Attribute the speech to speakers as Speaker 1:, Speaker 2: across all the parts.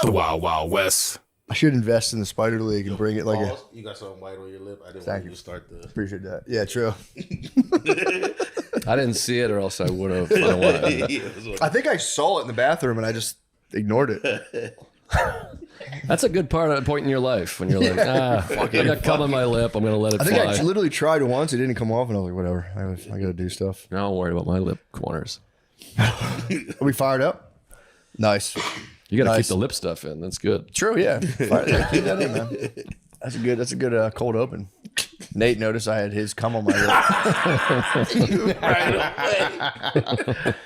Speaker 1: The Wild Wild West.
Speaker 2: I should invest in the Spider League and bring it like a...
Speaker 3: You got something white on your lip. I didn't
Speaker 2: Thank
Speaker 3: want
Speaker 2: you.
Speaker 3: you to start the...
Speaker 2: Appreciate that. Yeah, true.
Speaker 4: I didn't see it, or else I would have.
Speaker 2: I think I saw it in the bathroom and I just ignored it.
Speaker 4: That's a good point in your life when you're like, I got cum on my lip. I'm going to let it
Speaker 2: I think
Speaker 4: fly.
Speaker 2: I literally tried once. It didn't come off and I was like, whatever. I got to do stuff.
Speaker 4: Now I'm worried about my lip corners.
Speaker 2: Are we fired up? Nice.
Speaker 4: You got to keep the lip stuff in. That's good.
Speaker 2: True, yeah. Keep that in, man. That's a good cold open. Nate noticed I had his cum on my lip.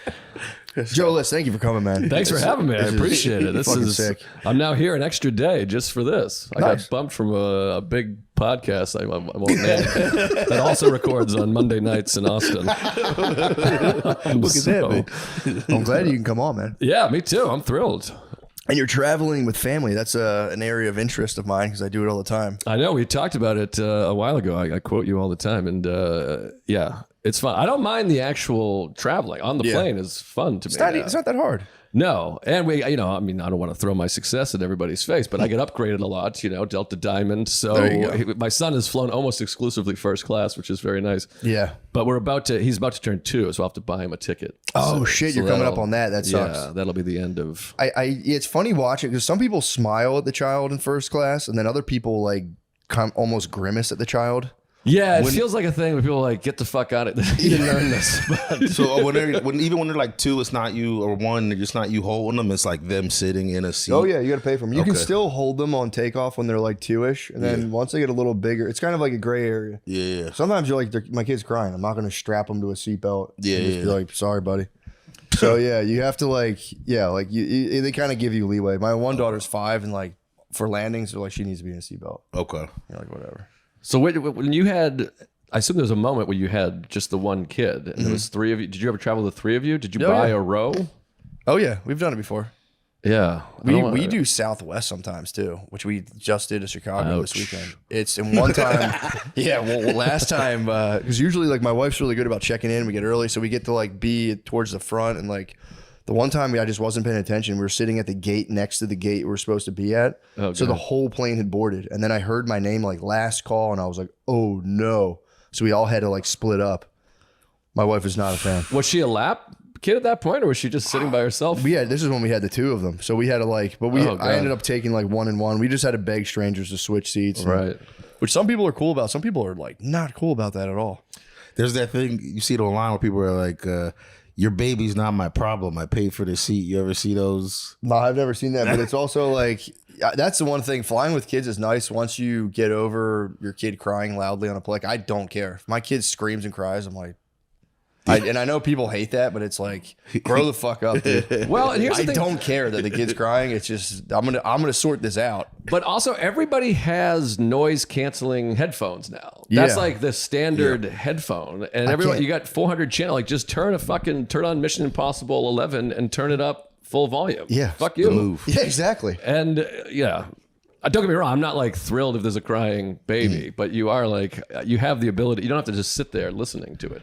Speaker 2: Joe List, thank you for coming, man.
Speaker 4: Thanks for having me. I appreciate it. This is
Speaker 2: sick.
Speaker 4: I'm now here an extra day just for this. I got bumped from a big podcast I won't name that also records on Monday nights in Austin.
Speaker 2: Look at that, man. I'm glad you can come on, man.
Speaker 4: Yeah, me too. I'm thrilled.
Speaker 2: And you're traveling with family. That's an area of interest of mine because I do it all the time.
Speaker 4: I know. We talked about it a while ago. I quote you all the time. And yeah, it's fun. I don't mind the actual traveling. On the plane is fun to me.
Speaker 2: It's not that hard.
Speaker 4: No. And I don't want to throw my success at everybody's face, but I get upgraded a lot, Delta Diamond. So my son has flown almost exclusively first class, which is very nice.
Speaker 2: Yeah.
Speaker 4: But he's about to turn 2, so I'll have to buy him a ticket.
Speaker 2: Oh, shit. You're coming up on that. That sucks.
Speaker 4: Yeah, that'll be the end of...
Speaker 2: It's funny watching because some people smile at the child in first class and then other people like almost grimace at the child.
Speaker 4: Yeah, it feels like a thing where people are like, get the fuck out of it. You didn't earn this. But.
Speaker 3: So even when they're like 2, it's not you, or 1, it's not you holding them. It's like them sitting in a seat.
Speaker 2: Oh yeah, you got to pay for them. You can still hold them on takeoff when they're like 2-ish, and then once they get a little bigger, it's kind of like a gray area.
Speaker 3: Yeah.
Speaker 2: Sometimes you're like, my kid's crying. I'm not going to strap them to a seatbelt.
Speaker 3: Yeah.
Speaker 2: Just be like, sorry, buddy. So yeah, you have to they kind of give you leeway. My one daughter's 5, and like for landings, they're like she needs to be in a seatbelt.
Speaker 3: Okay.
Speaker 2: You're like whatever.
Speaker 4: So when you had, I assume there was a moment where you had just the one kid, and there was 3 of you. Did you ever travel the 3 of you? Did you buy a row?
Speaker 2: Oh yeah, we've done it before.
Speaker 4: Yeah,
Speaker 2: we do Southwest sometimes too, which we just did to Chicago this weekend. It's in one time. Yeah, well, last time because usually like my wife's really good about checking in. We get early, so we get to like be towards the front. And like the one time I just wasn't paying attention. We were sitting at the gate next to the gate we were supposed to be at. Oh, so the whole plane had boarded, and then I heard my name like last call, and I was like, oh no. So we all had to like split up. My wife is not a fan.
Speaker 4: Was she a lap kid at that point, or was she just sitting by herself?
Speaker 2: This is when we had the 2 of them. So we had to like, but I ended up taking like 1 and 1. We just had to beg strangers to switch seats.
Speaker 4: Right.
Speaker 2: Which some people are cool about. Some people are like not cool about that at all.
Speaker 3: There's that thing, you see it online where people are like, your baby's not my problem. I paid for the seat. You ever see those?
Speaker 2: No, I've never seen that, but it's also like, that's the one thing. Flying with kids is nice once you get over your kid crying loudly on a plane. I don't care. If my kid screams and cries, I'm like, and I know people hate that, but it's like, grow the fuck up, dude.
Speaker 4: Well, and here's the thing.
Speaker 2: I don't care that the kid's crying. It's just I'm gonna sort this out.
Speaker 4: But also, everybody has noise canceling headphones now. That's like the standard headphone, and everyone you got 400 channel. Like, just turn on Mission Impossible 11 and turn it up full volume.
Speaker 2: Yeah,
Speaker 4: fuck you.
Speaker 3: Move.
Speaker 2: Yeah, exactly.
Speaker 4: And don't get me wrong. I'm not like thrilled if there's a crying baby, but you are like you have the ability. You don't have to just sit there listening to it.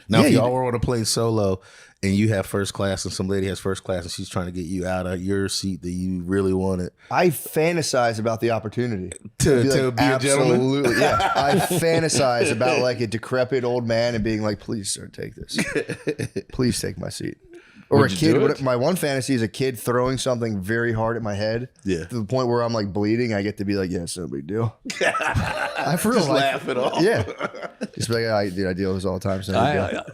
Speaker 3: Now, if y'all were on a plane solo and you have first class and some lady has first class and she's trying to get you out of your seat that you really wanted.
Speaker 2: I fantasize about the opportunity
Speaker 3: to be a gentleman.
Speaker 2: Absolutely, yeah. I fantasize about like a decrepit old man and being like, please, sir, take this. Please take my seat. Or
Speaker 4: Would
Speaker 2: a
Speaker 4: you do
Speaker 2: kid.
Speaker 4: it?
Speaker 2: My one fantasy is a kid throwing something very hard at my head.
Speaker 3: Yeah.
Speaker 2: To the point where I'm like bleeding. I get to be like, yeah, it's no big deal. I for real
Speaker 3: Just laugh it off.
Speaker 2: Yeah. Just be like, I deal with this all the time. So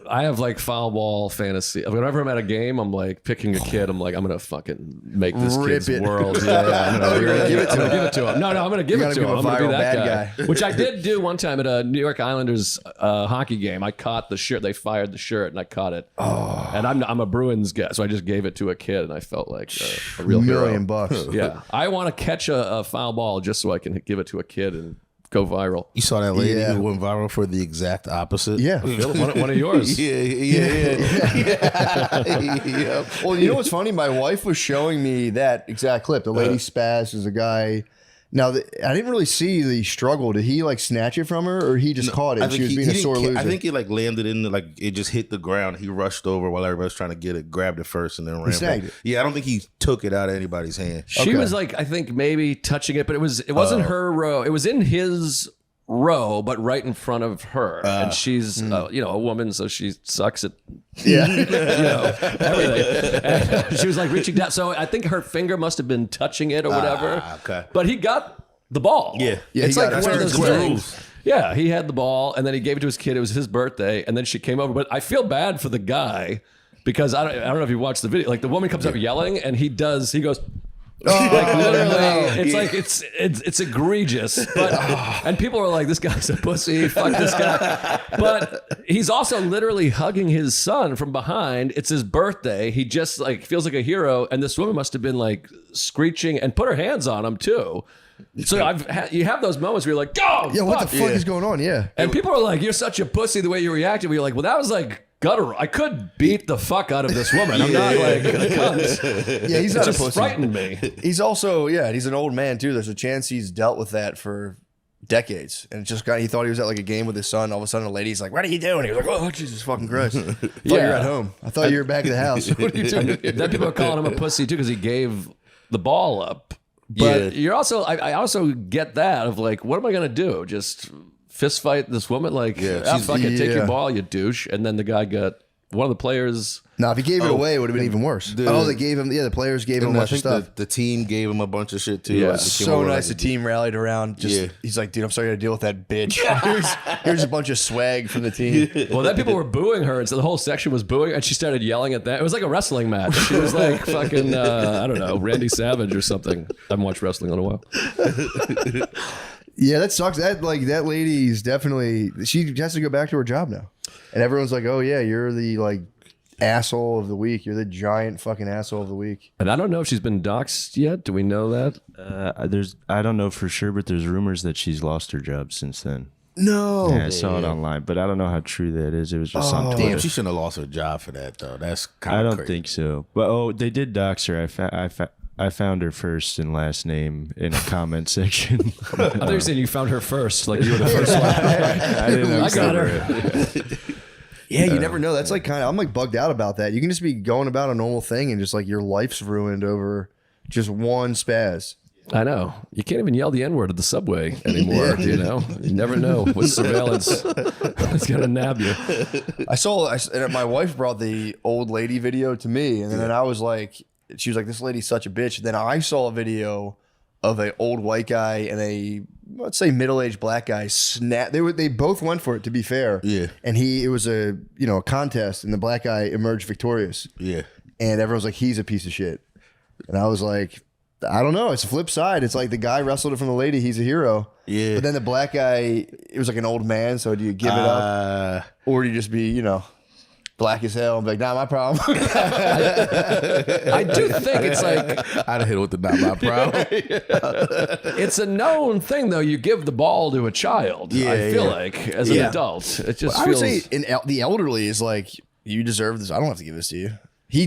Speaker 4: I have like foul ball fantasy. Whenever I'm at a game, I'm like picking a kid. I'm like, I'm gonna fucking make this
Speaker 2: Rip
Speaker 4: kid's
Speaker 2: it.
Speaker 4: world. Yeah, I'm gonna give it to him. No, I'm gonna give it to him. I'm gonna be that guy. Which I did do one time at a New York Islanders hockey game. I caught the shirt. They fired the shirt, and I caught it. Oh. And I'm a Bruins guy, so I just gave it to a kid, and I felt like a real hero.
Speaker 2: $1,000,000.
Speaker 4: Yeah, I want to catch a foul ball just so I can give it to a kid and go viral.
Speaker 3: You saw that lady who went viral for the exact opposite?
Speaker 2: Yeah.
Speaker 4: One of yours.
Speaker 3: Yeah.
Speaker 2: Well, you know what's funny? My wife was showing me that exact clip. The lady spaz is a guy, Now, I didn't really see the struggle. Did he like snatch it from her, or he just caught it? And she was being a sore loser.
Speaker 3: I think it like landed in like it just hit the ground. He rushed over while everybody was trying to get it, grabbed it first, and then ran back.
Speaker 2: It.
Speaker 3: Yeah, I don't think he took it out of anybody's hand.
Speaker 4: She was like, I think maybe touching it, but it wasn't her row. It was in his row, but right in front of her, and she's a woman, so she sucks at everything. And she was like reaching down, so I think her finger must have been touching it or whatever.
Speaker 3: Okay.
Speaker 4: But he got the ball. It's like one of those things. Yeah, he had the ball, and then he gave it to his kid. It was his birthday, and then she came over. But I feel bad for the guy because I don't know if you watched the video. Like the woman comes up yelling, and he goes. Like literally, it's like it's egregious, but and people are like, this guy's a pussy, fuck this guy. But he's also literally hugging his son from behind. It's his birthday. He just like feels like a hero, and this woman must have been like screeching and put her hands on him too. So you have those moments where you're like, go,
Speaker 2: yeah, what the fuck is going on? Yeah,
Speaker 4: and people are like, you're such a pussy the way you reacted. You're like, well, that was like guttural. I could beat the fuck out of this woman. I'm not like a cunt.
Speaker 2: Yeah, he's not a pussy.
Speaker 4: Frightened me.
Speaker 2: He's also he's an old man too. There's a chance he's dealt with that for decades, and he thought he was at like a game with his son. All of a sudden, a lady's like, "What are you doing?" He was like, "Oh, Jesus fucking Christ! I thought you were at home. I thought you were back at the house. What are you doing?"
Speaker 4: Then people are calling him a pussy too because he gave the ball up. But you're also, I also get that of like, what am I gonna do? Just fist fight this woman? Like, fucking take your ball, you douche. And then the guy got one of the players.
Speaker 2: No, if he gave it away, it would have been even worse. They gave him. Yeah, the players gave him a bunch of stuff.
Speaker 3: The team gave him a bunch of shit too.
Speaker 2: Yeah, like, so nice. The team rallied around. He's like, dude, I'm sorry to deal with that bitch. here's a bunch of swag from the team.
Speaker 4: Well, then people were booing her, and so the whole section was booing, and she started yelling at that. It was like a wrestling match. She was like fucking, I don't know, Randy Savage or something. I haven't watched wrestling in a while.
Speaker 2: Yeah, that sucks. That lady's definitely. She has to go back to her job now, and everyone's like, oh yeah, you're the like asshole of the week. You're the giant fucking asshole of the week.
Speaker 4: And I don't know if she's been doxxed yet. Do we know that?
Speaker 1: I don't know for sure, but there's rumors that she's lost her job since then.
Speaker 2: No.
Speaker 1: Yeah, I saw it online, but I don't know how true that is. It was just on Twitter.
Speaker 3: Damn, she shouldn't have lost her job for that though. That's kind of
Speaker 1: I don't think so. But they did dox her. I found her first and last name in a comment section.
Speaker 4: I thought you were saying you found her first, like you were the first one.
Speaker 1: I didn't know.
Speaker 4: I got her.
Speaker 2: Yeah, you never know. That's like kind of, I'm like bugged out about that. You can just be going about a normal thing and just like your life's ruined over just one spaz.
Speaker 4: I know. You can't even yell the N-word at the subway anymore, you know? You never know what surveillance is going to nab you.
Speaker 2: And my wife brought the old lady video to me, and then I was like, she was like, this lady's such a bitch. Then I saw a video of an old white guy and a, let's say, middle-aged black guy snap. They both went for it, to be fair.
Speaker 3: Yeah.
Speaker 2: And it was a contest, and the black guy emerged victorious.
Speaker 3: Yeah.
Speaker 2: And everyone's like, he's a piece of shit. And I was like, I don't know. It's the flip side. It's like the guy wrestled it from the lady. He's a hero.
Speaker 3: Yeah.
Speaker 2: But then the black guy, it was like an old man. So do you give it up? Or do you just be, black as hell and be like, not my problem?
Speaker 4: I do think it's like,
Speaker 3: I'd hit it with the not my problem.
Speaker 4: it's a known thing, though. You give the ball to a child, I feel like, as an adult. It just feels...
Speaker 2: I would say the elderly is like, you deserve this. I don't have to give this to you. He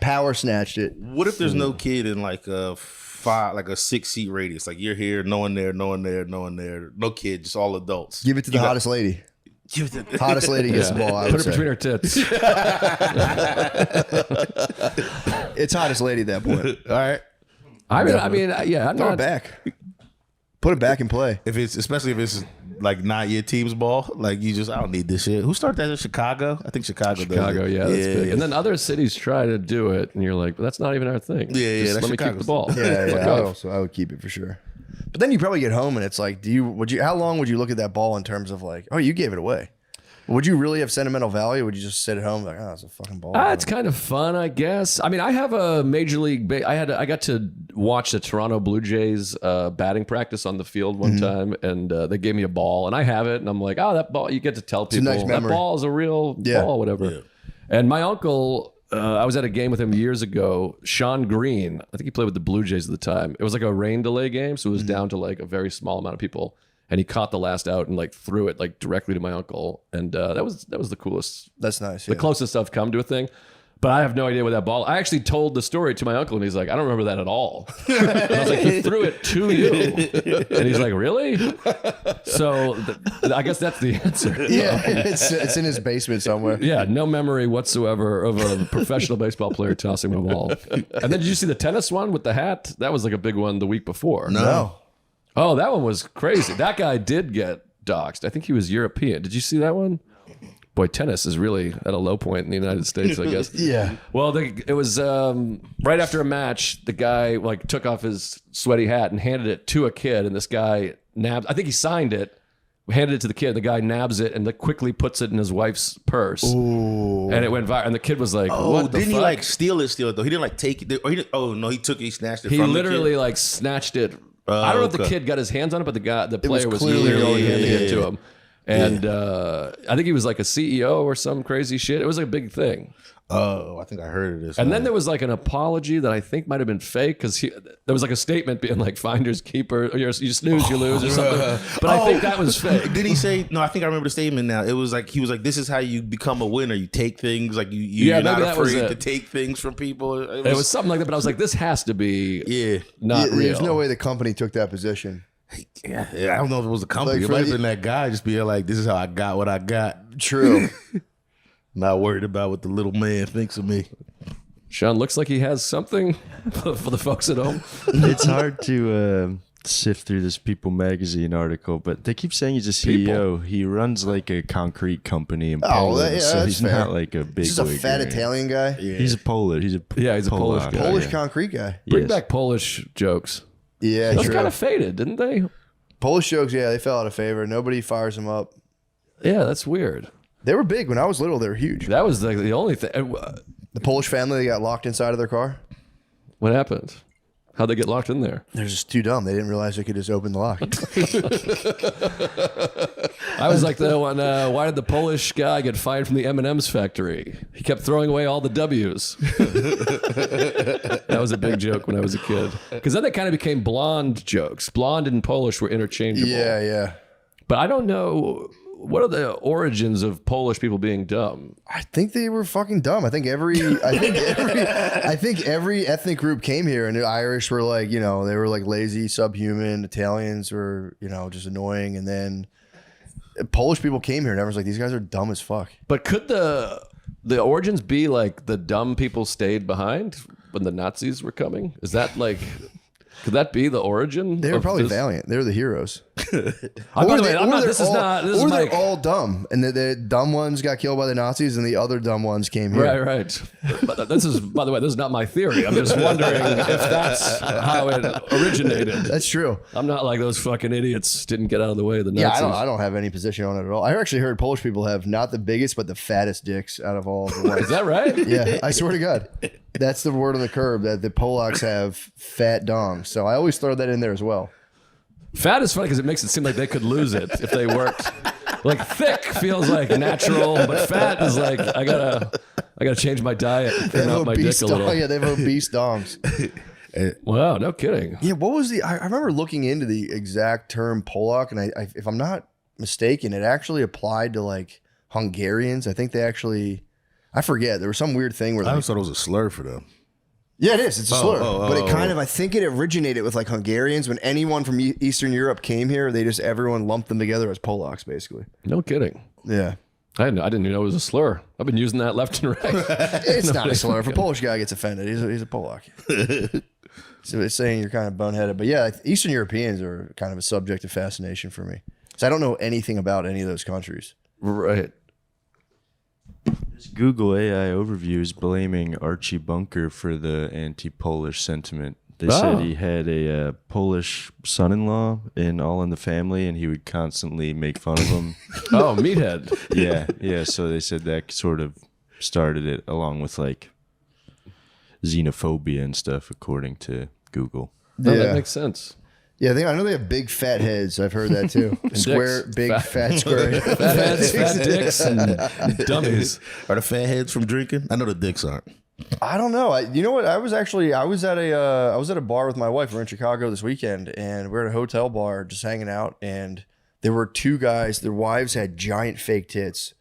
Speaker 2: power snatched it.
Speaker 3: What if there's no kid in like a 6-seat radius? Like you're here, no one there, no one there, no one there, no kid, just all adults.
Speaker 2: Give it to the hottest lady. Hottest lady gets the ball. I would
Speaker 4: Put it
Speaker 2: say.
Speaker 4: between her tits.
Speaker 2: It's hottest lady at that point.
Speaker 3: All right.
Speaker 4: I mean, yeah. I'm
Speaker 2: Throw
Speaker 4: not
Speaker 2: it back. Put it back in play.
Speaker 3: Especially if it's like not your team's ball, like I don't need this shit. Who started that in Chicago? I think Chicago does it.
Speaker 4: Yeah, that's big. And then other cities try to do it, and you're like, well, that's not even our thing.
Speaker 3: Yeah,
Speaker 4: Just
Speaker 3: that's
Speaker 4: let me keep the ball.
Speaker 2: Yeah. I would keep it for sure. But then you probably get home and it's like, how long would you look at that ball in terms of like, oh, you gave it away? Would you really have sentimental value? Or would you just sit at home like, oh, it's a fucking ball?
Speaker 4: It's kind of fun, I guess. I mean, I have a major league. I got to watch the Toronto Blue Jays batting practice on the field one time, and they gave me a ball, and I have it, and I'm like, oh, that ball. You get to tell people
Speaker 2: nice
Speaker 4: that ball is a real ball, whatever. Yeah. And my uncle. I was at a game with him years ago. Sean Green, I think he played with the Blue Jays at the time. It was like a rain delay game, so it was down to like a very small amount of people. And he caught the last out and like threw it like directly to my uncle, and that was the coolest.
Speaker 2: That's nice.
Speaker 4: The closest I've come to a thing. But I have no idea what that ball. I actually told the story to my uncle, and he's like, "I don't remember that at all." And I was like, "He threw it to you," and he's like, "Really?" So I guess that's the answer.
Speaker 2: Yeah, it's in his basement somewhere.
Speaker 4: Yeah, no memory whatsoever of a professional baseball player tossing a ball. And then did you see the tennis one with the hat? That was like a big one the week before.
Speaker 2: No.
Speaker 4: Oh, that one was crazy. That guy did get doxxed. I think he was European. Did you see that one? Boy, tennis is really at a low point in the United States, I guess.
Speaker 2: Yeah.
Speaker 4: Well, it was right after a match. The guy like took off his sweaty hat and handed it to a kid, and this guy nabbed. I think he signed it, handed it to the kid. The guy nabs it and quickly puts it in his wife's purse.
Speaker 2: Ooh.
Speaker 4: And it went viral. And the kid was like,
Speaker 3: Oh,
Speaker 4: "What the
Speaker 3: didn't
Speaker 4: fuck?"
Speaker 3: he like steal it though? He didn't like take it. Or he didn't, oh no, he took it. He snatched it.
Speaker 4: He
Speaker 3: from
Speaker 4: literally
Speaker 3: the kid.
Speaker 4: like snatched it. I don't know if the
Speaker 3: okay.
Speaker 4: kid got his hands on it, but the player was
Speaker 2: clearly
Speaker 4: literally
Speaker 2: going
Speaker 4: handing
Speaker 2: in.
Speaker 4: it to him. And I think he was like a CEO or some crazy shit. It was like a big thing.
Speaker 3: Oh, I think I heard of this.
Speaker 4: And
Speaker 3: now.
Speaker 4: then there was like an apology that I think might have been fake because there was like a statement being like finders keeper, or you snooze, you lose or something. But I think that was fake.
Speaker 3: Did he say? No, I think I remember the statement now. It was like he was like, "This is how you become a winner. You take things like you're not
Speaker 4: maybe that was
Speaker 3: afraid
Speaker 4: it.
Speaker 3: to take things from people."
Speaker 4: It was something like that, but I was like, this has to be not
Speaker 2: Yeah,
Speaker 4: real.
Speaker 2: there's no way the company took that position.
Speaker 3: Yeah, I don't know if it was a company.
Speaker 2: Like,
Speaker 3: It
Speaker 2: for
Speaker 3: might have
Speaker 2: the-
Speaker 3: been that guy just being like, "This is how I got what I got."
Speaker 2: True.
Speaker 3: Not worried about what the little man thinks of me.
Speaker 4: Sean looks like he has something for the folks at home.
Speaker 1: It's hard to sift through this People magazine article, but they keep saying he's a CEO. He runs like a concrete company in Poland,
Speaker 2: yeah,
Speaker 1: so
Speaker 2: that's
Speaker 1: he's
Speaker 2: fair.
Speaker 1: not like a big.
Speaker 2: This is a fat Italian guy.
Speaker 1: He's a Polish. He's a
Speaker 4: He's a Polish guy.
Speaker 2: Polish
Speaker 1: yeah.
Speaker 2: concrete guy.
Speaker 4: Bring
Speaker 1: Yes.
Speaker 4: back Polish jokes.
Speaker 2: Yeah,
Speaker 4: Those
Speaker 2: true.
Speaker 4: kind of faded, didn't they?
Speaker 2: Polish jokes, yeah, they fell out of favor. Nobody fires them up.
Speaker 4: Yeah, that's weird.
Speaker 2: They were big when I was little. They were huge.
Speaker 4: That was the only thing.
Speaker 2: The Polish family, they got locked inside of their car.
Speaker 4: What happened? How'd they get locked in there?
Speaker 2: They're just too dumb. They didn't realize they could just open the lock.
Speaker 4: I was like the one. Why did the Polish guy get fired from the M&M's factory? He kept throwing away all the W's. That was a big joke when I was a kid. Because then they kind of became blonde jokes. Blonde and Polish were interchangeable.
Speaker 2: yeah.
Speaker 4: But I don't know. What are the origins of Polish people being dumb?
Speaker 2: I think they were fucking dumb. I think every ethnic group came here, and the Irish were like, they were like lazy, subhuman. Italians were, just annoying, and then Polish people came here, and everyone's like, these guys are dumb as fuck.
Speaker 4: But could the origins be like the dumb people stayed behind when the Nazis were coming? Is that like... Could that be the origin?
Speaker 2: They were
Speaker 4: of
Speaker 2: probably
Speaker 4: this?
Speaker 2: valiant. They were the heroes.
Speaker 4: By the way, I'm not. This is not. This is my.
Speaker 2: they're all dumb, and the dumb ones got killed by the Nazis, and the other dumb ones came here.
Speaker 4: Right. But this is, by the way, this is not my theory. I'm just wondering if that's how it originated.
Speaker 2: That's true.
Speaker 4: I'm not like those fucking idiots didn't get out of the way of the
Speaker 2: Yeah,
Speaker 4: Nazis.
Speaker 2: I don't have any position on it at all. I actually heard Polish people have not the biggest, but the fattest dicks out of all of the whites.
Speaker 4: Is that right?
Speaker 2: Yeah, I swear to God. That's the word on the curb, that the Polacks have fat dongs. So I always throw that in there as well.
Speaker 4: Fat is funny because it makes it seem like they could lose it if they worked. Like thick feels like natural, but fat is like I gotta change my diet,
Speaker 2: They
Speaker 4: thin
Speaker 2: have
Speaker 4: out my dick
Speaker 2: obese
Speaker 4: a little.
Speaker 2: yeah, they have obese dongs.
Speaker 4: Wow, no kidding.
Speaker 2: Yeah, what was I remember looking into the exact term Polak, and I if I'm not mistaken, it actually applied to like Hungarians. I think they actually, I forget. There was some weird thing where
Speaker 3: I
Speaker 2: like,
Speaker 3: always thought it was a slur for them.
Speaker 2: yeah, it is. It's a slur. But it
Speaker 3: oh.
Speaker 2: kind of, I think it originated with like Hungarians. When anyone from Eastern Europe came here, everyone lumped them together as Polacks, basically.
Speaker 4: No kidding.
Speaker 2: Yeah.
Speaker 4: I didn't even know it was a slur. I've been using that left and right.
Speaker 2: It's not a slur. If a Polish guy gets offended, he's a Polak. So it's saying you're kind of boneheaded. But yeah, Eastern Europeans are kind of a subject of fascination for me. So I don't know anything about any of those countries.
Speaker 4: Right.
Speaker 1: This Google AI overview is blaming Archie Bunker for the anti-Polish sentiment. They said he had a Polish son-in-law in All in the Family, and he would constantly make fun of him.
Speaker 4: Oh, meathead.
Speaker 1: Yeah. So they said that sort of started it, along with like xenophobia and stuff, according to Google.
Speaker 4: No,
Speaker 2: Yeah.
Speaker 4: that makes sense.
Speaker 2: Yeah, I know they have big fat heads. I've heard that too. Square, big, fat square.
Speaker 4: Fat heads, fat dicks, and dummies.
Speaker 3: Are the fat heads from drinking? I know the dicks aren't.
Speaker 2: I don't know. You know what? I was at a bar with my wife. We're in Chicago this weekend, and we're at a hotel bar just hanging out. And there were two guys. Their wives had giant fake tits,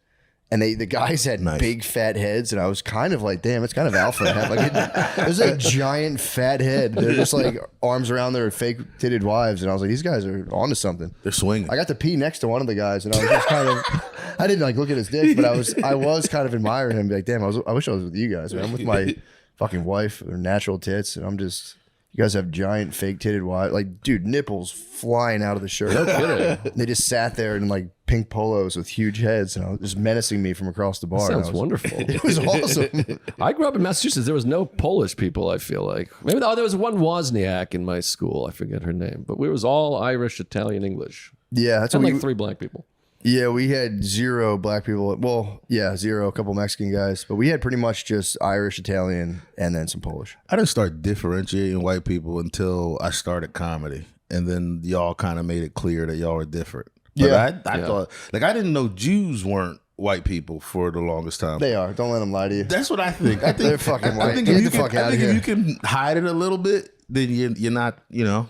Speaker 2: And the guys had big fat heads, and I was kind of like, damn, it's kind of alpha to have like it was a giant fat head. They're just like arms around their fake titted wives, and I was like, these guys are onto something.
Speaker 3: They're swinging.
Speaker 2: I got to pee next to one of the guys, and I was just kind of, I didn't like look at his dick, but I was kind of admiring him. Be like, damn, I wish I was with you guys, man. I'm with my fucking wife, their natural tits, and I'm just. You guys have giant fake titted wives, like dude, nipples flying out of the shirt. No kidding. They just sat there in like pink polos with huge heads, and just menacing me from across the bar.
Speaker 4: Sounds wonderful.
Speaker 2: It was awesome.
Speaker 4: I grew up in Massachusetts. There was no Polish people. I feel like maybe there was one Wozniak in my school. I forget her name, but we was all Irish, Italian, English.
Speaker 2: Yeah, that's
Speaker 4: and
Speaker 2: what
Speaker 4: like 3 black people.
Speaker 2: Yeah, we had 0 black people. Well, yeah, 0, a couple Mexican guys. But we had pretty much just Irish, Italian, and then some Polish.
Speaker 3: I didn't start differentiating white people until I started comedy. And then y'all kind of made it clear that y'all were different. But
Speaker 2: yeah.
Speaker 3: I thought, like, I didn't know Jews weren't white people for the longest time.
Speaker 2: They are. Don't let them lie to you.
Speaker 3: That's what I think. I think
Speaker 2: they're fucking white.
Speaker 3: I think
Speaker 2: Get the fuck out of here.
Speaker 3: if you can hide it a little bit, then you're not, you know.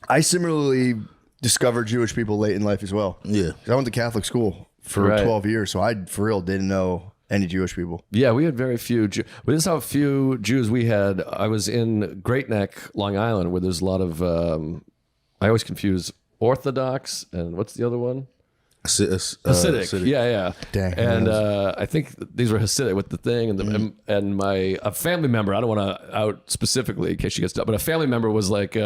Speaker 2: I similarly discovered Jewish people late in life as well.
Speaker 3: Yeah.
Speaker 2: 'Cause I went to Catholic school for 12 years, so I for real didn't know any Jewish people.
Speaker 4: Yeah, we had very few. But this is how few Jews we had. I was in Great Neck, Long Island, where there's a lot of. I always confuse Orthodox and what's the other one? Hasidic. Yeah.
Speaker 2: Dang,
Speaker 4: and I think these were Hasidic with the thing, and and a family member. I don't want to out specifically in case she gets up, but a family member was like.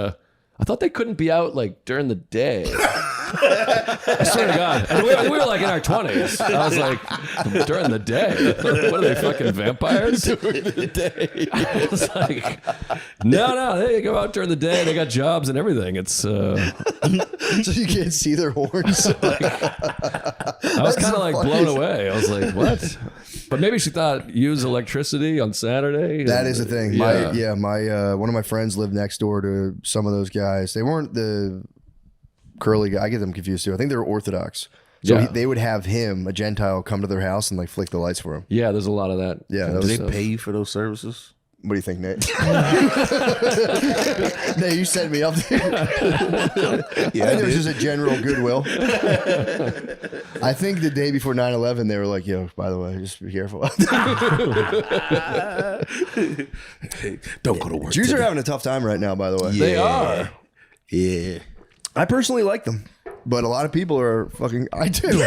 Speaker 4: I thought they couldn't be out like during the day. I swear to God. And we were like in our 20s. I was like, during the day? What are they, fucking vampires? During the day. I was like, no, they go out during the day. They got jobs and everything. It's
Speaker 2: so you can't see their horns.
Speaker 4: I was kind of like blown away. I was like, what? But maybe she thought use electricity on Saturday.
Speaker 2: That is the thing. My one of my friends lived next door to some of those guys. They weren't the curly guy. I get them confused too. I think they were Orthodox. So they would have him, a Gentile, come to their house and like flick the lights for him.
Speaker 4: Yeah, there's a lot of that.
Speaker 2: Yeah.
Speaker 3: Do they pay you for those services?
Speaker 2: What do you think, Nate? Nate, you set me up there. Yeah, I think it was just a general goodwill. I think the day before 9/11, they were like, yo, by the way, just be careful.
Speaker 3: Don't go to work.
Speaker 2: Jews are having a tough time right now, by the way.
Speaker 4: They are.
Speaker 3: Yeah.
Speaker 2: I personally like them, but a lot of people are fucking. I do.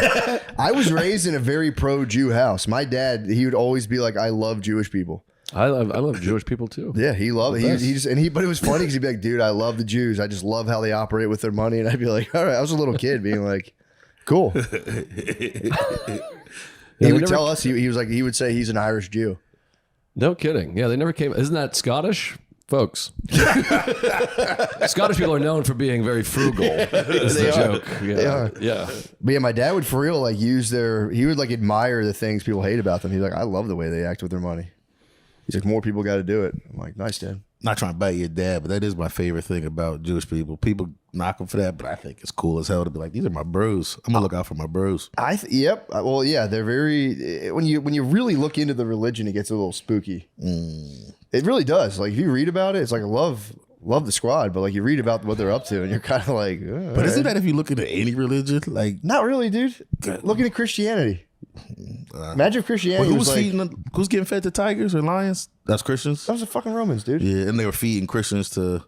Speaker 2: I was raised in a very pro-Jew house. My dad, he would always be like, I love Jewish people.
Speaker 4: I love Jewish people too.
Speaker 2: Yeah, he loved it. But it was funny because he'd be like, dude, I love the Jews. I just love how they operate with their money. And I'd be like, all right, I was a little kid being like, cool. He would tell us, he was like, he would say he's an Irish Jew.
Speaker 4: No kidding. Yeah, they never came. Isn't that Scottish? Folks. Scottish people are known for being very frugal. Is the joke. Yeah.
Speaker 2: They are.
Speaker 4: Yeah.
Speaker 2: But yeah, my dad would for real like he would like admire the things people hate about them. He's like, I love the way they act with their money. He's like, more people got to do it. I'm like, nice, Dad.
Speaker 3: Not trying to bite your dad, but that is my favorite thing about Jewish people. People knock them for that, but I think it's cool as hell to be like, these are my bros. I'm gonna look out for my bros.
Speaker 2: Yep. Well, yeah, they're very. When you really look into the religion, it gets a little spooky. It really does. Like if you read about it, it's like I love the squad, but like you read about what they're up to, and you're kind of like.
Speaker 3: But isn't that if you look into any religion, like
Speaker 2: not really, dude? Looking at Christianity. Imagine if Christianity was like,
Speaker 3: who's getting fed to tigers or lions? That's Christians.
Speaker 2: Those are fucking Romans, dude.
Speaker 3: Yeah, and they were feeding Christians to.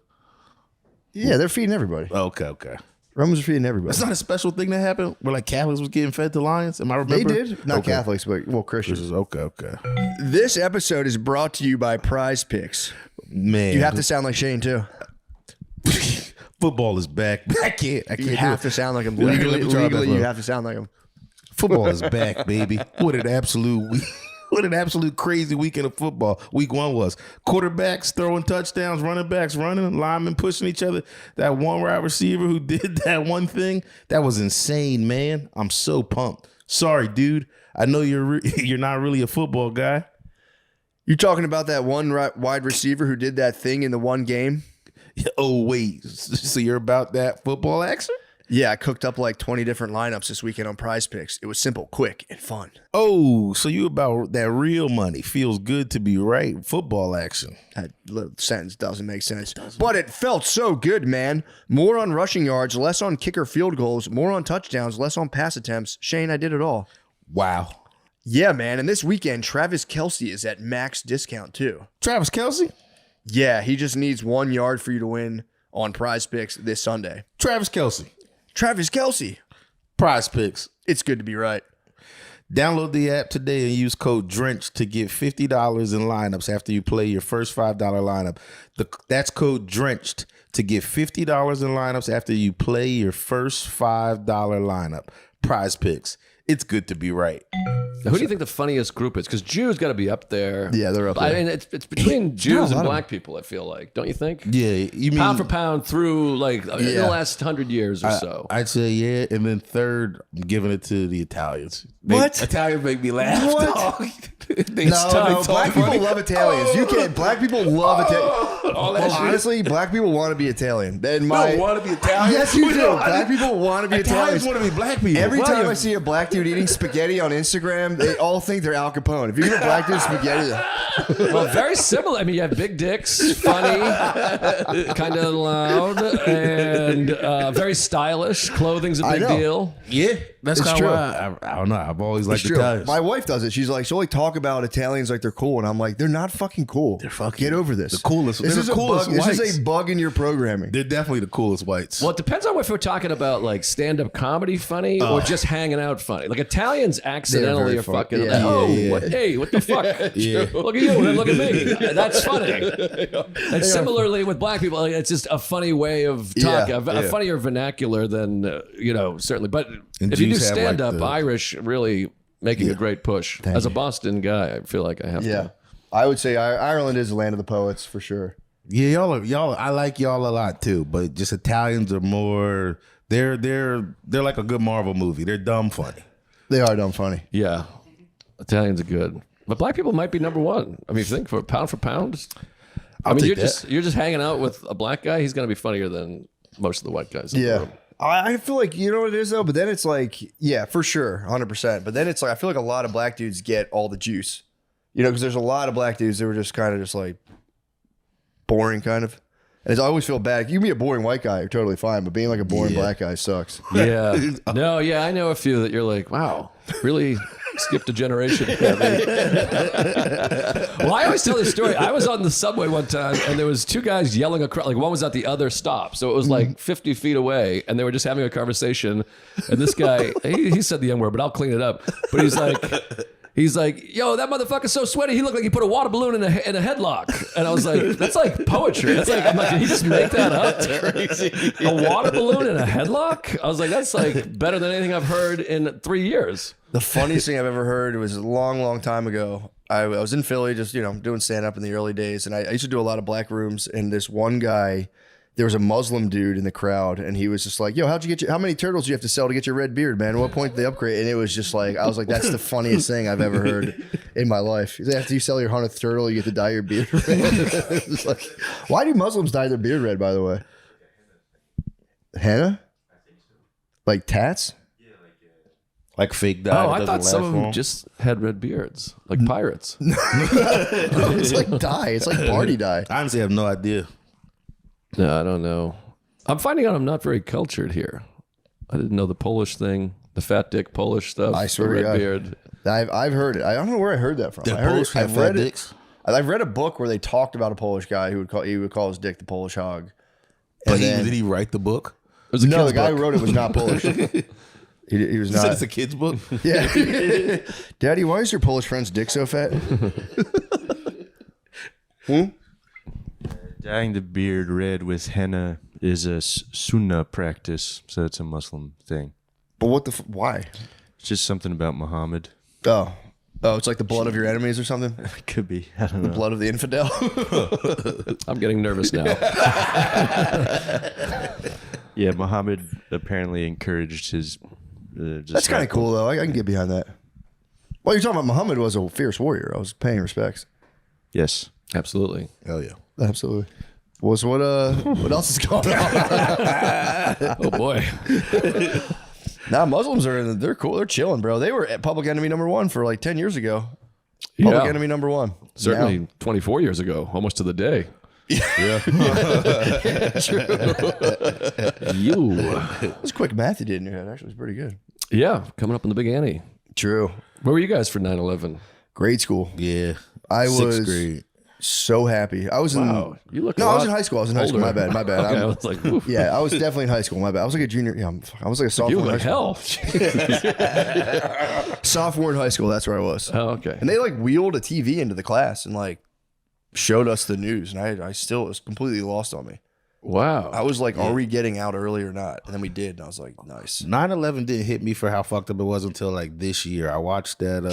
Speaker 2: Yeah, they're feeding everybody.
Speaker 3: Okay.
Speaker 2: Romans are feeding everybody.
Speaker 3: That's not a special thing that happened where like Catholics was getting fed to lions. Am I remember?
Speaker 2: They did. Not Catholics, but Christians.
Speaker 3: Okay.
Speaker 2: This episode is brought to you by Prize Picks.
Speaker 3: Man,
Speaker 2: you have to sound like Shane too.
Speaker 3: Football is back. I can't.
Speaker 2: You have to sound like him. Legally, you have to sound like him.
Speaker 3: Football is back, baby. What an absolute crazy weekend of football. Week 1 was quarterbacks throwing touchdowns, running backs running, linemen pushing each other. That one wide receiver who did that one thing, that was insane, man. I'm so pumped. Sorry, dude. I know you're not really a football guy.
Speaker 2: You talking about that one wide receiver who did that thing in the one game?
Speaker 3: Oh, wait. So you're about that football action?
Speaker 2: Yeah, I cooked up like 20 different lineups this weekend on Prize Picks. It was simple, quick, and fun.
Speaker 3: Oh, so you about that real money. Feels good to be right. Football action.
Speaker 2: That little sentence doesn't make sense. But it felt so good, man. More on rushing yards, less on kicker field goals, more on touchdowns, less on pass attempts. Shane, I did it all.
Speaker 3: Wow.
Speaker 2: Yeah, man. And this weekend, Travis Kelce is at max discount too.
Speaker 3: Travis Kelce?
Speaker 2: Yeah, he just needs 1 yard for you to win on Prize Picks this Sunday.
Speaker 3: Travis Kelce.
Speaker 2: Travis Kelce.
Speaker 3: Prize Picks.
Speaker 2: It's good to be right.
Speaker 3: Download the app today and use code DRENCH to get $50 in lineups after you play your first $5 lineup. That's code DRENCHED to get $50 in lineups after you play your first $5 lineup. Prize Picks. It's good to be right.
Speaker 4: Now, who do you think the funniest group is? Because Jews got to be up there.
Speaker 2: Yeah, they're up there.
Speaker 4: I mean, it's between Jews and black people, I feel like. Don't you think?
Speaker 3: Yeah, you mean
Speaker 4: pound for pound through like in the last 100 years or so.
Speaker 3: I'd say yeah, and then third, I'm giving it to the Italians.
Speaker 2: What?
Speaker 3: Italians make me laugh.
Speaker 2: What?
Speaker 3: dog.
Speaker 2: No, black people love Italians. You can't. Black people love Italian. Honestly, black people want to be Italian. And
Speaker 3: want to be Italian?
Speaker 2: Yes, you do. Black people want to be
Speaker 3: Italians
Speaker 2: Italians.
Speaker 3: want to be black people.
Speaker 2: Every time I see a black dude eating spaghetti on Instagram, they all think they're Al Capone. If you give a black dude spaghetti,
Speaker 4: Well, very similar. I mean, you have big dicks, funny, kind of loud, and very stylish. Clothing's a big deal.
Speaker 3: Yeah, that's
Speaker 2: It's
Speaker 3: kind
Speaker 2: true.
Speaker 3: of why I don't know. I've always liked
Speaker 2: true.
Speaker 3: Italians.
Speaker 2: My wife does it. She's like, she'll like talk about Italians like they're cool, and I'm like, they're not fucking cool. They're
Speaker 3: fucking
Speaker 2: Get over this.
Speaker 3: the coolest-
Speaker 2: This
Speaker 3: they're
Speaker 2: is
Speaker 3: the
Speaker 2: a
Speaker 3: coolest
Speaker 2: bug. This is
Speaker 3: whites.
Speaker 2: a bug in your programming.
Speaker 3: They're definitely the coolest whites.
Speaker 4: Well, it depends on if we're talking about like stand-up comedy funny or just hanging out funny. Like Italians accidentally
Speaker 2: very
Speaker 4: are
Speaker 2: funny.
Speaker 4: fucking.
Speaker 2: Yeah.
Speaker 4: Oh,
Speaker 3: Yeah.
Speaker 4: What, hey, what the fuck? Look at you and look at me. That's funny. And similarly with black people, like, it's just a funny way of talking, a funnier vernacular than certainly. But
Speaker 3: And
Speaker 4: if you do
Speaker 3: Jews have, like,
Speaker 4: stand-up,
Speaker 3: the-
Speaker 4: Irish really making a great push. As a Boston guy, I feel like I have
Speaker 2: Yeah,
Speaker 4: to.
Speaker 2: I would say Ireland is the land of the poets for sure.
Speaker 3: Yeah, y'all. I like y'all a lot too, but just Italians are more. They're like a good Marvel movie. They're dumb funny.
Speaker 2: They are dumb funny.
Speaker 4: Yeah, Italians are good, but black people might be number one. I mean, if you think for pound, I mean,
Speaker 3: take
Speaker 4: you're
Speaker 3: that.
Speaker 4: just hanging out with a black guy. He's going to be funnier than most of the white guys. In the
Speaker 2: Yeah.
Speaker 4: room.
Speaker 2: I feel like, you know what it is though, but then it's like, yeah, for sure, 100%. But then it's like, I feel like a lot of black dudes get all the juice, because there's a lot of black dudes that were just kind of just like boring kind of. And I always feel bad. You can be a boring white guy, you're totally fine, but being like a boring black guy sucks.
Speaker 4: Yeah. No, yeah, I know a few that you're like, wow, really skipped a generation. Well, I always tell this story. I was on the subway one time and there was two guys yelling across, like one was at the other stop. So it was like 50 feet away and they were just having a conversation. And this guy, he said the N-word, but I'll clean it up. But he's like, yo, that motherfucker's so sweaty. He looked like he put a water balloon in a headlock. And I was like, that's like poetry. That's like, I'm like, did he just make that up? Crazy. A water balloon in a headlock? I was like, that's like better than anything I've heard in 3 years.
Speaker 2: The funniest thing I've ever heard was a long, long time ago. I was in Philly just, doing stand-up in the early days. And I used to do a lot of black rooms. And this one guy, there was a Muslim dude in the crowd. And he was just like, yo, how many turtles do you have to sell to get your red beard, man? At what point did they upgrade? And it was just like, I was like, that's the funniest thing I've ever heard in my life. After you sell your 100th turtle, you get to dye your beard red. It's like, why do Muslims dye their beard red, by the way? Henna? Like tats?
Speaker 3: Like fake dye.
Speaker 4: Oh,
Speaker 3: that
Speaker 4: I
Speaker 3: doesn't
Speaker 4: thought
Speaker 3: last
Speaker 4: some of them
Speaker 3: long.
Speaker 4: just had red beards, like pirates.
Speaker 2: It's like dye. It's like party dye.
Speaker 3: I honestly have no idea.
Speaker 4: No, I don't know. I'm finding out I'm not very cultured here. I didn't know the Polish thing, the fat dick Polish stuff.
Speaker 2: I swear
Speaker 4: the
Speaker 2: to
Speaker 4: red
Speaker 2: God.
Speaker 4: beard.
Speaker 2: I've heard it. I don't know where I heard that from.
Speaker 3: The
Speaker 2: I heard
Speaker 3: Polish
Speaker 2: it,
Speaker 3: have fat dicks?
Speaker 2: I've read a book where they talked about a Polish guy who would call his dick the Polish hog.
Speaker 3: But
Speaker 2: And then-
Speaker 3: did he write the book?
Speaker 4: It was a
Speaker 2: No,
Speaker 4: kid's
Speaker 2: the guy
Speaker 4: book.
Speaker 2: who wrote it was not Polish. He was
Speaker 3: You said
Speaker 2: not.
Speaker 3: it's a kid's book?
Speaker 2: Yeah. Daddy, why is your Polish friend's dick so fat?
Speaker 1: Dyeing the beard red with henna is a sunnah practice, so it's a Muslim thing.
Speaker 2: But what the? Why?
Speaker 1: It's just something about Muhammad.
Speaker 2: Oh, it's like the blood of your enemies or something.
Speaker 1: It could be. I don't know.
Speaker 2: Blood of the infidel.
Speaker 4: I'm getting nervous now.
Speaker 1: Yeah, Muhammad apparently encouraged his.
Speaker 2: That's kind of cool though. I can get behind that. Well, you're talking about Muhammad was a fierce warrior. I was paying respects.
Speaker 1: Yes.
Speaker 4: Absolutely.
Speaker 3: Hell yeah.
Speaker 2: Absolutely. Well, so what else is going on?
Speaker 4: Oh boy.
Speaker 2: Nah, Muslims they're cool. They're chilling, bro. They were at public enemy number one for like 10 years ago. Public
Speaker 4: Yeah.
Speaker 2: enemy number one.
Speaker 4: Certainly
Speaker 2: Now-
Speaker 4: 24 years ago, almost to the day.
Speaker 2: It was quick math you did in your head. Actually, it's pretty good.
Speaker 4: Yeah, coming up in the Big Annie.
Speaker 2: True.
Speaker 4: Where were you guys for 9/11?
Speaker 2: Grade school.
Speaker 3: Yeah.
Speaker 2: I was
Speaker 3: Sixth grade.
Speaker 2: so happy. I was
Speaker 4: Wow, you look.
Speaker 2: I was in high school. I was in high school. My bad.
Speaker 4: Okay, I was like, oof.
Speaker 2: Yeah, I was definitely in high school. My bad. I was like a junior. Yeah, I was like a sophomore.
Speaker 4: You
Speaker 2: in
Speaker 4: look
Speaker 2: high
Speaker 4: hell.
Speaker 2: school. Sophomore in high school. That's where I was.
Speaker 4: Oh, okay.
Speaker 2: And they like wheeled a TV into the class and like showed us the news, and I still, it was completely lost on me.
Speaker 4: Wow.
Speaker 2: I was like, are we getting out early or not? And then we did, and I was like, nice.
Speaker 3: 9/11 didn't hit me for how fucked up it was until like this year. I watched that.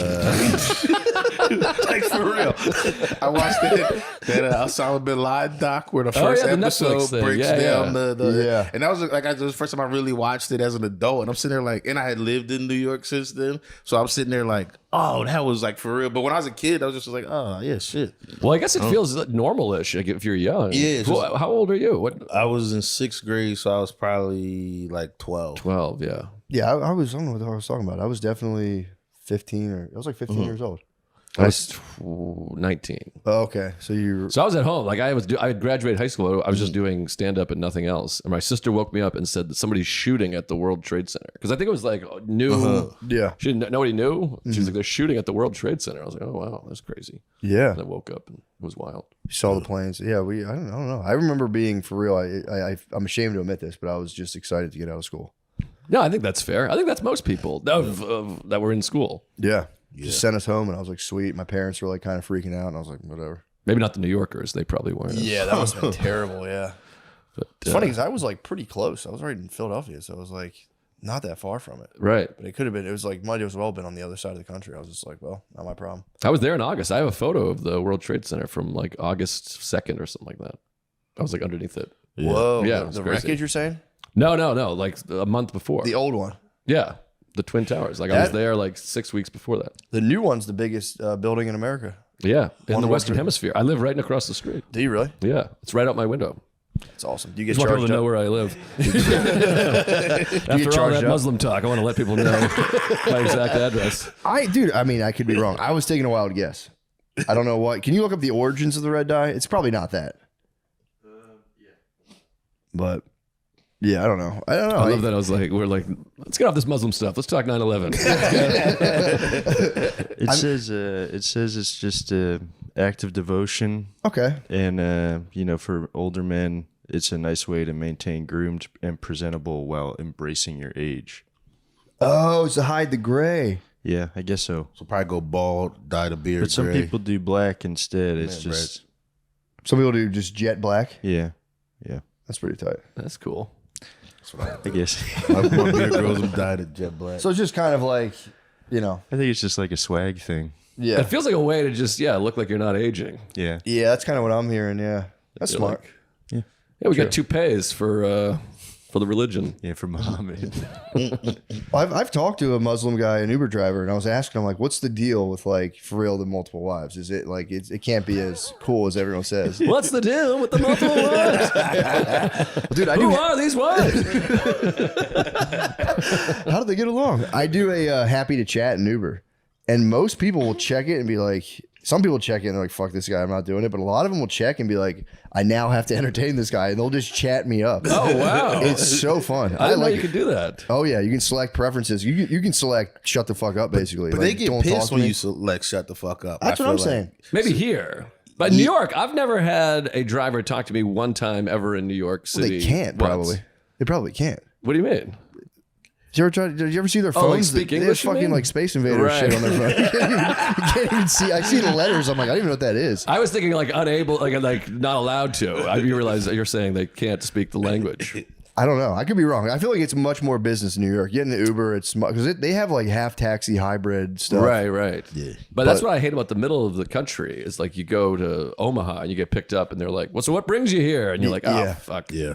Speaker 3: Like for real, I watched that Osama bin Laden doc where the first
Speaker 4: the
Speaker 3: episode
Speaker 4: Netflix thing.
Speaker 3: breaks
Speaker 4: Yeah,
Speaker 3: down
Speaker 4: yeah.
Speaker 3: the and that was like the first time I really watched it as an adult, and I'm sitting there like, and I had lived in New York since then, so I'm sitting there like, oh, that was like for real. But when I was a kid, I was just like, oh yeah, shit.
Speaker 4: Well, I guess it feels normal-ish like, if you're young.
Speaker 3: Yeah, it's
Speaker 4: Well, how old are you? What?
Speaker 3: I was in sixth grade, so I was probably like 12.
Speaker 4: 12. Yeah.
Speaker 2: Yeah, I was. I don't know what I was talking about. I was definitely 15 or I was like 15 years old.
Speaker 4: I was 19.
Speaker 2: Oh, okay, so you.
Speaker 4: So I was at home. Like I had graduated high school. I was just doing stand up and nothing else. And my sister woke me up and said that somebody's shooting at the World Trade Center. Because I think it was like new.
Speaker 2: Yeah.
Speaker 4: She didn't, nobody knew. She was like, they're shooting at the World Trade Center. I was like, oh, wow, that's crazy.
Speaker 2: Yeah.
Speaker 4: And I woke up and it was wild.
Speaker 2: You saw the planes. Yeah, I don't know. I remember being, for real, I'm ashamed to admit this, but I was just excited to get out of school.
Speaker 4: No, I think that's fair. I think that's most people that were in school.
Speaker 2: Yeah. Just sent us home, and I was like, sweet. My parents were like kind of freaking out, and I was like, whatever.
Speaker 4: Maybe not the New Yorkers. They probably weren't.
Speaker 2: Yeah, that must have been terrible, yeah.
Speaker 4: But,
Speaker 2: It's funny because I was like pretty close. I was right in Philadelphia, so I was like not that far from it.
Speaker 4: Right.
Speaker 2: But it could have been, it was like, might as well have been on the other side of the country. I was just like, well, not my problem.
Speaker 4: I was there in August. I have a photo of the World Trade Center from like August 2nd or something like that. I was like underneath it.
Speaker 2: Whoa.
Speaker 4: Yeah, it was
Speaker 2: the
Speaker 4: crazy.
Speaker 2: wreckage you're saying?
Speaker 4: No. Like a month before.
Speaker 2: The old one.
Speaker 4: Yeah. The Twin Towers. Like I was there like 6 weeks before that.
Speaker 2: The new one's the biggest building in America.
Speaker 4: Yeah. In the
Speaker 2: World
Speaker 4: Western
Speaker 2: Trade.
Speaker 4: Hemisphere. I live right across the street.
Speaker 2: Do you really?
Speaker 4: Yeah. It's right out my window.
Speaker 2: It's awesome. Do you get
Speaker 4: Just want people
Speaker 2: charged
Speaker 4: to know
Speaker 2: up?
Speaker 4: where I live. After all
Speaker 2: charged
Speaker 4: that
Speaker 2: up?
Speaker 4: Muslim talk, I want to let people know my exact address.
Speaker 2: I mean, I could be wrong. I was taking a wild guess. I don't know what. Can you look up the origins of the red dye? It's probably not that. But yeah, I don't know. I
Speaker 4: love that. I was like, we're like, let's get off this Muslim stuff. Let's talk 9/11.
Speaker 1: It says it's just a act of devotion,
Speaker 2: Okay.
Speaker 1: and for older men, it's a nice way to maintain groomed and presentable while embracing your age.
Speaker 2: Oh, it's to hide the gray.
Speaker 1: Yeah, I guess so.
Speaker 3: So probably go bald, dye the beard.
Speaker 1: But some
Speaker 3: gray.
Speaker 1: people do black instead. It's
Speaker 3: Yeah,
Speaker 1: just
Speaker 2: Some people do just jet black.
Speaker 1: yeah.
Speaker 2: That's pretty tight.
Speaker 4: That's cool.
Speaker 1: I guess
Speaker 3: My beard grows and dyed it jet black.
Speaker 2: So it's just kind of like,
Speaker 1: I think it's just like a swag thing.
Speaker 2: yeah.
Speaker 4: It feels like a way to just, look like you're not aging.
Speaker 1: Yeah.
Speaker 2: Yeah, that's kind of what I'm hearing. Yeah. That's
Speaker 4: You're
Speaker 2: smart.
Speaker 4: like- Yeah, we got toupees for the religion.
Speaker 1: Yeah, for Muhammad.
Speaker 2: I've talked to a Muslim guy, an Uber driver, and I was asking him, like, what's the deal with, like, for real, the multiple wives? Is it, like, it can't be as cool as everyone says?
Speaker 4: What's the deal with the multiple wives?
Speaker 2: Dude,
Speaker 4: Who are these wives?
Speaker 2: How did they get along? I do a happy to chat in Uber, and most people will check it and be like, some people check it and they're like, fuck this guy, I'm not doing it. But a lot of them will check and be like, I now have to entertain this guy, and they'll just chat me up.
Speaker 4: Oh, wow.
Speaker 2: It's so fun.
Speaker 4: I didn't know
Speaker 2: like
Speaker 4: you could do that.
Speaker 2: Oh yeah, you can select preferences. You can select shut the fuck up, basically.
Speaker 3: But
Speaker 2: Like,
Speaker 3: they get
Speaker 2: don't talk
Speaker 3: pissed
Speaker 2: to
Speaker 3: when
Speaker 2: me.
Speaker 3: you select shut the fuck up.
Speaker 2: That's
Speaker 3: I
Speaker 2: what I'm
Speaker 3: feel
Speaker 2: saying.
Speaker 4: Maybe here. But in New York, I've never had a driver talk to me one time ever in New York City.
Speaker 2: They can't
Speaker 4: once.
Speaker 2: probably. They probably can't.
Speaker 4: What do you mean?
Speaker 2: Did you ever see their
Speaker 4: Oh, like
Speaker 2: phones?
Speaker 4: speak
Speaker 2: They have
Speaker 4: English, you
Speaker 2: fucking
Speaker 4: mean?
Speaker 2: like Space Invaders
Speaker 4: Right.
Speaker 2: shit on their phone. You can't even see. I see the letters. I'm like, I don't even know what that is.
Speaker 4: I was thinking like unable, like not allowed to. I realize that you're saying they can't speak the language.
Speaker 2: I don't know. I could be wrong. I feel like it's much more business in New York. Getting the Uber, it's because they have like half taxi hybrid stuff.
Speaker 4: Right. Yeah. But that's what I hate about the middle of the country is like you go to Omaha and you get picked up and they're like, well, so what brings you here? And you're like, oh,
Speaker 2: Yeah.
Speaker 4: fuck.
Speaker 3: Yeah.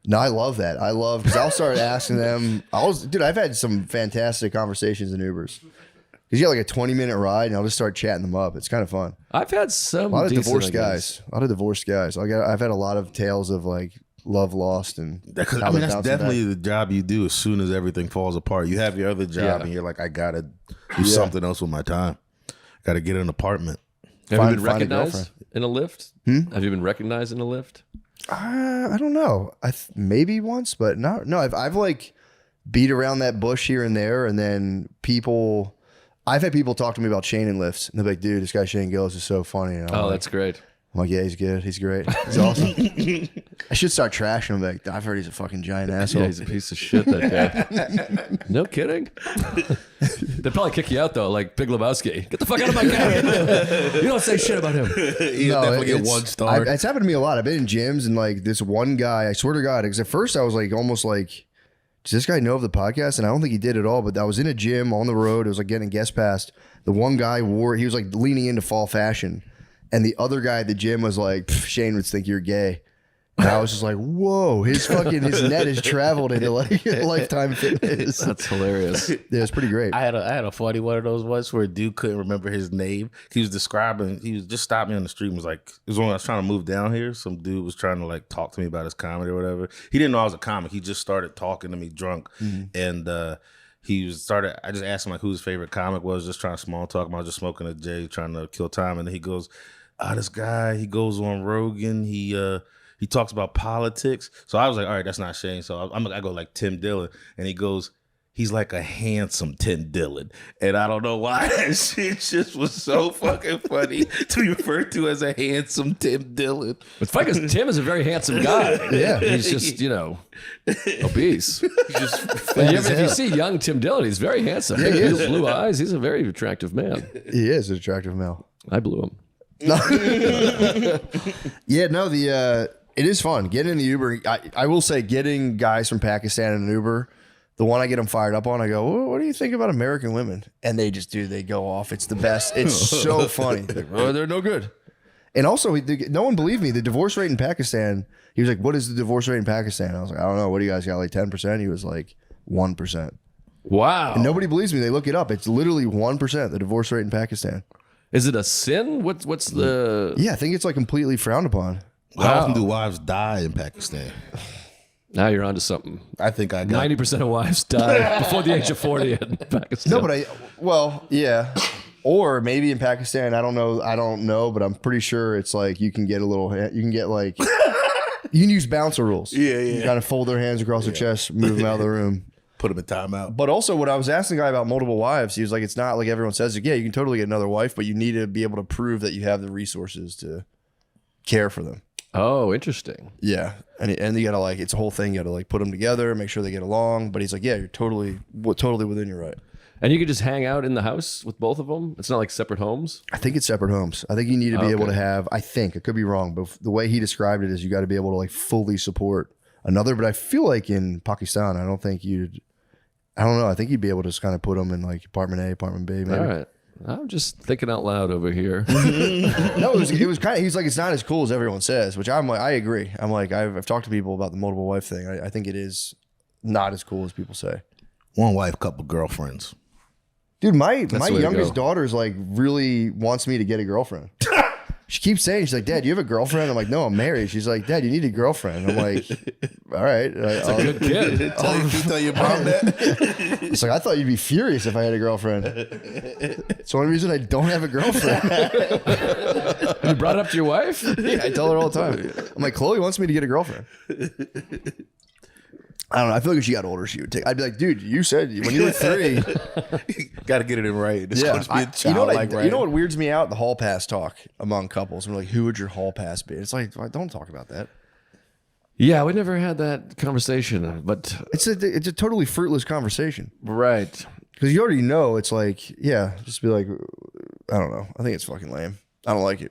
Speaker 2: No, I love that. I love because I'll start asking them. I've had some fantastic conversations in Ubers. Because you got like a 20-minute ride, and I'll just start chatting them up. It's kind of fun.
Speaker 4: I've had some
Speaker 2: A lot of
Speaker 4: decent,
Speaker 2: divorced
Speaker 4: I guess.
Speaker 2: guys. A lot of divorced guys. I've had a lot of tales of like love lost and
Speaker 3: Because
Speaker 2: how
Speaker 3: I mean,
Speaker 2: they're
Speaker 3: that's
Speaker 2: bouncing
Speaker 3: definitely
Speaker 2: back.
Speaker 3: the job you do as soon as everything falls apart. You have your other job,
Speaker 4: Yeah.
Speaker 3: and you're like, I gotta do something else with my time. Got to get an apartment.
Speaker 4: Have
Speaker 2: Find-
Speaker 4: you been
Speaker 2: find a
Speaker 4: recognized
Speaker 2: girlfriend.
Speaker 4: in a lift? Have you been recognized in a lift?
Speaker 2: I don't know. Maybe once, but not. No, I've like beat around that bush here and there, and then people. I've had people talk to me about Shane and lifts, and they're like, "Dude, this guy Shane Gillis is so funny." And I'm like,
Speaker 4: that's great.
Speaker 2: I'm like, "Yeah, he's good. He's great. He's awesome." I should start trashing him. Like, I've heard he's a fucking giant asshole.
Speaker 4: Yeah, he's a piece of shit, that guy. No kidding. They'd probably kick you out, though, like Big Lebowski. Get the fuck out of my game. You don't say shit about him.
Speaker 3: He'll definitely get 1 star.
Speaker 2: It's happened to me a lot. I've been in gyms, and like this one guy, I swear to God, because at first I was like, almost like, does this guy know of the podcast? And I don't think he did at all, but I was in a gym on the road. It was like getting guest passed. The one guy he was like leaning into fall fashion. And the other guy at the gym was like, Shane would think you're gay. And I was just like, whoa, his net has traveled into like Lifetime Fitness.
Speaker 4: That's hilarious.
Speaker 2: Yeah, it's pretty great.
Speaker 3: I had a funny one of those once where a dude couldn't remember his name. He was just stopped me on the street and was like, it was when I was trying to move down here. Some dude was trying to like talk to me about his comedy or whatever. He didn't know I was a comic. He just started talking to me drunk. And I just asked him like who his favorite comic was, just trying to small talk. I was just smoking a J, trying to kill time. And then he goes, this guy, he goes on Rogan. He talks about politics. So I was like, all right, that's not Shane. So I go like Tim Dillon. And he goes, he's like a handsome Tim Dillon. And I don't know why that shit just was so fucking funny to be referred to as a handsome Tim Dillon.
Speaker 4: It's funny because Tim is a very handsome guy.
Speaker 2: Yeah.
Speaker 4: He's just, obese. If you see young Tim Dillon, he's very handsome. Big blue eyes. He's a very attractive man.
Speaker 2: He is an attractive male.
Speaker 4: I blew him.
Speaker 2: Yeah, no, it is fun. Getting in the Uber. I will say getting guys from Pakistan in an Uber, the one I get them fired up on, I go, what do you think about American women? And they go off. It's the best. It's so funny. They're no good. And also, no one believed me. The divorce rate in Pakistan, he was like, what is the divorce rate in Pakistan? I was like, I don't know. What do you guys got, like 10%? He was like, 1%.
Speaker 4: Wow.
Speaker 2: And nobody believes me. They look it up. It's literally 1%, the divorce rate in Pakistan.
Speaker 4: Is it a sin? What's the...
Speaker 2: Yeah, I think it's like completely frowned upon.
Speaker 3: How often do wives die in Pakistan?
Speaker 4: Now you're onto something.
Speaker 3: I think I got
Speaker 4: 90% of wives die before the age of 40 in Pakistan.
Speaker 2: No, but yeah. Or maybe in Pakistan, I don't know, but I'm pretty sure it's like you can get like, you can use bouncer rules.
Speaker 3: Yeah.
Speaker 2: You kind of fold their hands across their chest, move them out of the room.
Speaker 3: Put them in timeout.
Speaker 2: But also, when I was asking the guy about multiple wives, he was like, it's not like everyone says, like, yeah, you can totally get another wife, but you need to be able to prove that you have the resources to care for them.
Speaker 4: Oh, interesting.
Speaker 2: Yeah. And you got to like, it's a whole thing. You got to like put them together, make sure they get along. But he's like, yeah, you're totally within your right.
Speaker 4: And you could just hang out in the house with both of them? It's not like separate homes?
Speaker 2: I think it's separate homes. I think you need to be able to have, I could be wrong, but the way he described it is you got to be able to like fully support another. But I feel like in Pakistan, I don't know. I think you'd be able to just kind of put them in like apartment A, apartment B, maybe.
Speaker 4: All right. I'm just thinking out loud over here.
Speaker 2: No, it was kind of, he's like, it's not as cool as everyone says, which I'm like, I agree. I'm like, I've talked to people about the multiple wife thing. I think it is not as cool as people say.
Speaker 3: One wife, couple girlfriends.
Speaker 2: Dude, my youngest daughter's like really wants me to get a girlfriend. She keeps saying, she's like, Dad, you have a girlfriend? I'm like, no, I'm married. She's like, Dad, you need a girlfriend. I'm like, all right.
Speaker 4: That's a good kid.
Speaker 3: Tell your mom that?
Speaker 2: It's like, I thought you'd be furious if I had a girlfriend. It's the only reason I don't have a girlfriend.
Speaker 4: You brought it up to your wife?
Speaker 2: Yeah, I tell her all the time. I'm like, Chloe wants me to get a girlfriend. I don't know. I feel like if she got older, she would take. I'd be like, dude, you said when you were 3.
Speaker 3: Got to get it in right. It's
Speaker 2: Yeah,
Speaker 3: going to be a child
Speaker 2: you know what weirds me out? The hall pass talk among couples. And we're like, who would your hall pass be? It's like, don't talk about that.
Speaker 4: Yeah, we never had that conversation, but
Speaker 2: It's a totally fruitless conversation
Speaker 4: right.
Speaker 2: because you already know. It's like, yeah, just be like, I don't know. I think it's fucking lame. I don't like it.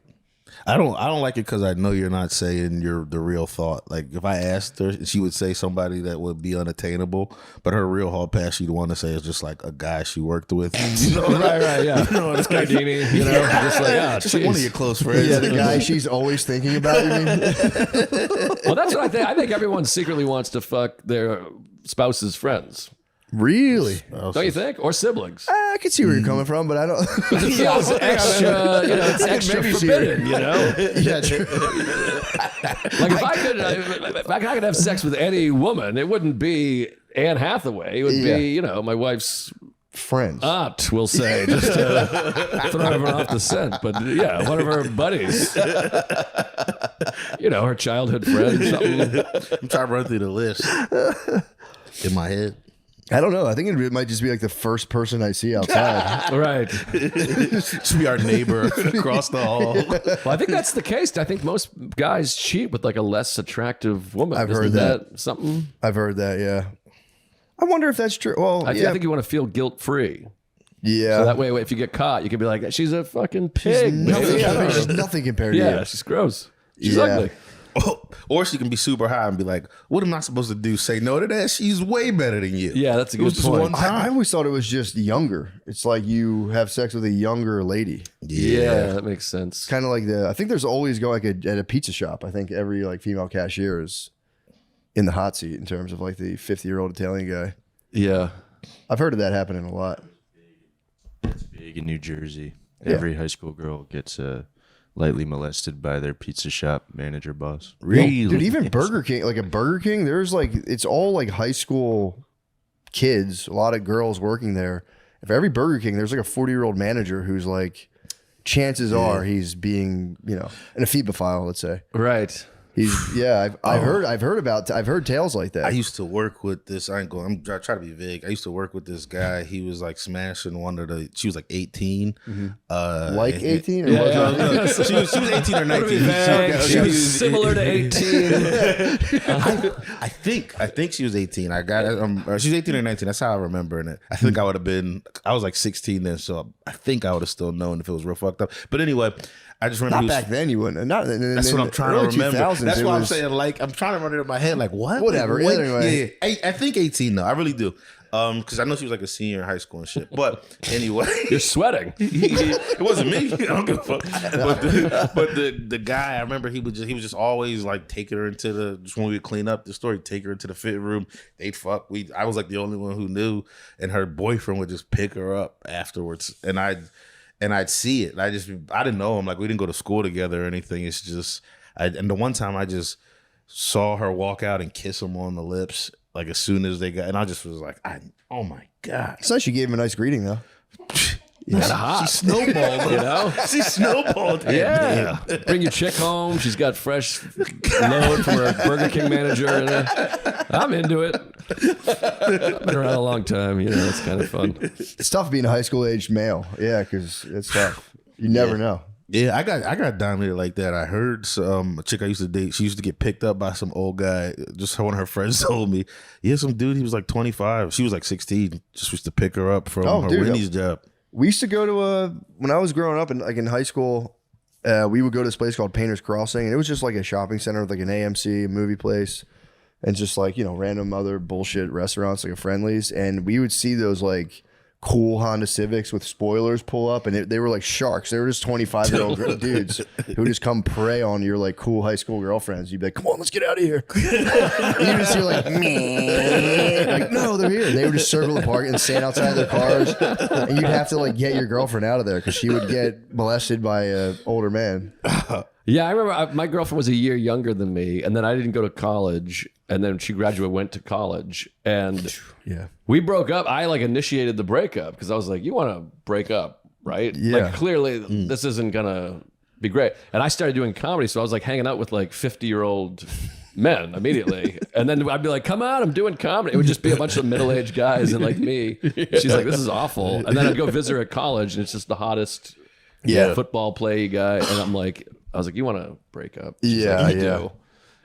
Speaker 3: I don't like it because I know you're not saying the real thought. Like if I asked her, she would say somebody that would be unattainable, but her real hall pass she'd want to say is just like a guy she worked with. You know?
Speaker 4: Right, yeah. This guy Dini, just like,
Speaker 3: just like one of your close friends.
Speaker 2: Yeah, the guy she's always thinking about. You mean?
Speaker 4: Well, that's what I think. I think everyone secretly wants to fuck their spouse's friends.
Speaker 2: Really?
Speaker 4: Don't you think? Or siblings.
Speaker 2: I can see where you're coming from, but I don't.
Speaker 4: It feels extra, it's extra
Speaker 2: maybe
Speaker 4: forbidden,
Speaker 2: Yeah, true.
Speaker 4: Like if I could have sex with any woman, it wouldn't be Anne Hathaway. It would be, my wife's
Speaker 2: Friends.
Speaker 4: aunt, we'll say, just to throw everyone off the scent. But yeah, one of her buddies. Her childhood friend. Something.
Speaker 3: I'm trying to run through the list in my head.
Speaker 2: I don't know. I think it might just be like the first person I see outside.
Speaker 4: Right.
Speaker 3: Should be our neighbor across the hall.
Speaker 4: Well, I think that's the case. I think most guys cheat with like a less attractive woman.
Speaker 2: I've
Speaker 4: Isn't
Speaker 2: heard that.
Speaker 4: Something.
Speaker 2: I've heard that. Yeah. I wonder if that's true. Well,
Speaker 4: I think you want to feel guilt free.
Speaker 2: Yeah.
Speaker 4: So that way, if you get caught, you can be like, "She's a fucking pig."
Speaker 2: She's nothing compared to
Speaker 4: Yeah,
Speaker 2: you.
Speaker 4: she's gross. She's
Speaker 2: Yeah.
Speaker 4: ugly.
Speaker 3: Or she can be super high and be like, what am I supposed to do? Say no to that? She's way better than you.
Speaker 4: Yeah, that's a
Speaker 3: It was
Speaker 4: good
Speaker 3: just
Speaker 4: point.
Speaker 3: one time.
Speaker 2: I always thought it was just younger. It's like you have sex with a younger lady.
Speaker 4: Yeah, that makes sense.
Speaker 2: Kind of like I think there's always like at a pizza shop. I think every like female cashier is in the hot seat in terms of like the 50-year-old Italian guy.
Speaker 4: Yeah.
Speaker 2: I've heard of that happening a lot.
Speaker 1: It's big in New Jersey. Every high school girl gets lightly molested by their pizza shop manager boss.
Speaker 3: Really?
Speaker 2: Dude, even Burger King, like a Burger King, there's like, it's all like high school kids, a lot of girls working there. For every Burger King, there's like a 40-year-old manager who's like, chances are he's being, an ephebophile, let's say.
Speaker 4: Right.
Speaker 2: He's I've heard tales like that.
Speaker 3: I used to work with this. I try to be vague. I used to work with this guy. He was like smashing she was like 18.
Speaker 2: Like 18? Or
Speaker 3: No, she was 18 or 19.
Speaker 4: She was similar to 18.
Speaker 3: I think she was 18. I got she's 18 or 19. That's how I remember it. I think I was like 16 then, so I think I would have still known if it was real fucked up. But anyway, I just remember
Speaker 2: Not back then, you wouldn't.
Speaker 3: That's what I'm trying to remember.
Speaker 2: 2000s,
Speaker 3: That's why I'm saying, like, I'm trying to run it in my head, like, what?
Speaker 2: Whatever.
Speaker 3: When?
Speaker 2: Anyway.
Speaker 3: Yeah. I think 18 though. I really do. Because I know she was like a senior in high school and shit. But anyway,
Speaker 4: You're sweating.
Speaker 3: it wasn't me. I don't give a fuck. But the guy, I remember he was just always like taking her into just when we would clean up the store, he'd take her into the fit room. They'd fuck. I was like the only one who knew, and her boyfriend would just pick her up afterwards, and I'd see it. I didn't know him. Like, we didn't go to school together or anything. It's just, and the one time I just saw her walk out and kiss him on the lips, like as soon as they got, and I just was like, oh my God.
Speaker 2: It's nice you gave him a nice greeting, though.
Speaker 4: Kind of hot.
Speaker 3: She snowballed,
Speaker 4: You know?
Speaker 3: She snowballed.
Speaker 4: Yeah. Bring your chick home. She's got fresh load from her Burger King manager. I'm into it. I've been around a long time. It's kind of fun.
Speaker 2: It's tough being a high school aged male. Yeah, because it's tough. You never know.
Speaker 3: Yeah, I got dominated like that. I heard a chick I used to date. She used to get picked up by some old guy. Just one of her friends told me, yeah, some dude. He was like 25. She was like 16. Just used to pick her up from her Wendy's job.
Speaker 2: We used to go to when I was growing up in high school. We would go to this place called Painter's Crossing, and it was just like a shopping center with like an AMC, a movie place, and just like random other bullshit restaurants like a Friendly's. And we would see those like cool Honda Civics with spoilers pull up, and they were like sharks. They were just 25-year-old dudes who just come prey on your like cool high school girlfriends. You'd be like, "Come on, let's get out of here." You just hear like, like, no, they're here. They would just circle the park and stand outside their cars, and you'd have to like get your girlfriend out of there because she would get molested by an older man.
Speaker 4: Yeah, I remember my girlfriend was a year younger than me, and then I didn't go to college, and then she graduated, went to college, and we broke up. I like initiated the breakup because I was like, "You want to break up, right?
Speaker 2: Yeah.
Speaker 4: Like clearly this isn't gonna be great." And I started doing comedy, so I was like hanging out with like 50-year-old men immediately, and then I'd be like, "Come on, I'm doing comedy." It would just be a bunch of middle-aged guys and like me. She's like, "This is awful," and then I'd go visit her at college, and it's just the hottest football play guy, and I was like, "You want to break up?" She's like, "I do."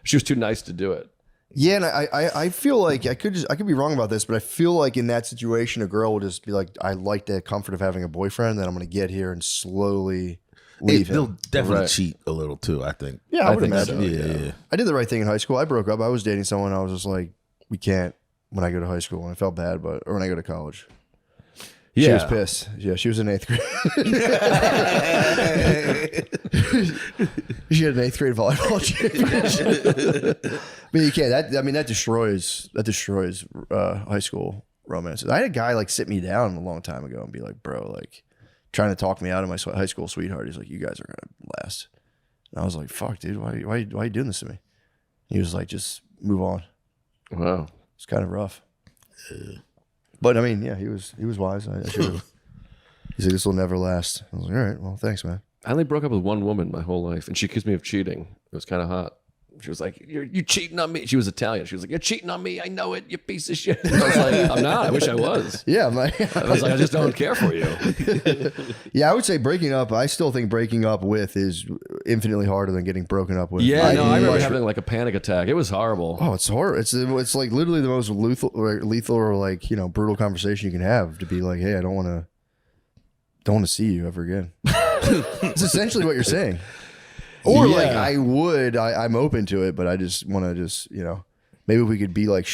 Speaker 4: She was too nice to do it.
Speaker 2: Yeah, and I feel like I could be wrong about this, but I feel like in that situation, a girl will just be like, "I like the comfort of having a boyfriend, then I'm going to get here and slowly leave him."
Speaker 3: They'll definitely cheat a little too, I think.
Speaker 2: Yeah, I would
Speaker 4: think
Speaker 2: imagine.
Speaker 3: Yeah.
Speaker 2: I did the right thing in high school. I broke up. I was dating someone. I was just like, we can't when I go to high school. And I felt bad, or when I go to college. She was pissed. Yeah, she was in 8th grade. She had an 8th grade volleyball championship. But you can't. That destroys high school romances. I had a guy like sit me down a long time ago and be like, "Bro, like trying to talk me out of my high school sweetheart." He's like, "You guys are gonna last." And I was like, "Fuck, dude, why are you doing this to me?" He was like, "Just move on."
Speaker 4: Wow,
Speaker 2: it's kind of rough. But I mean, yeah, he was wise. I should have. He's like, "This will never last." I was like, "All right, well, thanks, man."
Speaker 4: I only broke up with one woman my whole life, and she accused me of cheating. It was kind of hot. She was like, "You cheating on me." She was Italian. She was like, "You're cheating on me. I know it. You piece of shit." I was like, "I'm not. I wish I was."
Speaker 2: Yeah,
Speaker 4: I was like, "I just don't care for you."
Speaker 2: Yeah, I would say breaking up. I still think breaking up with is infinitely harder than getting broken up with.
Speaker 4: Yeah, I remember having like a panic attack. It was horrible.
Speaker 2: Oh, it's horrible. It's like literally the most lethal or like brutal conversation you can have, to be like, "Hey, I don't want to see you ever again." It's essentially what you're saying. Or like I'm open to it, but I just want to maybe we could be like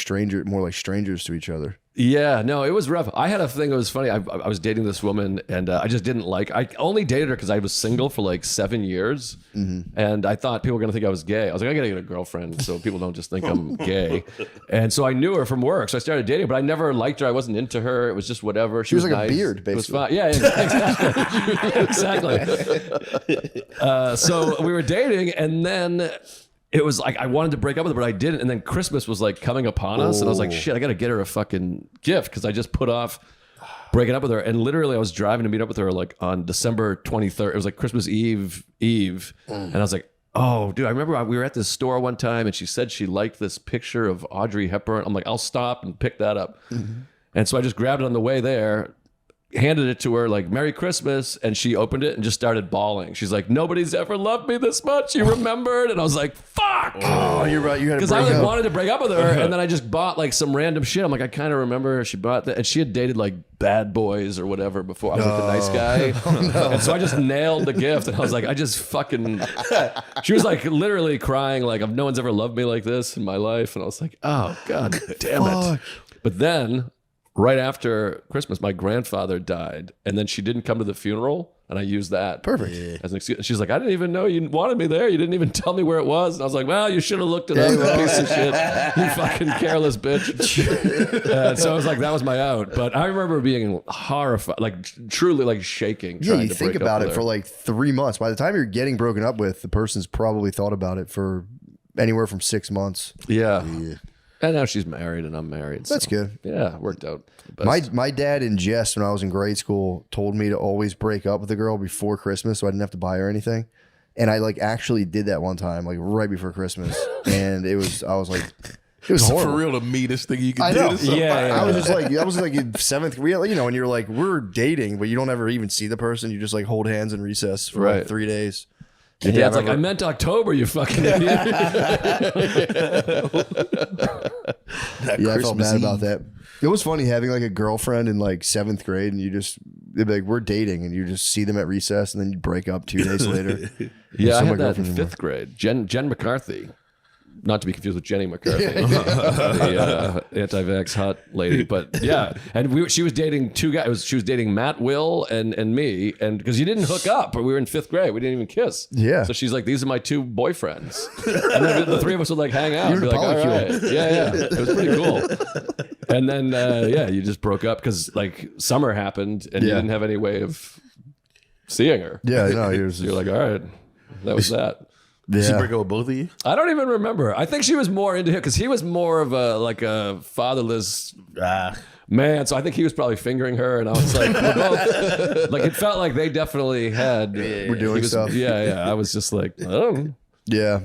Speaker 2: more like strangers to each other.
Speaker 4: Yeah, no, it was rough. I had a thing that was funny. I was dating this woman, and I just didn't like. I only dated her because I was single for like 7 years, and I thought people were gonna think I was gay. I was like, I gotta get a girlfriend so people don't just think I'm gay. And so I knew her from work, so I started dating her, but I never liked her. I wasn't into her. It was just whatever. She was
Speaker 2: like
Speaker 4: nice.
Speaker 2: a beard, basically.
Speaker 4: It was fine. Yeah, exactly. So we were dating, and then it was like I wanted to break up with her, but I didn't. And then Christmas was like coming upon us, and I was like, shit, I got to get her a fucking gift because I just put off breaking up with her. And literally, I was driving to meet up with her like on December 23rd. It was like Christmas Eve. And I was like, oh, dude, I remember we were at this store one time, and she said she liked this picture of Audrey Hepburn. I'm like, I'll stop and pick that up. And so I just grabbed it on the way there, handed it to her like Merry Christmas, and she opened it and just started bawling. She's like, nobody's ever loved me this much. You remembered? And I was like, fuck.
Speaker 2: Oh, you're right. You had to
Speaker 4: because I like wanted to break up with her, and then I just bought like some random shit. I'm like, I kind of remember she bought that, and she had dated like Bad Boys or whatever before. I was like the nice guy, and so I just nailed the gift, and I was like, I just fucking. She was like literally crying, like no one's ever loved me like this in my life, and I was like, oh god damn it. But then, right after Christmas, my grandfather died, and then she didn't come to the funeral, and I used that as an excuse. And she's like, I didn't even know you wanted me there. You didn't even tell me where it was. And I was like, well, you should have looked it up, you piece of shit. You fucking careless bitch. So I was like, that was my out. But I remember being horrified, like truly like shaking.
Speaker 2: Yeah, you think about it for like 3 months. By the time you're getting broken up with, the person's probably thought about it for anywhere from 6 months.
Speaker 4: Yeah. And now she's married and I'm married.
Speaker 2: That's good.
Speaker 4: Yeah, it worked out.
Speaker 2: My dad in jest when I was in grade school told me to always break up with a girl before Christmas so I didn't have to buy her anything. And I like actually did that one time, like right before Christmas. And I was like, it was horrible.
Speaker 3: For real, the meanest thing you can do to somebody.
Speaker 4: Yeah.
Speaker 2: I was like in seventh grade, and you're like, we're dating, but you don't ever even see the person. You just like hold hands in recess for like 3 days.
Speaker 4: And Dad's like, I meant October, you fucking idiot.
Speaker 2: I felt bad about that. It was funny having like a girlfriend in like 7th grade, and they'd be like, we're dating, and you just see them at recess, and then you break up 2 days later.
Speaker 4: Yeah, I had that in 5th grade. Jen McCarthy. Not to be confused with Jenny McCarthy, the anti-vax hot lady, but yeah, and she was dating 2 guys. She was dating Matt, Will, and me, and because you didn't hook up, or we were in 5th grade, we didn't even kiss.
Speaker 2: Yeah.
Speaker 4: So she's like, "These are my 2 boyfriends," and then the 3 of us would like hang out. And be like, all right, yeah, it was pretty cool. And then you just broke up because like summer happened, and you didn't have any way of seeing her.
Speaker 2: Yeah, no,
Speaker 4: you're like, all right, that was that.
Speaker 3: Did she break up with both of you?
Speaker 4: I don't even remember. I think she was more into him because he was more of a fatherless man. So I think he was probably fingering her, and I was like, we're both, like it felt like they definitely had
Speaker 2: we're doing stuff.
Speaker 4: Yeah. I was just like, oh.
Speaker 2: Yeah.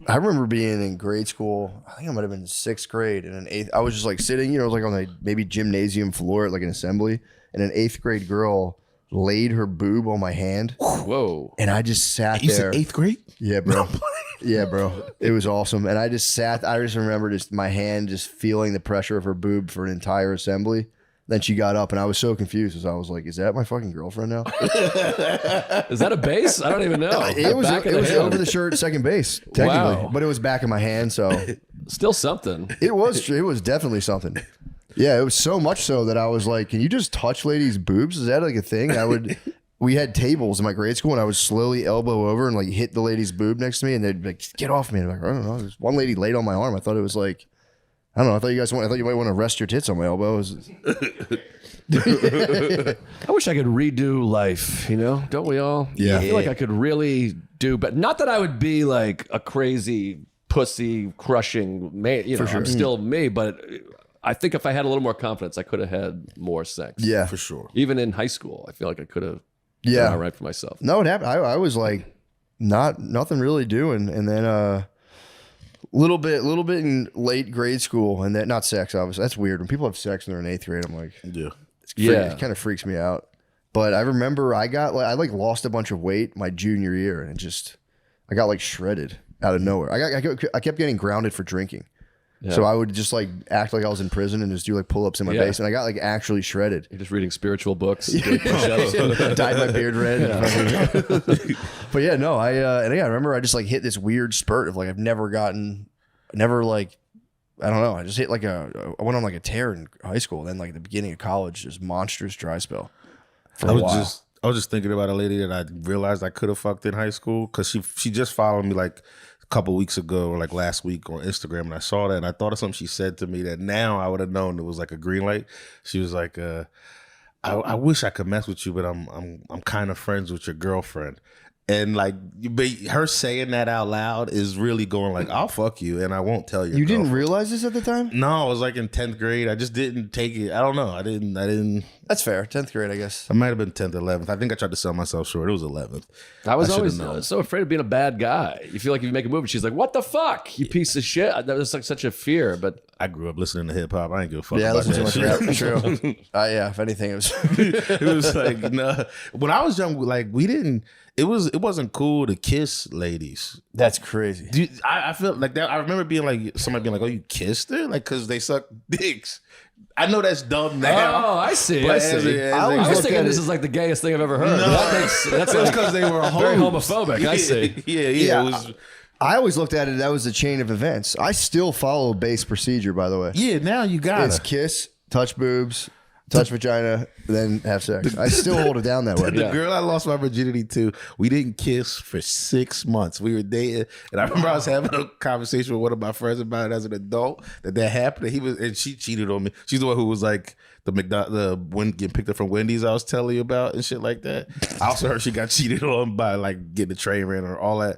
Speaker 2: I remember being in grade school. I think I might have been in 6th grade, and in 8th, I was just like sitting, like on the maybe gymnasium floor at like an assembly, and an 8th grade girl laid her boob on my hand.
Speaker 4: Whoa.
Speaker 2: And I just sat
Speaker 3: You
Speaker 2: there.
Speaker 3: said 8th grade?
Speaker 2: Yeah, bro. Yeah, bro. It was awesome. And I just remember just my hand just feeling the pressure of her boob for an entire assembly. Then she got up, and I was so confused because I was like, is that my fucking girlfriend now?
Speaker 4: Is that a base? I don't even know.
Speaker 2: It was over the shirt, second base, technically.
Speaker 4: Wow.
Speaker 2: But it was back of my hand, so.
Speaker 4: Still something.
Speaker 2: It was definitely something. Yeah, it was so much so that I was like, can you just touch ladies' boobs? Is that like a thing? We had tables in my grade school, and I would slowly elbow over and like hit the lady's boob next to me, and they'd be like, get off me. And I'm like, I don't know. There's one lady laid on my arm. I thought it was like, I don't know. I thought you might want to rest your tits on my elbow.
Speaker 4: I wish I could redo life, don't we all?
Speaker 2: Yeah.
Speaker 4: I feel like I could really do, but not that I would be like a crazy pussy crushing man. I'm still me, but I think if I had a little more confidence, I could have had more sex.
Speaker 2: Yeah,
Speaker 3: for sure.
Speaker 4: Even in high school, I feel like I could have done all right for myself.
Speaker 2: No, it happened. I was like, nothing really doing. And then Little bit in late grade school, and that not sex, obviously. That's weird. When people have sex when they're in 8th grade, I'm like, it kind of freaks me out. But I remember I lost a bunch of weight my junior year, and I got like shredded out of nowhere. I kept getting grounded for drinking. Yeah. So I would just like act like I was in prison and just do like pull-ups in my basement. I got like actually shredded.
Speaker 4: You're just reading spiritual books.
Speaker 2: Dyed my beard red. Yeah. But yeah, no, I remember I just like hit this weird spurt of like I've never like, I don't know. I just hit like I went on like a tear in high school. Then like at the beginning of college, just monstrous dry spell for a while.
Speaker 3: I was just thinking about a lady that I realized I could have fucked in high school because she just followed me like couple weeks ago or like last week on Instagram, and I saw that and I thought of something she said to me that now I would have known it was like a green light. She was like, I wish I could mess with you, but I'm kind of friends with your girlfriend. And like, her saying that out loud is really going like, I'll fuck you and I won't tell you.
Speaker 2: You didn't realize this at the time?
Speaker 3: No, I was like in 10th grade. I just didn't take it. I don't know. I didn't.
Speaker 2: That's fair. 10th grade, I guess.
Speaker 3: I might have been 10th, 11th. I think I tried to sell myself short. It was 11th.
Speaker 4: I was always so afraid of being a bad guy. You feel like if you make a move, she's like, what the fuck, you piece of shit. That was like such a fear. But
Speaker 3: I grew up listening to hip hop. I ain't give a fuck.
Speaker 2: Yeah,
Speaker 3: about
Speaker 2: listen
Speaker 3: that
Speaker 2: to much rap. True. Yeah, if anything, it was.
Speaker 3: It was like, no. When I was young, like we didn't. It wasn't cool to kiss ladies.
Speaker 2: That's crazy.
Speaker 3: Dude, I feel like that. I remember being like, somebody being like, "Oh, you kissed her?" Like, because they suck dicks. I know that's dumb now.
Speaker 4: Oh, I see. I was thinking this is like the gayest thing I've ever heard. No. That's because they were very homophobic. I see.
Speaker 3: Yeah.
Speaker 2: I always looked at it that was a chain of events. I still follow base procedure, by the way.
Speaker 3: Yeah, now you got it.
Speaker 2: It's kiss, touch boobs, touch vagina, then have sex. I still hold it down that way.
Speaker 3: The girl I lost my virginity to, we didn't kiss for 6 months. We were dating, and I remember I was having a conversation with one of my friends about it as an adult that happened. And she cheated on me. She's the one who was like getting picked up from Wendy's I was telling you about and shit like that. I also heard she got cheated on by like getting a train ran or all that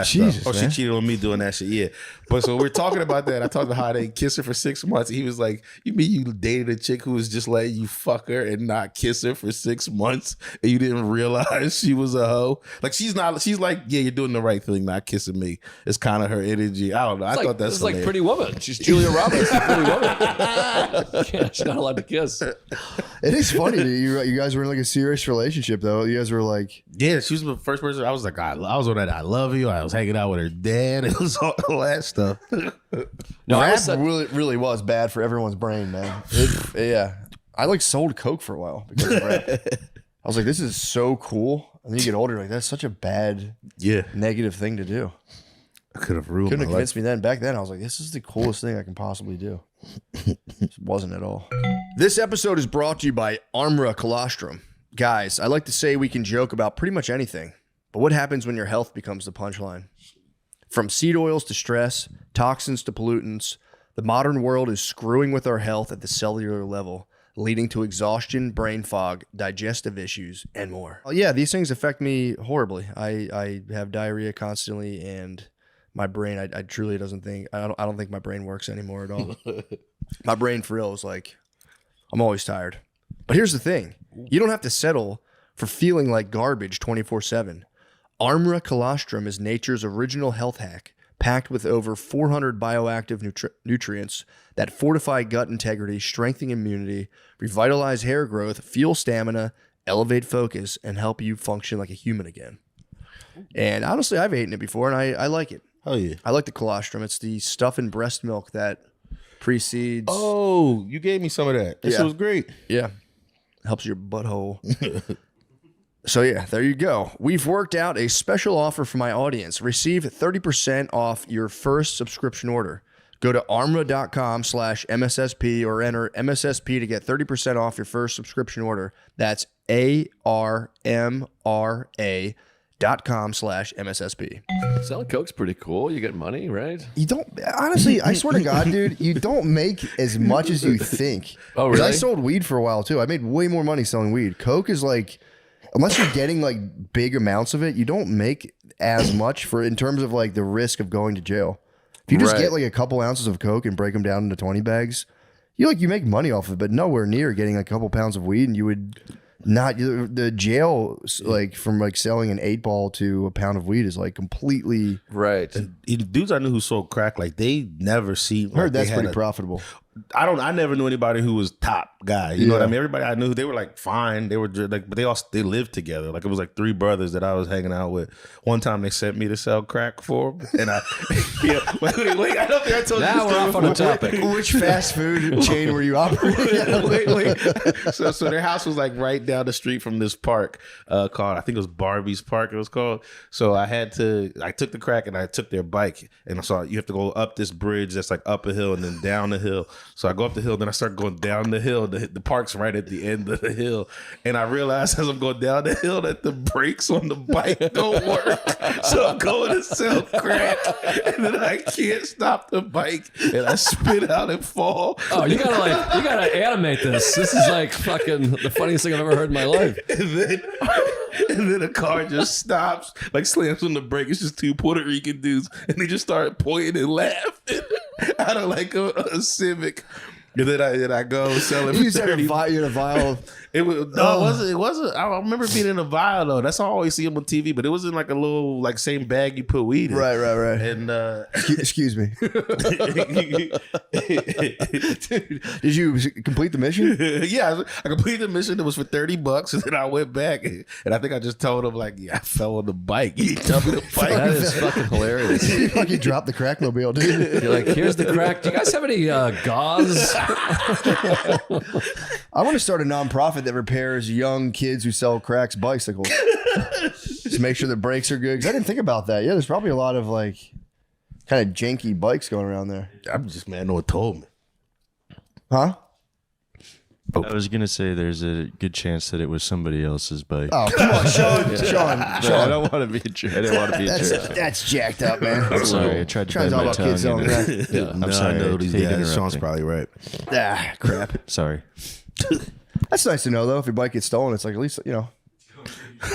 Speaker 2: Jesus,
Speaker 3: stuff. Oh, she cheated on me doing that shit. Yeah. But so we're talking about that. I talked about how they kissed her for 6 months. He was like, "You mean you dated a chick who was just letting you fuck her and not kiss her for 6 months, and you didn't realize she was a hoe?" Like she's like, "Yeah, you're doing the right thing, not kissing me." It's kind of her energy. I don't know. I thought that's
Speaker 4: like Pretty Woman. She's Julia Roberts, Pretty Woman. Yeah, she's not allowed to kiss.
Speaker 2: It is funny. You guys were in like a serious relationship, though. You guys were like,
Speaker 3: yeah. She was the first person. I was like, I was on that. I love you. I was hanging out with her dad. It was all that stuff.
Speaker 2: No, rap really was bad for everyone's brain, man. Yeah, I like sold coke for a while because of rap. I was like, this is so cool. And then you get older, you're like, that's such a bad, negative thing to do.
Speaker 3: I could have ruined.
Speaker 2: Couldn't have convinced me then. Back then, I was like, this is the coolest thing I can possibly do. It wasn't at all. This episode is brought to you by Armra Colostrum. Guys, I like to say we can joke about pretty much anything, but what happens when your health becomes the punchline? From seed oils to stress, toxins to pollutants, the modern world is screwing with our health at the cellular level, leading to exhaustion, brain fog, digestive issues, and more. Yeah, these things affect me horribly. I have diarrhea constantly, and my brain, I truly doesn't think, I don't think my brain works anymore at all. My brain for real is like, I'm always tired. But here's the thing. You don't have to settle for feeling like garbage 24/7. Armra Colostrum is nature's original health hack, packed with over 400 bioactive nutrients that fortify gut integrity, strengthen immunity, revitalize hair growth, fuel stamina, elevate focus, and help you function like a human again. And honestly, I've eaten it before, and I like it.
Speaker 3: Oh, yeah.
Speaker 2: I like the colostrum. It's the stuff in breast milk that precedes.
Speaker 3: Oh, you gave me some of that. This was great.
Speaker 2: Yeah. Helps your butthole. So yeah, there you go. We've worked out a special offer for my audience. Receive 30% off your first subscription order. Go to armra.com/MSSP or enter MSSP to get 30% off your first subscription order. That's ARMRA.com/MSSP.
Speaker 4: Selling coke's pretty cool. You get money, right?
Speaker 2: You don't, honestly, I swear to God, dude, you don't make as much as you think.
Speaker 4: Oh, really?
Speaker 2: I sold weed for a while too. I made way more money selling weed. Coke is like, unless you're getting like big amounts of it, you don't make as much in terms of like the risk of going to jail. If you just get like a couple ounces of Coke and break them down into 20 bags, you make money off of it, but nowhere near getting a couple pounds of weed, and you would Not the jail, like from like selling an 8-ball to a pound of weed is like completely
Speaker 4: right.
Speaker 3: Dudes I knew who sold crack, like they never see.
Speaker 2: I heard that's pretty profitable.
Speaker 3: I never knew anybody who was top guy. You know what I mean? Everybody I knew, they were like fine. They were like, but they lived together. Like it was like 3 brothers that I was hanging out with. One time they sent me to sell crack for them, and I wait, I don't think I told you.
Speaker 4: Now we're off on a topic.
Speaker 2: Which fast food chain were you operating?
Speaker 3: wait. So their house was like right down the street from this park called, I think it was Barbie's Park. It was called. So I took the crack and I took their bike, and I saw you have to go up this bridge that's like up a hill and then down the hill. So I go up the hill, then I start going down the hill. The park's right at the end of the hill. And I realized as I'm going down the hill that the brakes on the bike don't work. So I'm going to sell crack. And then I can't stop the bike. And I spit out and fall.
Speaker 4: Oh, you gotta animate this. This is like fucking the funniest thing I've ever heard in my life.
Speaker 3: And then a car just stops, like slams on the brake. It's just 2 Puerto Rican dudes. And they just start pointing and laughing out of like a Civic. And then I go sell it for 30.
Speaker 2: You had a vial of...
Speaker 3: It wasn't. I remember being in a vial though. That's how I always see them on TV. But it was in like a little like same bag you put weed in.
Speaker 2: Right.
Speaker 3: And
Speaker 2: excuse me. Dude, did you complete the mission?
Speaker 3: Yeah, I completed the mission. It was for $30, and then I went back and I think I just told him like, yeah, I fell on the bike. He jumped on the bike.
Speaker 4: That is fucking hilarious.
Speaker 2: You fucking dropped the crackmobile, dude.
Speaker 4: You're like, here's the crack. Do you guys have any gauze?
Speaker 2: I want to start a nonprofit that repairs young kids who sell cracks bicycles. Just make sure the brakes are good. Because I didn't think about that. Yeah, there's probably a lot of like kind of janky bikes going around there.
Speaker 3: I'm just mad no one told me.
Speaker 2: Huh?
Speaker 1: I was gonna say there's a good chance that it was somebody else's bike.
Speaker 2: Oh, come on, Sean.
Speaker 1: I don't want to be a jerk. I didn't want to be a jerk.
Speaker 2: That's jacked up, man.
Speaker 1: I'm sorry. I tried to bend my tongue.
Speaker 2: Kids selling crack.
Speaker 1: Yeah, I'm sorry.
Speaker 3: I know these guys.
Speaker 1: interrupting.
Speaker 3: Sean's probably right.
Speaker 2: Ah, crap.
Speaker 1: Sorry.
Speaker 2: That's nice to know, though. If your bike gets stolen, it's like at least, you know.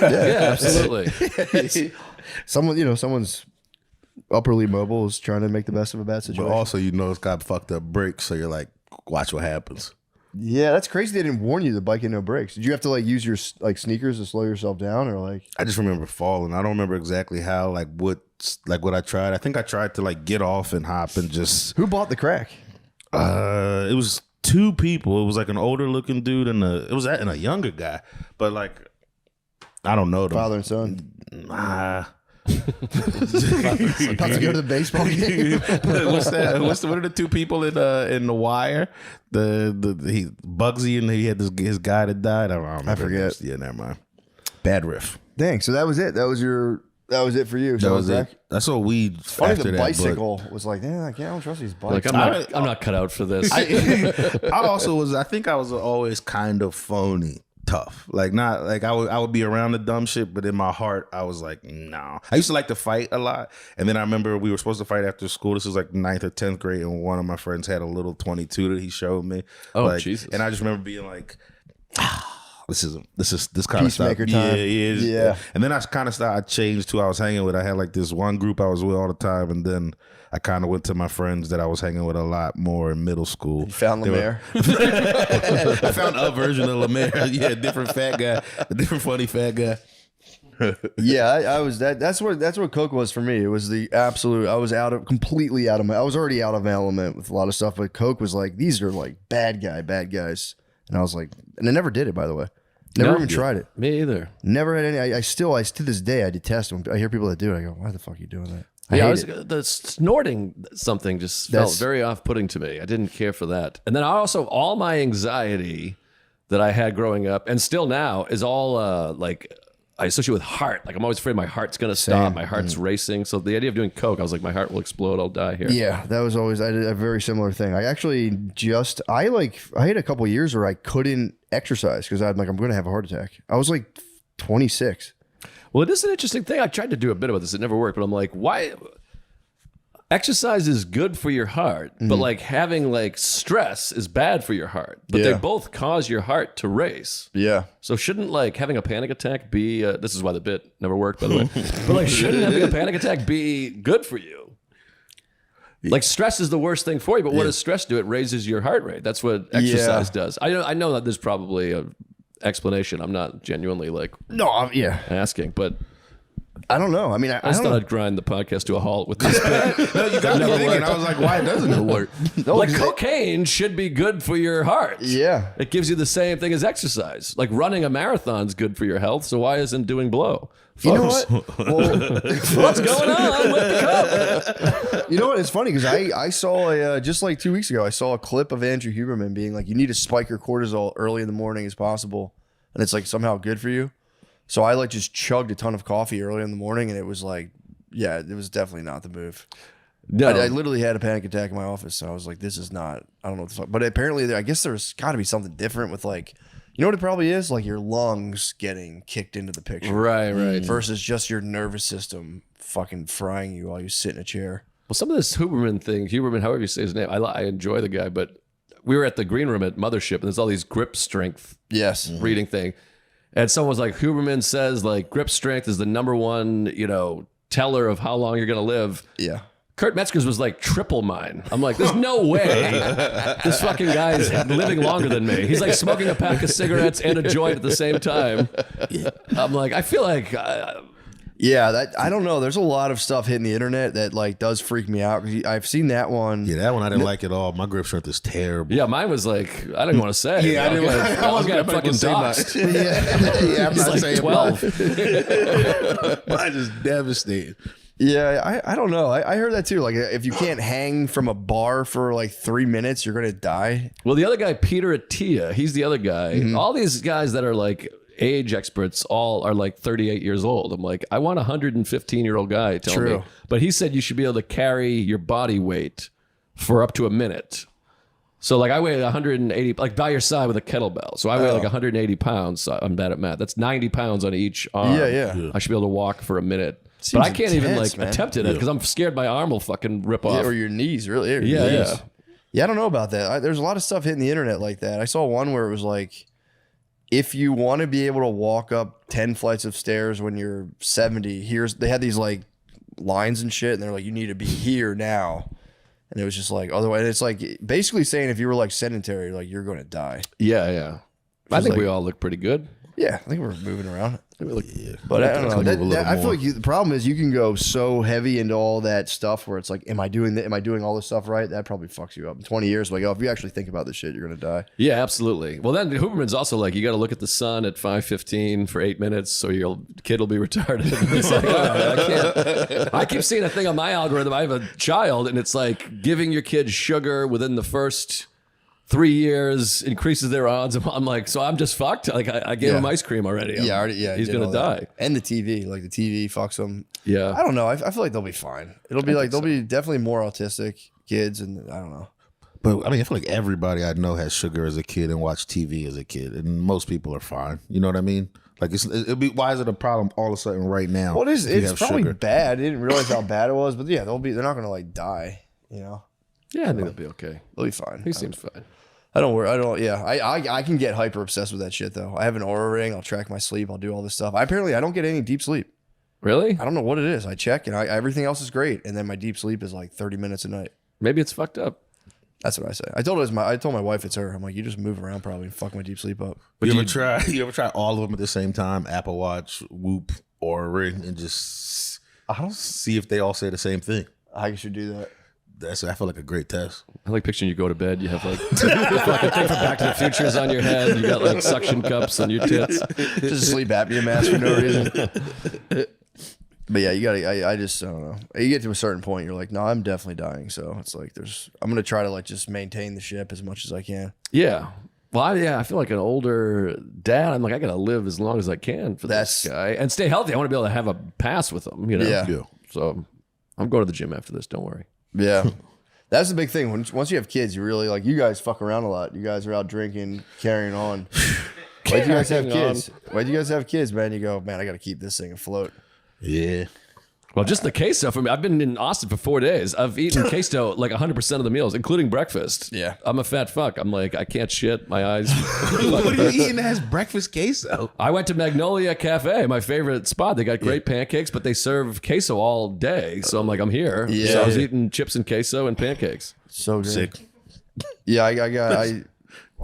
Speaker 4: Yeah, absolutely.
Speaker 2: Someone's upperly mobile is trying to make the best of a bad
Speaker 3: But
Speaker 2: situation.
Speaker 3: also, it's got fucked up brakes, so you're like, watch what happens.
Speaker 2: Yeah, that's crazy. They didn't warn you the bike had no brakes. Did you have to like use your like sneakers to slow yourself down, or like?
Speaker 3: I just remember falling. I don't remember exactly how, like what I tried. I think I tried to like get off and hop and just.
Speaker 2: Who bought the crack?
Speaker 3: It was 2 people. It was like an older looking dude and a younger guy. But like, I don't know them.
Speaker 2: Father and son.
Speaker 3: Nah.
Speaker 2: About to go to the baseball game.
Speaker 3: What's that? What are the 2 people in The Wire? Bugsy, and he had his guy that died. I
Speaker 2: forget.
Speaker 3: Yeah, never mind. Bad riff.
Speaker 2: Dang. So that was it. That was it for you.
Speaker 3: That was it. That's what we.
Speaker 2: Funny
Speaker 3: after
Speaker 2: the
Speaker 3: that,
Speaker 2: bicycle was like, yeah, I don't trust these bikes.
Speaker 4: Like I'm not cut out for this.
Speaker 3: I also was. I think I was always kind of phony tough. Like not like I would be around the dumb shit, but in my heart I was like, no. I used to like to fight a lot, and then I remember we were supposed to fight after school. This was like 9th or 10th grade, and one of my friends had a little 22 that he showed me.
Speaker 4: Oh,
Speaker 3: like,
Speaker 4: Jesus!
Speaker 3: And I just remember being like, this kind of stuff.
Speaker 2: Peacemaker time.
Speaker 3: Yeah. And then I kind of started. I changed who I was hanging with. I had like this one group I was with all the time, and then I kind of went to my friends that I was hanging with a lot more in middle school.
Speaker 2: You found Lemaire.
Speaker 3: I found a version of Lemaire. Yeah, different fat guy, a different funny fat guy.
Speaker 2: Yeah, I was that. That's what Coke was for me. It was the absolute. I was completely out of my. I was already out of my element with a lot of stuff, but Coke was like, these are like bad guys, and I was like, and I never did it, by the way. Never even tried it.
Speaker 4: Me either.
Speaker 2: Never had any. I still to this day I detest when I hear people that do it. I go, why the fuck are you doing that?
Speaker 4: The snorting something just felt very off-putting to me. I didn't care for that. And then all my anxiety that I had growing up, and still now, is all like I associate with heart. Like I'm always afraid my heart's gonna stop. My heart's racing. So the idea of doing Coke, I was like, my heart will explode. I'll die here.
Speaker 2: Yeah, that was always. I did a very similar thing. I actually I had a couple years where I couldn't exercise because I'm gonna have a heart attack. I was like 26.
Speaker 4: Well, it is an interesting thing. I tried to do a bit about this. It never worked, but I'm like, why? Exercise is good for your heart, but like having like stress is bad for your heart. But they both cause your heart to race.
Speaker 2: Yeah.
Speaker 4: So shouldn't like having a panic attack be? This is why the bit never worked, by the way. But like, shouldn't having a panic attack be good for you? Like stress is the worst thing for you, but what does stress do? It raises your heart rate. That's what exercise does. I know that there's probably explanation. I'm not genuinely like
Speaker 2: yeah.
Speaker 4: asking, but
Speaker 2: I don't know. I mean, I
Speaker 4: just
Speaker 2: don't
Speaker 4: thought
Speaker 2: know.
Speaker 4: I'd grind the podcast to a halt with this bit.
Speaker 3: No, you got me thinking. I was like, why doesn't it work?
Speaker 4: Like cocaine should be good for your heart.
Speaker 2: Yeah.
Speaker 4: It gives you the same thing as exercise. Like running a marathon's good for your health, so why isn't doing blow?
Speaker 2: You know what? Well,
Speaker 4: What's going on with the cup?
Speaker 2: you know what? It's funny because I saw just like 2 weeks ago, I saw a clip of Andrew Huberman being like, you need to spike your cortisol early in the morning as possible. And it's like somehow good for you. So I like just chugged a ton of coffee early in the morning, and it was like, yeah, it was definitely not the move.
Speaker 4: No.
Speaker 2: I literally had a panic attack in my office. So I was like, this is not, I don't know what the fuck. But apparently, I guess there's got to be something different with like, you know what it probably is? Like your lungs getting kicked into the picture.
Speaker 4: Right.
Speaker 2: Versus just your nervous system fucking frying you while you sit in a chair.
Speaker 4: Well, some of this Huberman, however you say his name, I enjoy the guy, but we were at the green room at Mothership, and there's all these grip strength
Speaker 2: Yes.
Speaker 4: reading thing. And someone was like, Huberman says like grip strength is the number one, teller of how long you're going to live.
Speaker 2: Yeah.
Speaker 4: Kurt Metzger's was like triple mine. I'm like, there's no way this fucking guy's living longer than me. He's like smoking a pack of cigarettes and a joint at the same time. I'm like, I feel like...
Speaker 2: Yeah, I don't know. There's a lot of stuff hitting the internet that like does freak me out. I've seen that one.
Speaker 3: Yeah, that one I didn't like at all. My grip strength is terrible.
Speaker 4: Yeah, mine was like, I didn't want to say.
Speaker 3: Yeah, I didn't want to.
Speaker 4: I was going to fucking doxed.
Speaker 3: Yeah, I'm
Speaker 4: He's
Speaker 3: not
Speaker 4: like
Speaker 3: saying
Speaker 4: 12.
Speaker 3: Mine is devastating.
Speaker 2: Yeah, I don't know. I heard that too. Like if you can't hang from a bar for like 3 minutes, you're gonna die.
Speaker 4: Well, the other guy, Peter Attia, he's the other guy.
Speaker 2: Mm-hmm.
Speaker 4: All these guys that are like age experts all are like 38 years old. I'm like, I want a 115-year-old guy telling me. But he said you should be able to carry your body weight for up to a minute. So like I weigh 180, like by your side with a kettlebell. So I weigh like 180 pounds. So I'm bad at math. That's 90 pounds on each arm.
Speaker 2: Yeah.
Speaker 4: I should be able to walk for a minute.
Speaker 2: Seems
Speaker 4: but I can't even
Speaker 2: intense,
Speaker 4: like
Speaker 2: man.
Speaker 4: attempt it because I'm scared my arm will fucking rip off.
Speaker 2: Yeah, or your knees, really. Or your
Speaker 4: Yeah,
Speaker 2: knees.
Speaker 4: yeah.
Speaker 2: Yeah, I don't know about that. There's a lot of stuff hitting the internet like that. I saw one where it was like, if you want to be able to walk up 10 flights of stairs when you're 70, they had these like lines and shit, and they're like, you need to be here now. And it was just like, otherwise, it's like basically saying if you were like sedentary, like you're going to die.
Speaker 4: Yeah. I think
Speaker 2: like-
Speaker 4: we all look pretty good.
Speaker 2: Yeah, I think we're moving around.
Speaker 3: But
Speaker 2: I don't know.
Speaker 3: move a little
Speaker 2: I feel
Speaker 3: more.
Speaker 2: like the problem is you can go so heavy into all that stuff where it's like, am I doing all this stuff right? That probably fucks you up. In 20 years, like, if you actually think about this shit, you're gonna die.
Speaker 4: Yeah, absolutely. Well, then Huberman's also like, you got to look at the sun at 5:15 for 8 minutes, or your kid will be retarded. It's like, I can't. I keep seeing a thing on my algorithm. I have a child, and it's like giving your kid sugar within the first 3 years increases their odds. I'm like, so I'm just fucked. Like I gave him ice cream already. He's
Speaker 2: did
Speaker 4: gonna
Speaker 2: all
Speaker 4: die.
Speaker 2: that. And the TV, like the TV fucks them.
Speaker 4: Yeah.
Speaker 2: I don't know. I feel like they'll be fine. It'll be like they'll be definitely more autistic kids, and I don't know.
Speaker 3: But I mean, I feel like everybody I know has sugar as a kid and watched TV as a kid, and most people are fine. You know what I mean? Like it'd be, why is it a problem all of a sudden right now?
Speaker 2: Well, it's
Speaker 3: if you have
Speaker 2: probably
Speaker 3: sugar?
Speaker 2: bad. I didn't realize how bad it was, but yeah, they're not gonna like die. You know,
Speaker 4: Yeah, I think it'll be okay.
Speaker 2: they'll be fine.
Speaker 4: He seems fine.
Speaker 2: I don't worry. Yeah, I can get hyper obsessed with that shit though. I have an Aura ring. I'll track my sleep. I'll do all this stuff. I don't get any deep sleep.
Speaker 4: Really?
Speaker 2: I don't know what it is. I check and everything else is great, and then my deep sleep is like 30 minutes a night.
Speaker 4: Maybe it's fucked up.
Speaker 2: That's what I say. I told my wife it's her. I'm like, you just move around probably and fuck my deep sleep up.
Speaker 3: But you ever try all of them at the same time? Apple Watch, Whoop, or Ring, and just see if they all say the same thing.
Speaker 2: I should do that.
Speaker 3: I feel like a great test.
Speaker 4: I like picturing you go to bed. You have like the fucking thing from Back to the Future's on your head. You got like suction cups on your tits.
Speaker 2: Just a sleep apnea mask for no reason. But yeah, you gotta. I just don't know. You get to a certain point, you're like, no, I'm definitely dying. So it's like I'm gonna try to like just maintain the ship as much as I can.
Speaker 4: Yeah. Well, I feel like an older dad. I'm like, I gotta live as long as I can for this guy and stay healthy. I want to be able to have a pass with him. You know.
Speaker 2: Yeah.
Speaker 4: So I'm going to the gym after this. Don't worry.
Speaker 2: Yeah. That's the big thing. Once you have kids, you really like. You guys fuck around a lot. You guys are out drinking, carrying on. Why do you guys have kids? Why do you guys have kids, man? You go, man. I got to keep this thing afloat.
Speaker 3: Yeah.
Speaker 4: Well, just the queso for me. I've been in Austin for 4 days. I've eaten queso like 100% of the meals, including breakfast.
Speaker 2: Yeah.
Speaker 4: I'm a fat fuck. I'm like, I can't shit. My eyes.
Speaker 3: What are you eating that has breakfast queso?
Speaker 4: I went to Magnolia Cafe, my favorite spot. They got great pancakes, but they serve queso all day. So I'm like, I'm here.
Speaker 2: Yeah.
Speaker 4: So I was eating chips and queso and pancakes.
Speaker 2: So good.
Speaker 3: Sick.
Speaker 2: Yeah, I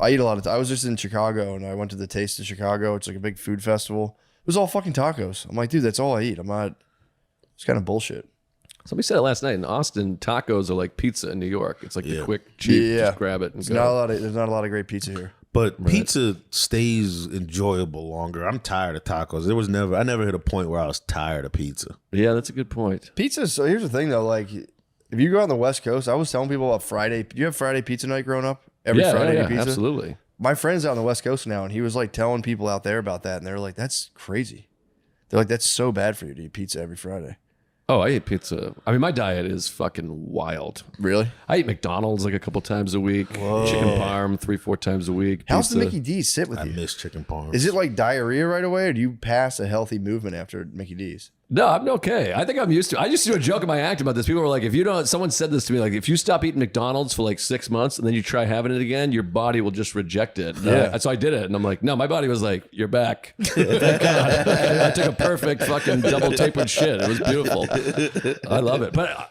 Speaker 2: I eat a lot of. I was just in Chicago and I went to the Taste of Chicago. It's like a big food festival. It was all fucking tacos. I'm like, dude, that's all I eat. I'm not. It's kind of bullshit.
Speaker 4: Somebody said it last night in Austin. Tacos are like pizza in New York. It's like the quick, cheap. Just grab it and go.
Speaker 2: There's not a lot of great pizza here.
Speaker 3: But pizza stays enjoyable longer. I'm tired of tacos. I never hit a point where I was tired of pizza.
Speaker 4: Yeah, that's a good point.
Speaker 2: Pizza. So here's the thing though, like if you go on the West Coast, I was telling people about Friday. Do you have Friday pizza night growing up? Every Friday pizza?
Speaker 4: Absolutely.
Speaker 2: My friend's out on the West Coast now, and he was like telling people out there about that, and they're like, "That's crazy." They're like, "That's so bad for you to eat pizza every Friday."
Speaker 4: Oh, I eat pizza. I mean, my diet is fucking wild.
Speaker 2: Really?
Speaker 4: I eat McDonald's like a couple times a week. Chicken parm 3-4 times a week.
Speaker 2: How's the Mickey D's sit with you?
Speaker 3: I miss chicken parm.
Speaker 2: Is it like diarrhea right away, or do you pass a healthy movement after Mickey D's?
Speaker 4: No, I'm okay. I think I'm used to it. I used to do a joke in my act about this. People were like, someone said this to me, like, if you stop eating McDonald's for like 6 months and then you try having it again, your body will just reject it. So I did it. And I'm like, no, my body was like, you're back. Thank God. I took a perfect fucking double tapered shit. It was beautiful. I love it. But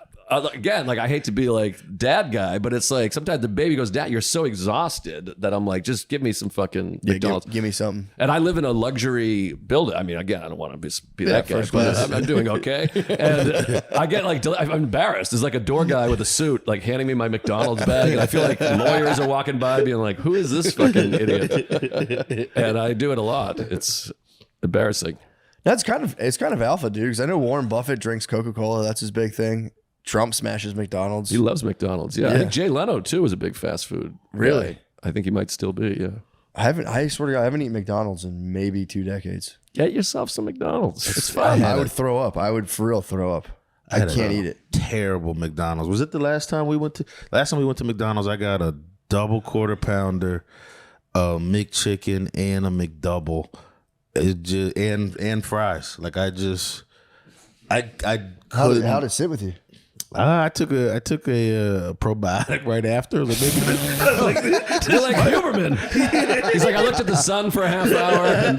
Speaker 4: again, like, I hate to be like dad guy, but it's like sometimes the baby goes, Dad, you're so exhausted that I'm like, just give me some fucking McDonald's.
Speaker 2: Give me something.
Speaker 4: And I live in a luxury building. I mean, again, I don't want to be that guy, but I'm doing okay. And I get like, I'm embarrassed. There's like a door guy with a suit, like handing me my McDonald's bag. And I feel like lawyers are walking by being like, who is this fucking idiot? And I do it a lot. It's embarrassing.
Speaker 2: It's kind of alpha, dude, because I know Warren Buffett drinks Coca-Cola. That's his big thing. Trump smashes McDonald's.
Speaker 4: He loves McDonald's. Yeah. I think Jay Leno too was a big fast food.
Speaker 2: Really?
Speaker 4: Guy. I think he might still be. Yeah.
Speaker 2: I swear to God, I haven't eaten McDonald's in maybe 2 decades.
Speaker 4: Get yourself some McDonald's. It's fine.
Speaker 2: I would throw up. I would for real throw up. I can't eat it.
Speaker 3: Terrible McDonald's. Was it the last time we went to McDonald's? I got a double quarter pounder, a McChicken, and a McDouble. It just and fries. Like I couldn't.
Speaker 2: How'd it sit with you?
Speaker 3: I took a probiotic right after. Like
Speaker 4: You're like Huberman. He's like, I looked at the sun for a half hour and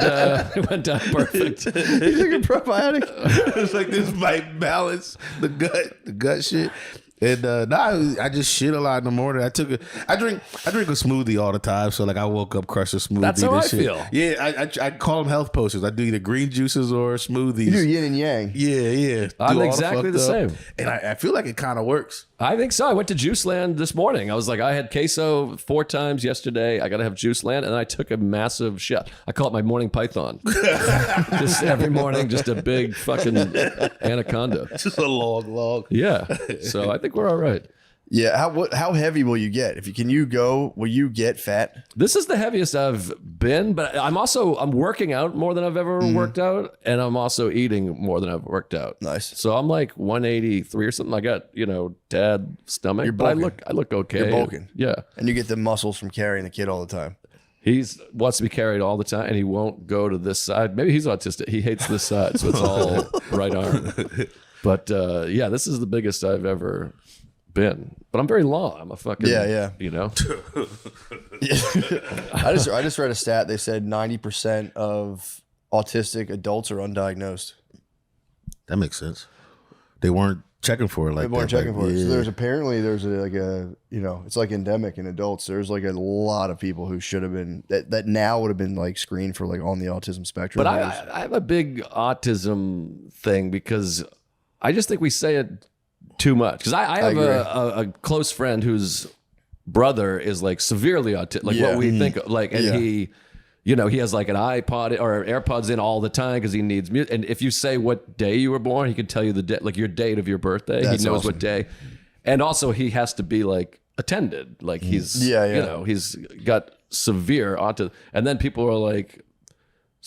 Speaker 4: it went down perfect.
Speaker 2: You took a probiotic?
Speaker 3: It's like this might balance the gut shit. And I just shit a lot in the morning. I drink a smoothie all the time. So like I woke up, crushed a smoothie.
Speaker 4: That's how I feel.
Speaker 3: Yeah, I call them health potions. I do either green juices or smoothies.
Speaker 2: You do yin and yang.
Speaker 3: Yeah.
Speaker 4: I'm exactly the same.
Speaker 3: And I feel like it kind of works.
Speaker 4: I think so. I went to Juice Land this morning. I was like, I had queso 4 times yesterday. I got to have Juice Land. And I took a massive shot. I call it my morning python. Just every morning, just a big fucking anaconda.
Speaker 3: Just a long log.
Speaker 4: Yeah. So I think we're all right.
Speaker 2: Yeah. How heavy will you get? Will you get fat?
Speaker 4: This is the heaviest I've been, but I'm working out more than I've ever worked out. And I'm also eating more than I've worked out.
Speaker 2: Nice.
Speaker 4: So I'm like 183 or something. I got, dad stomach,
Speaker 2: You're
Speaker 4: but
Speaker 2: bulking.
Speaker 4: I look okay.
Speaker 2: You're bulking.
Speaker 4: Yeah.
Speaker 2: And you get the muscles from carrying the kid all the time.
Speaker 4: He wants to be carried all the time, and he won't go to this side. Maybe he's autistic. He hates this side, so it's all right arm. But this is the biggest I've ever been. But I'm very long. I'm a fucking
Speaker 2: yeah. I just read a stat. They said 90% of autistic adults are undiagnosed.
Speaker 3: That makes sense. They weren't checking for it like that.
Speaker 2: They weren't checking for it. So it's like endemic in adults. There's like a lot of people who should have been that now would have been like screened for like on the autism spectrum.
Speaker 4: But I have a big autism thing because I just think we say it too much. Because I have a close friend whose brother is like severely autistic, like what we think of, like, and he has like an iPod or AirPods in all the time because he needs music. And if you say what day you were born, he can tell you the day, like your date of your birthday.
Speaker 2: That's
Speaker 4: he knows
Speaker 2: awesome.
Speaker 4: what day. And also he has to be like attended. Like he's, he's got severe autism. And then people are like,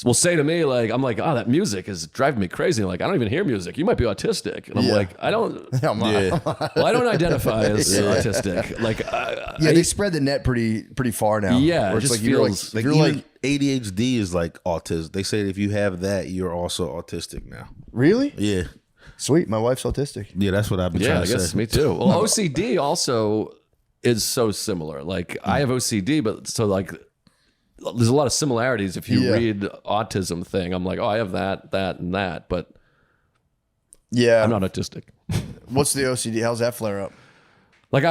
Speaker 4: will say to me, like, I'm like, oh, that music is driving me crazy. Like, I don't even hear music. You might be autistic. And I'm like, I don't. Well, I don't identify as autistic. Like,
Speaker 2: they spread the net pretty far now.
Speaker 4: Yeah,
Speaker 2: it just feels
Speaker 3: like even ADHD is like autism. They say if you have that, you're also autistic now.
Speaker 2: Really?
Speaker 3: Yeah.
Speaker 2: Sweet. My wife's autistic.
Speaker 3: Yeah, that's what I've been trying to say.
Speaker 4: I guess me too. Well, OCD also is so similar. Like, I have OCD, but so like, there's a lot of similarities if you read autism thing. I'm like, oh, I have that, and that, but I'm not autistic.
Speaker 2: What's the OCD? How's that flare up?
Speaker 4: Like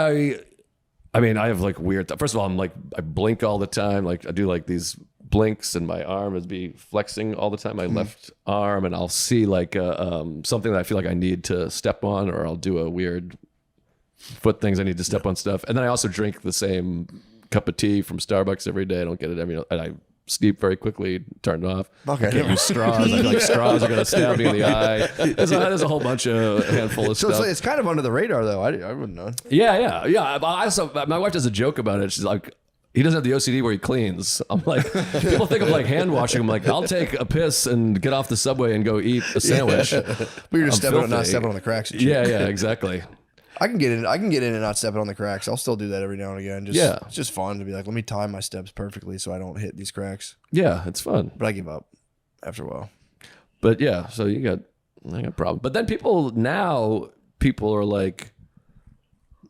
Speaker 4: I mean, I have like weird. First of all, I'm like I blink all the time. Like I do like these blinks, and my arm is be flexing all the time. My left arm, and I'll see like something that I feel like I need to step on, or I'll do a weird foot things I need to step on stuff. And then I also drink the same cup of tea from Starbucks every day. I don't get it and I sleep very quickly, turn it off.
Speaker 2: Okay.
Speaker 4: Can't use straws. I feel like straws are going to stab me in the eye. There's a whole bunch of handful of
Speaker 2: So
Speaker 4: stuff.
Speaker 2: it's kind of under the radar, though. I wouldn't know.
Speaker 4: Yeah. But I also, my wife does a joke about it. She's like, he doesn't have the OCD where he cleans. I'm like, people think of like hand washing. I'm like, I'll take a piss and get off the subway and go eat a sandwich.
Speaker 2: But you're just not stepping on the cracks. And shit.
Speaker 4: Yeah, exactly.
Speaker 2: I can get in and not stepping on the cracks. I'll still do that every now and again. It's just fun to be like, let me time my steps perfectly so I don't hit these cracks.
Speaker 4: Yeah, it's fun.
Speaker 2: But I give up after a while.
Speaker 4: But yeah, so I got a problem. But then people are like,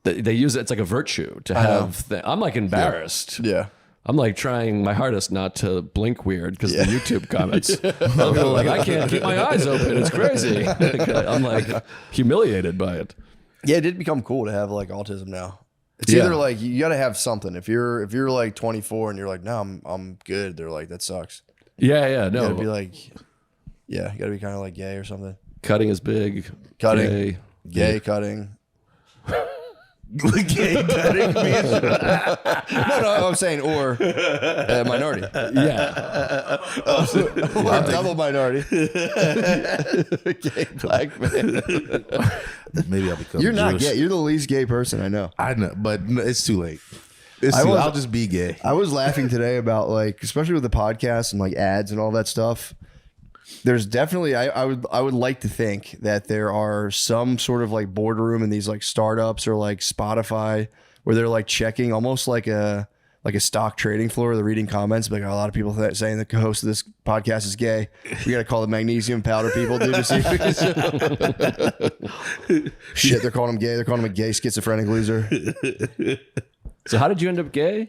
Speaker 4: they use it. It's like a virtue to have. I'm like embarrassed.
Speaker 2: Yeah.
Speaker 4: I'm like trying my hardest not to blink weird because the YouTube comments. I'm like, I can't keep my eyes open. It's crazy. I'm like humiliated by it.
Speaker 2: Yeah, it did become cool to have like autism now. It's either like you got to have something. If you're like 24 and you're like, no, I'm good. They're like, that sucks.
Speaker 4: Yeah, no.
Speaker 2: You got to be like, you got to be kind of like gay or something.
Speaker 4: Cutting is big.
Speaker 2: Cutting, gay cutting.
Speaker 3: Gay cutting.
Speaker 2: No, I'm saying or minority.
Speaker 4: Yeah.
Speaker 2: Or double minority. Gay black man.
Speaker 3: Maybe I'll become.
Speaker 2: You're not
Speaker 3: Jewish.
Speaker 2: gay. You're the least gay person I know.
Speaker 3: I know, but it's too late. I'll just be gay.
Speaker 2: I was laughing today about like, especially with the podcast and like ads and all that stuff. There's definitely I would like to think that there are some sort of like boardroom in these like startups or like Spotify where they're like checking almost like a stock trading floor. They're reading comments, like a lot of people saying the host of this podcast is gay. We got to call the magnesium powder people, dude. To see shit, they're calling him gay. They're calling him a gay schizophrenic loser.
Speaker 4: So how did you end up gay?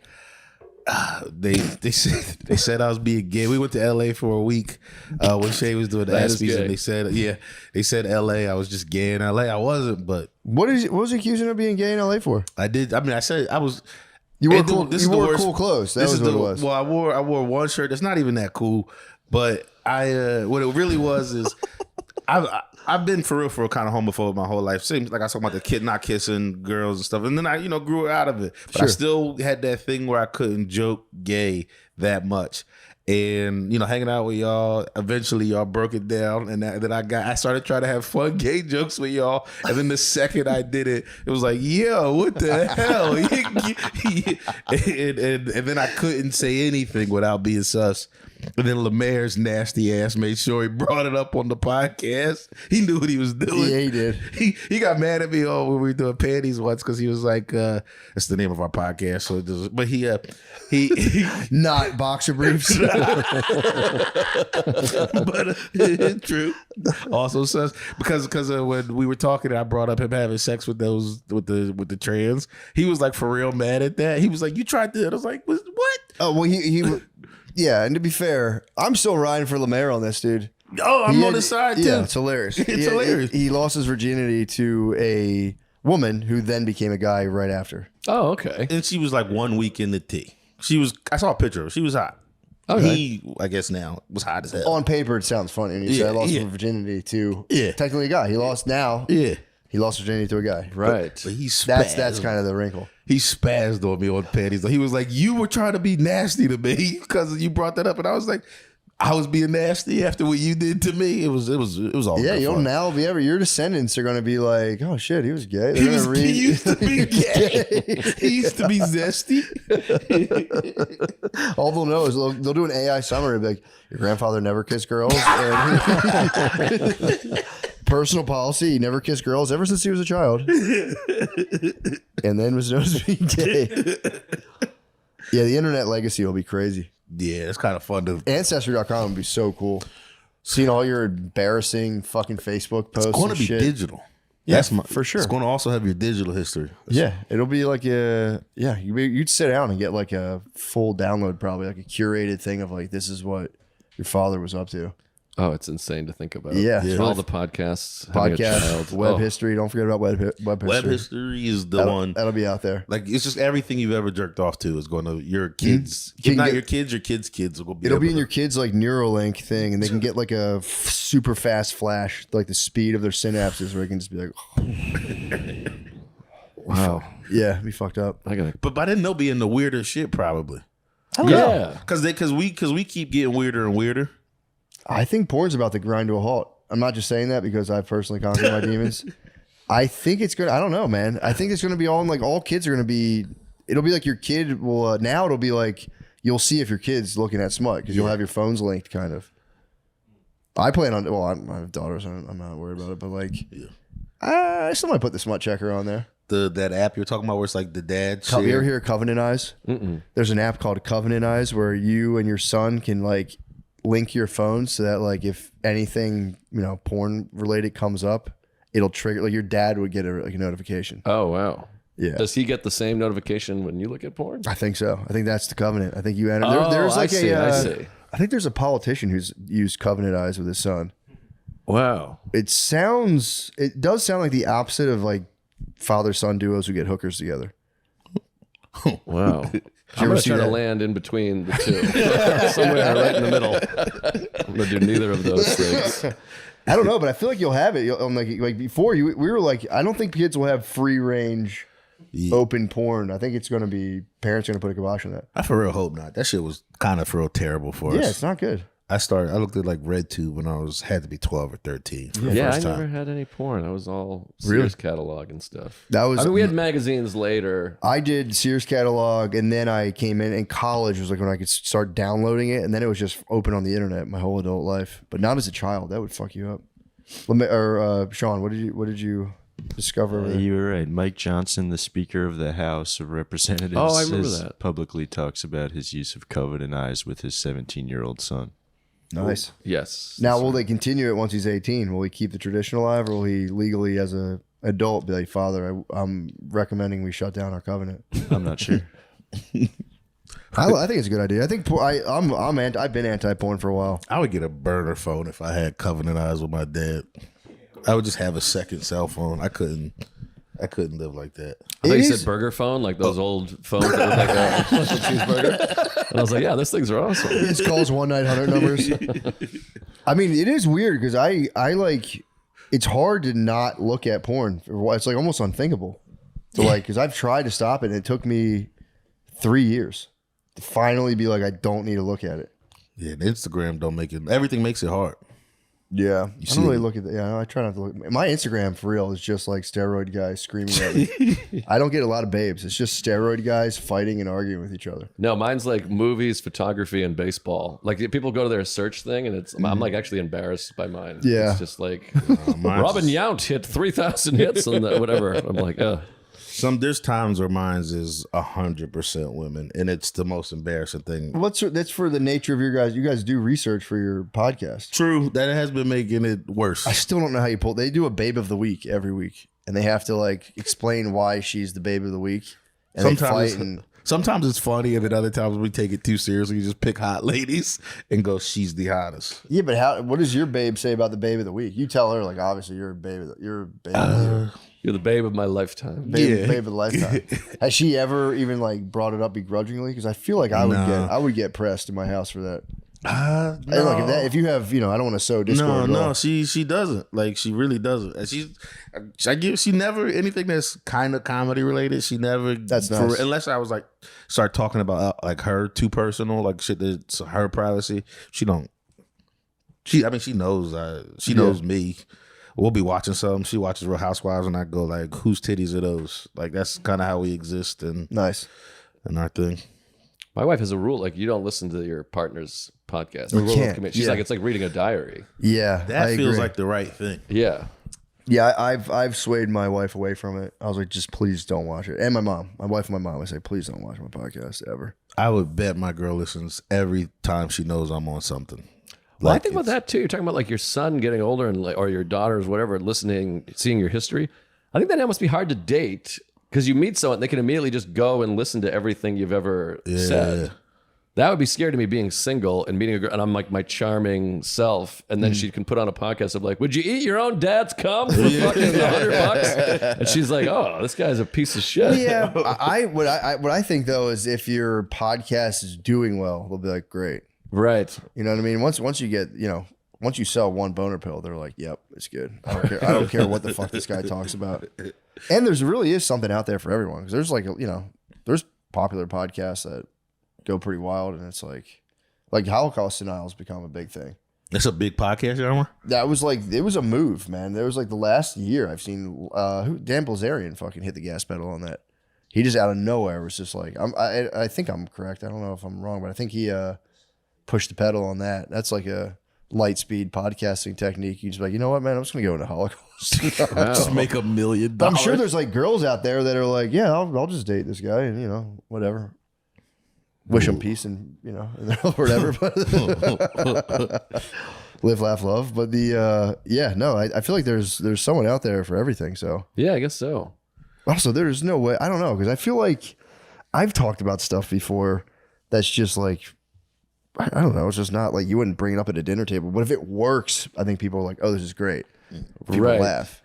Speaker 3: They said I was being gay. We went to LA for a week when Shay was doing the ESPYs, and they said LA. I was just gay in LA. I wasn't, but
Speaker 2: what was he accusing of being gay in LA for?
Speaker 3: I did. I mean, I said I was.
Speaker 2: You wore cool clothes. That was what it was.
Speaker 3: Well, I wore one shirt that's not even that cool, but what it really was is I've been for real kind of homophobic my whole life. Seems like I was talking about the kid not kissing girls and stuff, and then I grew out of it. But I still had that thing where I couldn't joke gay that much. And hanging out with y'all, eventually y'all broke it down, and then I started trying to have fun gay jokes with y'all. And then the second I did it, it was like, yo, what the hell? and then I couldn't say anything without being sus. And then Lemaire's nasty ass made sure he brought it up on the podcast. He knew what he was doing.
Speaker 2: Yeah, he did.
Speaker 3: He got mad at me when we were doing panties once because he was like, "That's the name of our podcast." So, but he
Speaker 2: not boxer briefs,
Speaker 3: but true. Also, sus because when we were talking, I brought up him having sex with the trans. He was like for real mad at that. He was like, "You tried to?" I was like, "What?"
Speaker 2: Oh well, he. Yeah, and to be fair, I'm still riding for Lemaire on this, dude.
Speaker 3: Oh, I'm on the side too.
Speaker 2: Yeah, it's hilarious.
Speaker 3: Hilarious.
Speaker 2: He lost his virginity to a woman who then became a guy right after.
Speaker 4: Oh, okay.
Speaker 3: And she was like 1 week in the tea. I saw a picture of her. She was hot.
Speaker 4: Okay.
Speaker 3: He, I guess now, was hot as hell.
Speaker 2: On paper, it sounds funny. And you say I lost my virginity to technically a guy. He lost now.
Speaker 3: Yeah.
Speaker 2: He lost virginity to a guy.
Speaker 4: Right.
Speaker 3: But he spazzed.
Speaker 2: That's kind of the wrinkle.
Speaker 3: He spazzed on me on panties. He was like, "You were trying to be nasty to me because you brought that up," and I was like, "I was being nasty after what you did to me." It was all.
Speaker 2: Yeah, you'll now be your descendants are going to be like, "Oh shit, he was gay."
Speaker 3: He used to be gay. He used to be zesty.
Speaker 2: All they'll know is they'll do an AI summary, like your grandfather never kissed girls. And personal policy, he never kissed girls ever since he was a child. And then was known as being gay. Yeah, the internet legacy will be crazy.
Speaker 3: Yeah, it's kind of fun to.
Speaker 2: Ancestry.com would be so cool. Seeing all your embarrassing fucking Facebook posts.
Speaker 3: It's going to be
Speaker 2: shit.
Speaker 3: digital.
Speaker 2: Yeah, for sure.
Speaker 3: It's going to also have your digital history.
Speaker 2: Yeah, it'll be like you'd sit down and get like a full download, probably like a curated thing of like, this is what your father was up to.
Speaker 4: Oh, it's insane to think about.
Speaker 2: Yeah.
Speaker 4: All the podcasts, having a child.
Speaker 2: web history. Don't forget about web history.
Speaker 3: Web history is the one
Speaker 2: that'll be out there.
Speaker 3: Like it's just everything you've ever jerked off to is going to your kids. If not your kids, your kids' kids will be.
Speaker 2: It'll be in your kids' like Neuralink thing, and they can get like a super fast flash, like the speed of their synapses, where it can just be like,
Speaker 4: wow,
Speaker 2: yeah, be fucked up.
Speaker 3: But by then they'll be in the weirder shit probably.
Speaker 4: Yeah,
Speaker 3: because we keep getting weirder and weirder.
Speaker 2: I think porn's about to grind to a halt. I'm not just saying that because I've personally conquered my demons. I think it's gonna. I don't know, man. I think it's gonna be all kids are gonna be. It'll be like your kid will. Now it'll be like you'll see if your kid's looking at smut because you'll have your phones linked, kind of. I plan on. Well, I have daughters. I'm not worried about it, but like, I still might put the smut checker on there.
Speaker 3: That app you're talking about where it's like the dad
Speaker 2: share. You ever hear of Covenant Eyes? There's an app called Covenant Eyes where you and your son can like link your phones so that like if anything porn related comes up, it'll trigger. Like your dad would get a notification.
Speaker 4: Oh wow.
Speaker 2: Yeah.
Speaker 4: Does he get the same notification when you look at porn?
Speaker 2: I think so. I think that's the Covenant. I think you enter.
Speaker 4: There's like I see.
Speaker 2: I think there's a politician who's used Covenant Eyes with his son.
Speaker 4: Wow.
Speaker 2: It does sound like the opposite of like father-son duos who get hookers together.
Speaker 4: Wow. I'm going to try to land in between the two. Somewhere right in the middle. I'm going to do neither of those things.
Speaker 2: I don't know, but I feel like you'll have it. Like before, we were like, I don't think kids will have free range open porn. I think it's going to be parents are going to put a kibosh on that.
Speaker 3: I for real hope not. That shit was kind of for real terrible for us.
Speaker 2: Yeah, it's not good.
Speaker 3: I looked at like RedTube when I had to be 12 or 13.
Speaker 4: Yeah, I never had any porn. I was all Sears catalog and stuff. We had magazines later.
Speaker 2: I did Sears catalog, and then I came in college was like when I could start downloading it, and then it was just open on the internet my whole adult life. But not as a child. That would fuck you up. Sean, what did you discover?
Speaker 1: You were right. Mike Johnson, the Speaker of the House of Representatives,
Speaker 4: I remember that.
Speaker 1: Publicly talks about his use of Covenant Eyes with his 17-year-old son.
Speaker 2: Nice.
Speaker 4: Yes.
Speaker 2: Now, will they continue it once he's 18? Will he keep the tradition alive, or will he legally, as an adult, be like, Father, I'm recommending we shut down our covenant?
Speaker 1: I'm not sure.
Speaker 2: I think it's a good idea. I think I've been anti-porn for a while.
Speaker 3: I would get a burner phone if I had Covenant Eyes with my dad. I would just have a second cell phone. I couldn't live like that.
Speaker 4: I thought you said burger phone, like those old phones that look like a cheeseburger. And I was like, yeah, those things are awesome.
Speaker 2: It calls 1-900 numbers. I mean, it is weird because I like, it's hard to not look at porn. It's like almost unthinkable to like, because I've tried to stop it and it took me 3 years to finally be like, I don't need to look at it.
Speaker 3: Yeah, Instagram don't make it. Everything makes it hard.
Speaker 2: Yeah, I don't really look at that. Yeah, I try not to look. My Instagram for real is just like steroid guys screaming at me. I don't get a lot of babes. It's just steroid guys fighting and arguing with each other.
Speaker 4: No, mine's like movies, photography, and baseball. Like people go to their search thing, and I'm like actually embarrassed by mine.
Speaker 2: Yeah,
Speaker 4: it's just like Robin Yount hit 3,000 hits and whatever. I'm like,
Speaker 3: There's times where mine's is 100% women, and it's the most embarrassing thing.
Speaker 2: That's for the nature of your guys. You guys do research for your podcast.
Speaker 3: True, that has been making it worse.
Speaker 2: I still don't know how you pull. They do a babe of the week every week, and they have to like explain why she's the babe of the week. And
Speaker 3: sometimes it's funny, and then other times we take it too seriously. You just pick hot ladies and go, "She's the hottest."
Speaker 2: Yeah, but what does your babe say about the babe of the week? You tell her like, obviously, you're a babe. You're
Speaker 4: the babe of my lifetime.
Speaker 2: Babe of the lifetime. Has she ever even like brought it up begrudgingly? Because I feel like I would get pressed in my house for that.
Speaker 3: No.
Speaker 2: Like if you have, I don't want to sow discord.
Speaker 3: No, she doesn't. Like she really doesn't. And she never anything that's kind of comedy related. She never.
Speaker 2: That's nice.
Speaker 3: Unless I was like start talking about like her too personal, like shit that's her privacy. She don't. She knows. She knows me. We'll be watching something. She watches Real Housewives, and I go like, "Whose titties are those?" Like that's kind of how we exist and
Speaker 2: nice
Speaker 3: and our thing.
Speaker 4: My wife has a rule like you don't listen to your partner's podcast.
Speaker 2: You can't.
Speaker 4: She's like it's like reading a diary.
Speaker 2: Yeah,
Speaker 3: that feels like the right thing.
Speaker 4: Yeah,
Speaker 2: yeah. I've swayed my wife away from it. I was like, just please don't watch it. And my wife and my mom, I say, please don't watch my podcast ever.
Speaker 3: I would bet my girl listens every time she knows I'm on something.
Speaker 4: Well, I think about that too. You're talking about like your son getting older and or your daughters, whatever, seeing your history. I think that must be hard to date because you meet someone, they can immediately just go and listen to everything you've ever said. That would be scary to me, being single and meeting a girl, and I'm like my charming self, and then she can put on a podcast of like, would you eat your own dad's cum for fucking $100? And she's like, oh, this guy's a piece of shit.
Speaker 2: Yeah, what I think though is if your podcast is doing well, they'll be like, great.
Speaker 4: Right.
Speaker 2: You know what I mean? Once you get, once you sell one boner pill, they're like, yep, it's good. I don't care what the fuck this guy talks about. And there's really is something out there for everyone, because there's like, there's popular podcasts that go pretty wild, and it's like Holocaust denial has become a big thing.
Speaker 3: That's a big podcast, Elmer.
Speaker 2: That was like, it was a move, man. There was like the last year I've seen Dan Bilzerian fucking hit the gas pedal on that. He just out of nowhere was just like, I think I'm correct. I don't know if I'm wrong, but I think he pushed the pedal on that. That's like a light speed podcasting technique. You just like, you know what, man, I'm just gonna go into Holocaust.
Speaker 3: Just make $1 million.
Speaker 2: I'm sure there's like girls out there that are like, yeah, I'll just date this guy, and whatever. Wish him peace and whatever. But live, laugh, love. But I feel like there's someone out there for everything. So
Speaker 4: yeah, I guess so.
Speaker 2: Also, there's no way. I don't know, because I feel like I've talked about stuff before that's just like, I don't know. It's just not like, you wouldn't bring it up at a dinner table. But if it works, I think people are like, oh, this is great. People laugh.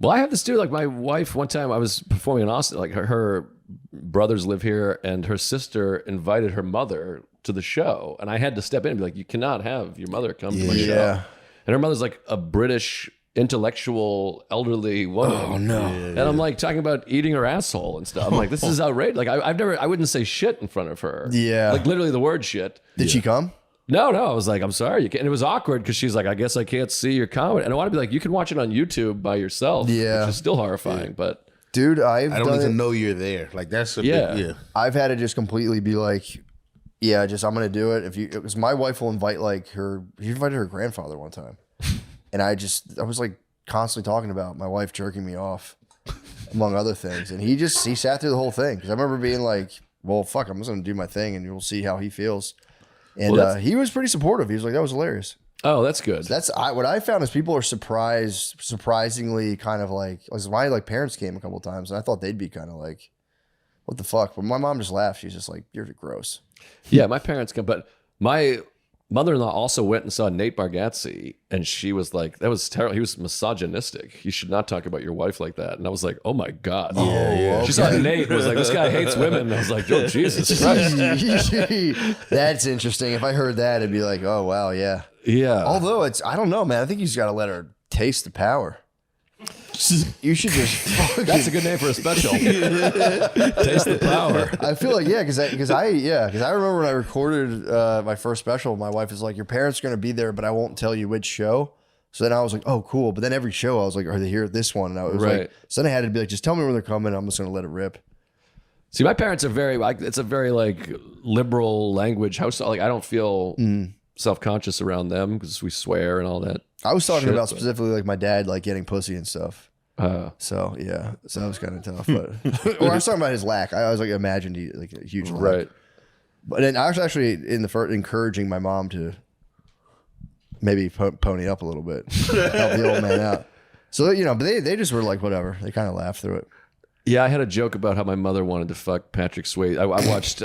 Speaker 4: Well, I have this dude, like my wife, one time I was performing in Austin, like her brothers live here, and her sister invited her mother to the show. And I had to step in and be like, you cannot have your mother come to my show. And her mother's like a British intellectual elderly woman.
Speaker 2: Oh no.
Speaker 4: And I'm like talking about eating her asshole and stuff. I'm like, this is outrageous. Like I wouldn't say shit in front of her.
Speaker 2: Yeah.
Speaker 4: Like literally the word shit.
Speaker 2: Did she come?
Speaker 4: No. I was like, I'm sorry. You can't. And it was awkward because she's like, I guess I can't see your comment. And I want to be like, you can watch it on YouTube by yourself. Yeah. Which is still horrifying, but.
Speaker 2: Dude, I
Speaker 3: don't even know you're there. Like that's a big.
Speaker 2: I've had to just completely be like, I'm gonna do it. Because my wife will invite she invited her grandfather one time. And I was like constantly talking about my wife jerking me off, among other things. And he sat through the whole thing. Because I remember being like, well, fuck, I'm just going to do my thing and you'll see how he feels. And he was pretty supportive. He was like, that was hilarious.
Speaker 4: Oh, that's good.
Speaker 2: What I found is people are surprisingly kind of like my parents came a couple of times, and I thought they'd be kind of like, what the fuck? But my mom just laughed. She's just like, you're gross.
Speaker 4: Yeah, my parents come, but my mother-in-law also went and saw Nate Bargatze, and she was like, that was terrible. He was misogynistic. You should not talk about your wife like that. And I was like, oh my God.
Speaker 2: Yeah.
Speaker 4: She saw Nate and was like, this guy hates women. And I was like, oh, Jesus Christ.
Speaker 2: That's interesting. If I heard that, it'd be like, oh, wow, yeah.
Speaker 4: Yeah.
Speaker 2: Although I don't know, man. I think you just got to let her taste the power. You should just.
Speaker 4: That's a good name for a special. Taste the power.
Speaker 2: I feel like because I remember when I recorded my first special, my wife was like, "Your parents are going to be there, but I won't tell you which show." So then I was like, "Oh, cool." But then every show I was like, "Are they here at this one?" And I was like, so then I had to be like, "Just tell me when they're coming. I'm just going to let it rip."
Speaker 4: See, my parents are it's a very like liberal language house. Like I don't feel self-conscious around them because we swear and all that.
Speaker 2: I was talking about specifically like my dad like getting pussy and stuff. So that was kind of tough. But or I was talking about his lack. I was like imagined he like a huge lack. Right. But then I was actually in the first encouraging my mom to maybe pony up a little bit, help the old man out. So but they just were like whatever. They kind of laughed through it.
Speaker 4: Yeah, I had a joke about how my mother wanted to fuck Patrick Swayze. I watched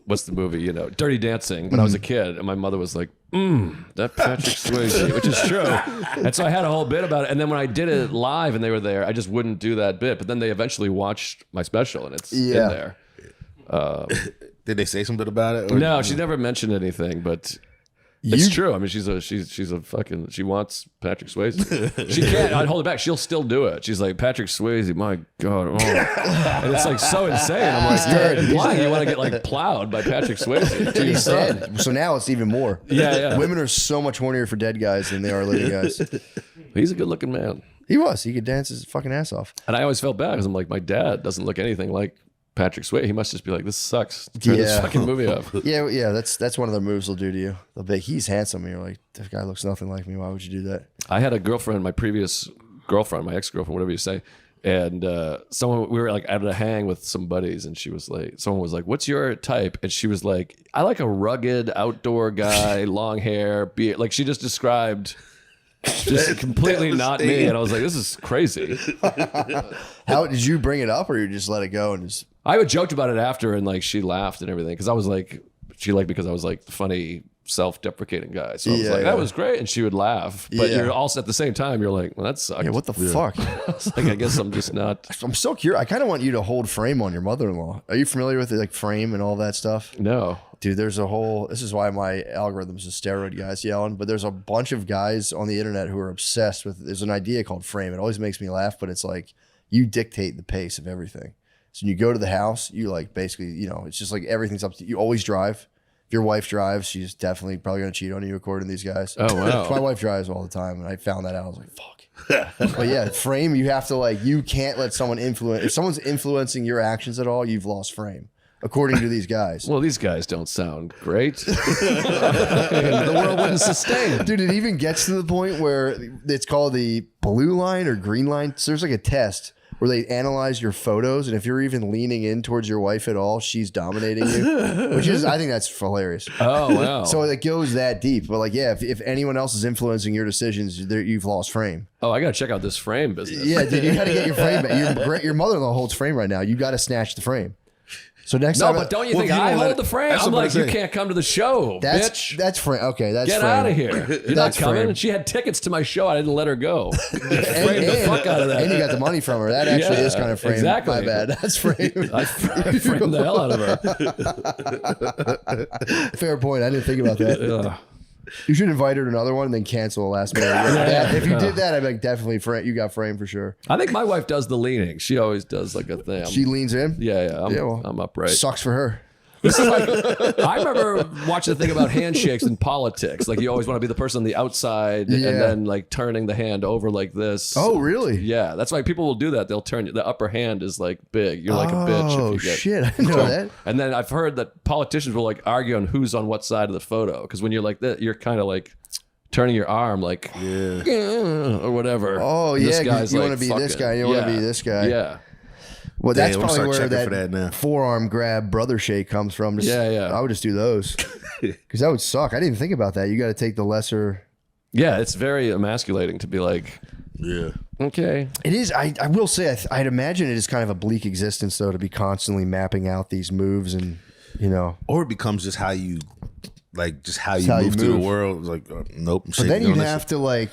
Speaker 4: what's the movie? Dirty Dancing when I was a kid, and my mother was like, that Patrick Swayze, which is true. And so I had a whole bit about it. And then when I did it live and they were there, I just wouldn't do that bit. But then they eventually watched my special, and it's in there.
Speaker 3: Did they say something about it?
Speaker 4: No, she never mentioned anything, but. It's true. I mean, she's a fucking. She wants Patrick Swayze. She can't. I'd hold it back. She'll still do it. She's like Patrick Swayze. My God, and it's like so insane. I'm like, you're implying you want to get like plowed by Patrick Swayze.
Speaker 2: He's dead. So now it's even more.
Speaker 4: Yeah.
Speaker 2: Women are so much hornier for dead guys than they are living guys.
Speaker 4: He's a good-looking man.
Speaker 2: He was. He could dance his fucking ass off.
Speaker 4: And I always felt bad because I'm like, my dad doesn't look anything like Patrick Swayze. He must just be like, this sucks. Turn this fucking movie off.
Speaker 2: Yeah. That's one of the moves they'll do to you. They'll be like, he's handsome, and you're like, this guy looks nothing like me. Why would you do that?
Speaker 4: I had a girlfriend, my previous girlfriend, my ex-girlfriend, whatever you say, and we were like at a hang with some buddies, and she was like, someone was like, what's your type? And she was like, I like a rugged outdoor guy, long hair, beard. Like she just described. Just completely not me, and I was like, "This is crazy."
Speaker 2: How did you bring it up, or you just let it go and just?
Speaker 4: I joked about it after, and like she laughed and everything because I was like, she liked because I was like the funny, self-deprecating guy. So I was like, that was great, and she would laugh. But you're also at the same time, you're like, well, that sucks.
Speaker 2: Yeah, what the fuck?
Speaker 4: I was like, I guess I'm just not.
Speaker 2: I'm so curious. I kind of want you to hold Frame on your mother-in-law. Are you familiar with it, like Frame and all that stuff?
Speaker 4: No.
Speaker 2: Dude, there's a whole. This is why my algorithm's a steroid guys yelling. But there's a bunch of guys on the internet who are obsessed with. There's an idea called Frame. It always makes me laugh, but it's like you dictate the pace of everything. So when you go to the house, you like basically, it's just like everything's up to you. Always drive. If your wife drives, she's definitely probably going to cheat on you according to these guys.
Speaker 4: Oh, wow.
Speaker 2: My wife drives all the time, and I found that out. I was like, fuck. But yeah, Frame, you have to you can't let someone influence. If someone's influencing your actions at all, you've lost Frame, according to these guys.
Speaker 4: Well, these guys don't sound great. The world wouldn't sustain.
Speaker 2: Dude, it even gets to the point where it's called the blue line or green line. So there's like a test where they analyze your photos, and if you're even leaning in towards your wife at all, she's dominating you, which is, I think that's hilarious.
Speaker 4: Oh, wow.
Speaker 2: So it goes that deep. But like, yeah, if anyone else is influencing your decisions, you've lost Frame.
Speaker 4: Oh, I got to check out this Frame business.
Speaker 2: Yeah, dude, you got to get your Frame back. Your mother-in-law holds Frame right now. You got to snatch the Frame. So next time,
Speaker 4: but don't you think I hold the Frame? I'm like, you can't come to the show, bitch.
Speaker 2: That's Frame. Okay, that's
Speaker 4: Get
Speaker 2: Frame.
Speaker 4: out of here. You're not coming.
Speaker 2: Frame.
Speaker 4: She had tickets to my show. I didn't let her go. Framed the fuck out of that.
Speaker 2: And you got the money from her. That actually is kind of Frame.
Speaker 4: Exactly.
Speaker 2: My bad. That's Frame.
Speaker 4: I framed the hell out of her.
Speaker 2: Fair point. I didn't think about that. You should invite her to another one and then cancel the last minute. If you did that, I'd be like, definitely you got Frame for sure.
Speaker 4: I think my wife does the leaning. She always does like a thing.
Speaker 2: She leans in?
Speaker 4: Yeah. I'm upright.
Speaker 2: Sucks for her.
Speaker 4: This is like, I remember watching the thing about handshakes in politics. Like you always want to be the person on the outside and then like turning the hand over like this.
Speaker 2: Oh, really?
Speaker 4: Yeah. That's why people will do that. They'll turn the upper hand is like big. You're like a bitch.
Speaker 2: Oh, shit. I didn't know that.
Speaker 4: And then I've heard that politicians will like argue on who's on what side of the photo. Because when you're like that, you're kind of like turning your arm like, or whatever.
Speaker 2: Oh,
Speaker 4: and
Speaker 2: yeah.
Speaker 4: This guy's
Speaker 2: You
Speaker 4: like,
Speaker 2: want to be this guy. You want to be this guy.
Speaker 4: Yeah.
Speaker 2: Well, that's
Speaker 3: Damn,
Speaker 2: probably where
Speaker 3: that
Speaker 2: forearm grab brother shake comes from. I would just do those because that would suck. I didn't even think about that. You got to take the lesser.
Speaker 4: Yeah, it's very emasculating to be like, okay.
Speaker 2: It is. I will say, I'd imagine it is kind of a bleak existence, though, to be constantly mapping out these moves and,
Speaker 3: Or it becomes just how you move through the world. Like, nope.
Speaker 2: But then you'd have to I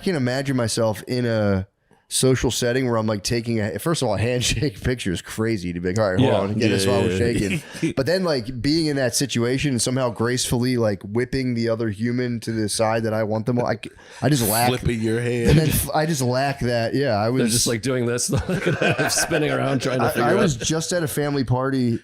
Speaker 2: can imagine myself in a social setting where I'm like taking first of all, a handshake picture is crazy to be like, all right, hold on, get this while we're shaking. But then like being in that situation and somehow gracefully like whipping the other human to the side that I want them, I just lack
Speaker 3: flipping your head.
Speaker 2: And then I just lack that. Yeah, I was
Speaker 4: They're just like doing this, spinning around trying to figure out.
Speaker 2: I was just at a family party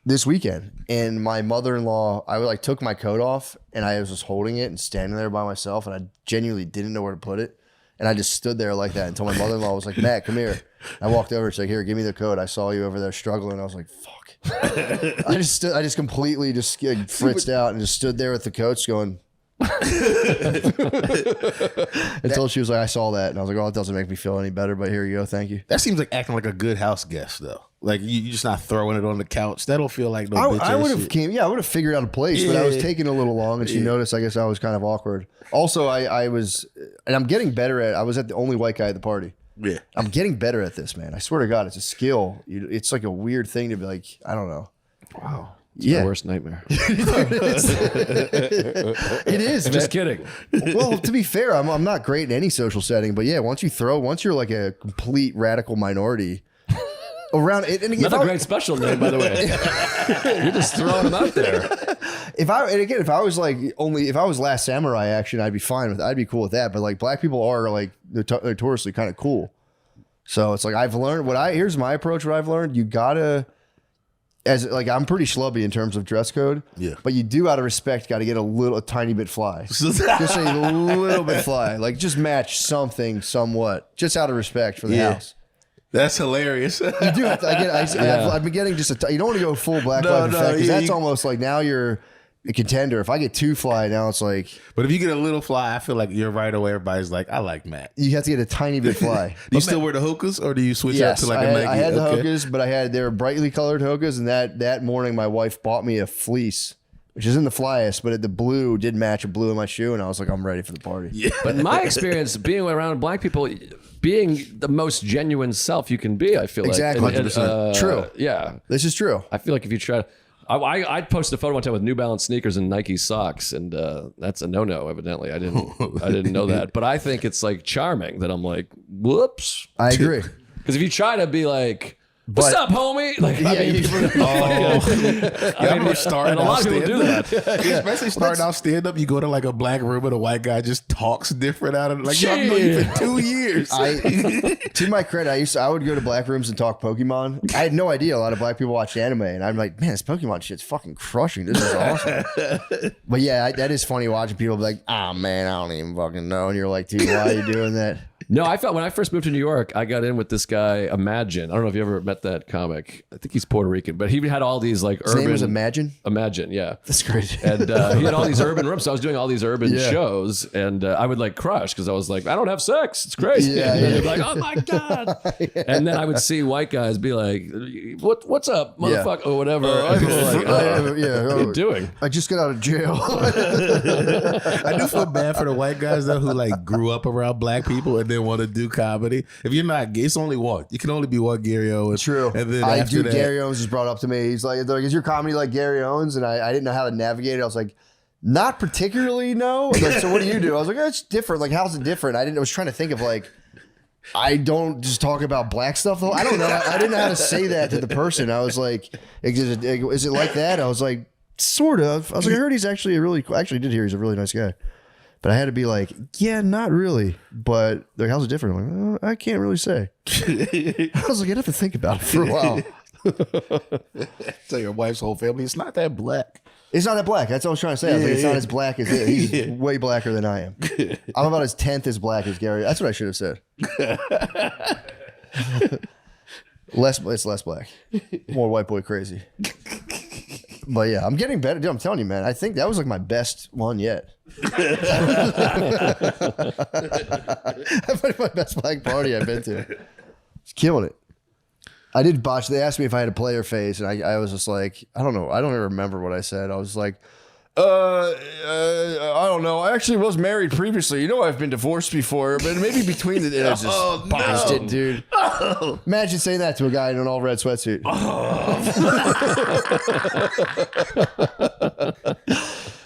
Speaker 2: this weekend, and my mother-in-law, I took my coat off, and I was just holding it and standing there by myself, and I genuinely didn't know where to put it. And I just stood there like that until my mother-in-law was like, Matt, come here. I walked over. She's like, here, give me the coat. I saw you over there struggling. I was like, fuck. I just completely just fritzed out and just stood there with the coats going. Until she was like, I saw that. And I was like, oh, it doesn't make me feel any better, but here you go. Thank you.
Speaker 3: That seems like acting like a good house guest, though. Like you're just not throwing it on the couch. That don't feel like no bitch.
Speaker 2: I would have I would have figured out a place, but I was taking a little long, and she noticed. I guess I was kind of awkward. Also, I was, and I'm getting better at. I was at the only white guy at the party.
Speaker 3: Yeah,
Speaker 2: I'm getting better at this, man. I swear to God, it's a skill. It's like a weird thing to be like. I don't know.
Speaker 4: Wow. It's my worst nightmare.
Speaker 2: It is.
Speaker 4: I'm just kidding.
Speaker 2: Well, to be fair, I'm not great in any social setting, but yeah, once you're like a complete radical minority. Around it, and
Speaker 4: another great special name, by the way. You're just throwing them out there.
Speaker 2: If I was Last Samurai action, I'd be cool with that. But like black people are like notoriously kind of cool, so it's like I've learned here's my approach. What I've learned, you gotta I'm pretty schlubby in terms of dress code.
Speaker 3: Yeah,
Speaker 2: but you do out of respect got to get a tiny bit fly, just a little bit fly, like just match something somewhat, just out of respect for the house.
Speaker 3: That's hilarious.
Speaker 2: You do have to. I've been getting just you don't want to go full black life effect because that's almost like now you're a contender. If I get too fly, now it's like.
Speaker 3: But if you get a little fly, I feel like you're right away. Everybody's like, I like Matt.
Speaker 2: You have to get a tiny bit fly.
Speaker 3: Do you still wear the hokas, or do you switch out to like a Nike?
Speaker 2: I had the hokas, but they were brightly colored hokas, and that morning my wife bought me a fleece, which is in the flyest, but the blue did match a blue in my shoe, and I was like, I'm ready for the party.
Speaker 3: Yeah.
Speaker 4: But in my experience, being around black people, being the most genuine self you can be, I feel
Speaker 2: exactly.
Speaker 4: like.
Speaker 2: Exactly. True.
Speaker 4: Yeah.
Speaker 2: This is true.
Speaker 4: I feel like if you try to... I posted a photo one time with New Balance sneakers and Nike socks, and that's a no-no. Evidently, I didn't know that, but I think it's like charming that I'm like, whoops.
Speaker 2: I agree.
Speaker 4: Because if you try to be like, what's up, homie? Like,
Speaker 2: Yeah,
Speaker 4: I mean,
Speaker 3: starting
Speaker 4: and a lot of people do that.
Speaker 3: Especially starting out stand up, you go to like a black room and a white guy just talks different out of it. Like, yo, I've known you for 2 years.
Speaker 2: To my credit, I would go to black rooms and talk Pokemon. I had no idea a lot of black people watch anime, and I'm like, man, this Pokemon shit's fucking crushing. This is awesome. But yeah, that is funny watching people be like, ah, man, I don't even fucking know. And you're like, dude, why are you doing that?
Speaker 4: No, I felt when I first moved to New York, I got in with this guy, Imagine. I don't know if you ever met that comic. I think he's Puerto Rican, but he had all these like
Speaker 2: His
Speaker 4: urban.
Speaker 2: name was Imagine?
Speaker 4: Imagine, yeah.
Speaker 2: That's crazy.
Speaker 4: And he had all these urban rooms. So I was doing all these urban shows, and I would like crush because I was like, I don't have sex. It's crazy.
Speaker 2: Yeah,
Speaker 4: and
Speaker 2: yeah.
Speaker 4: they'd be like, oh my God. And then I would see white guys be like, what's up, motherfucker, or whatever. And people were like, what are you doing?
Speaker 2: I just got out of jail.
Speaker 3: I do feel bad for the white guys though who like grew up around black people and then want to do comedy. If you're not gay, it's only one. You can only be one Gary Owens.
Speaker 2: True.
Speaker 3: And then
Speaker 2: Gary Owens just brought up to me. He's like, is your comedy like Gary Owens? And I didn't know how to navigate it. I was like, not particularly, no. Like, so what do you do? I was like, it's different. Like, how's it different? I was trying to think of like, I don't just talk about black stuff though. I don't know. I didn't know how to say that to the person. I was like, is it like that? I was like, sort of. I was like, I heard he's actually did hear he's a really nice guy. But I had to be like, yeah, not really. But like, how's it different? I'm like, I can't really say. I was like, I'd have to think about it for a while.
Speaker 3: Tell your wife's whole family, it's not that black.
Speaker 2: It's not that black. That's what I was trying to say. I was like, it's not as black as it. He's way blacker than I am. I'm about as 10th as black as Gary. That's what I should have said. It's less black. More white boy crazy. But yeah, I'm getting better. Dude, I'm telling you, man. I think that was like my best one yet. That's like my best black party I've been to. It's killing it. I did botch. They asked me if I had a player face, and I was just like, I don't know. I don't even remember what I said. I was like, I don't know. I actually was married previously. You know, I've been divorced before, but maybe between the. And I just botched it, dude. Oh. Imagine saying that to a guy in an all red sweatsuit.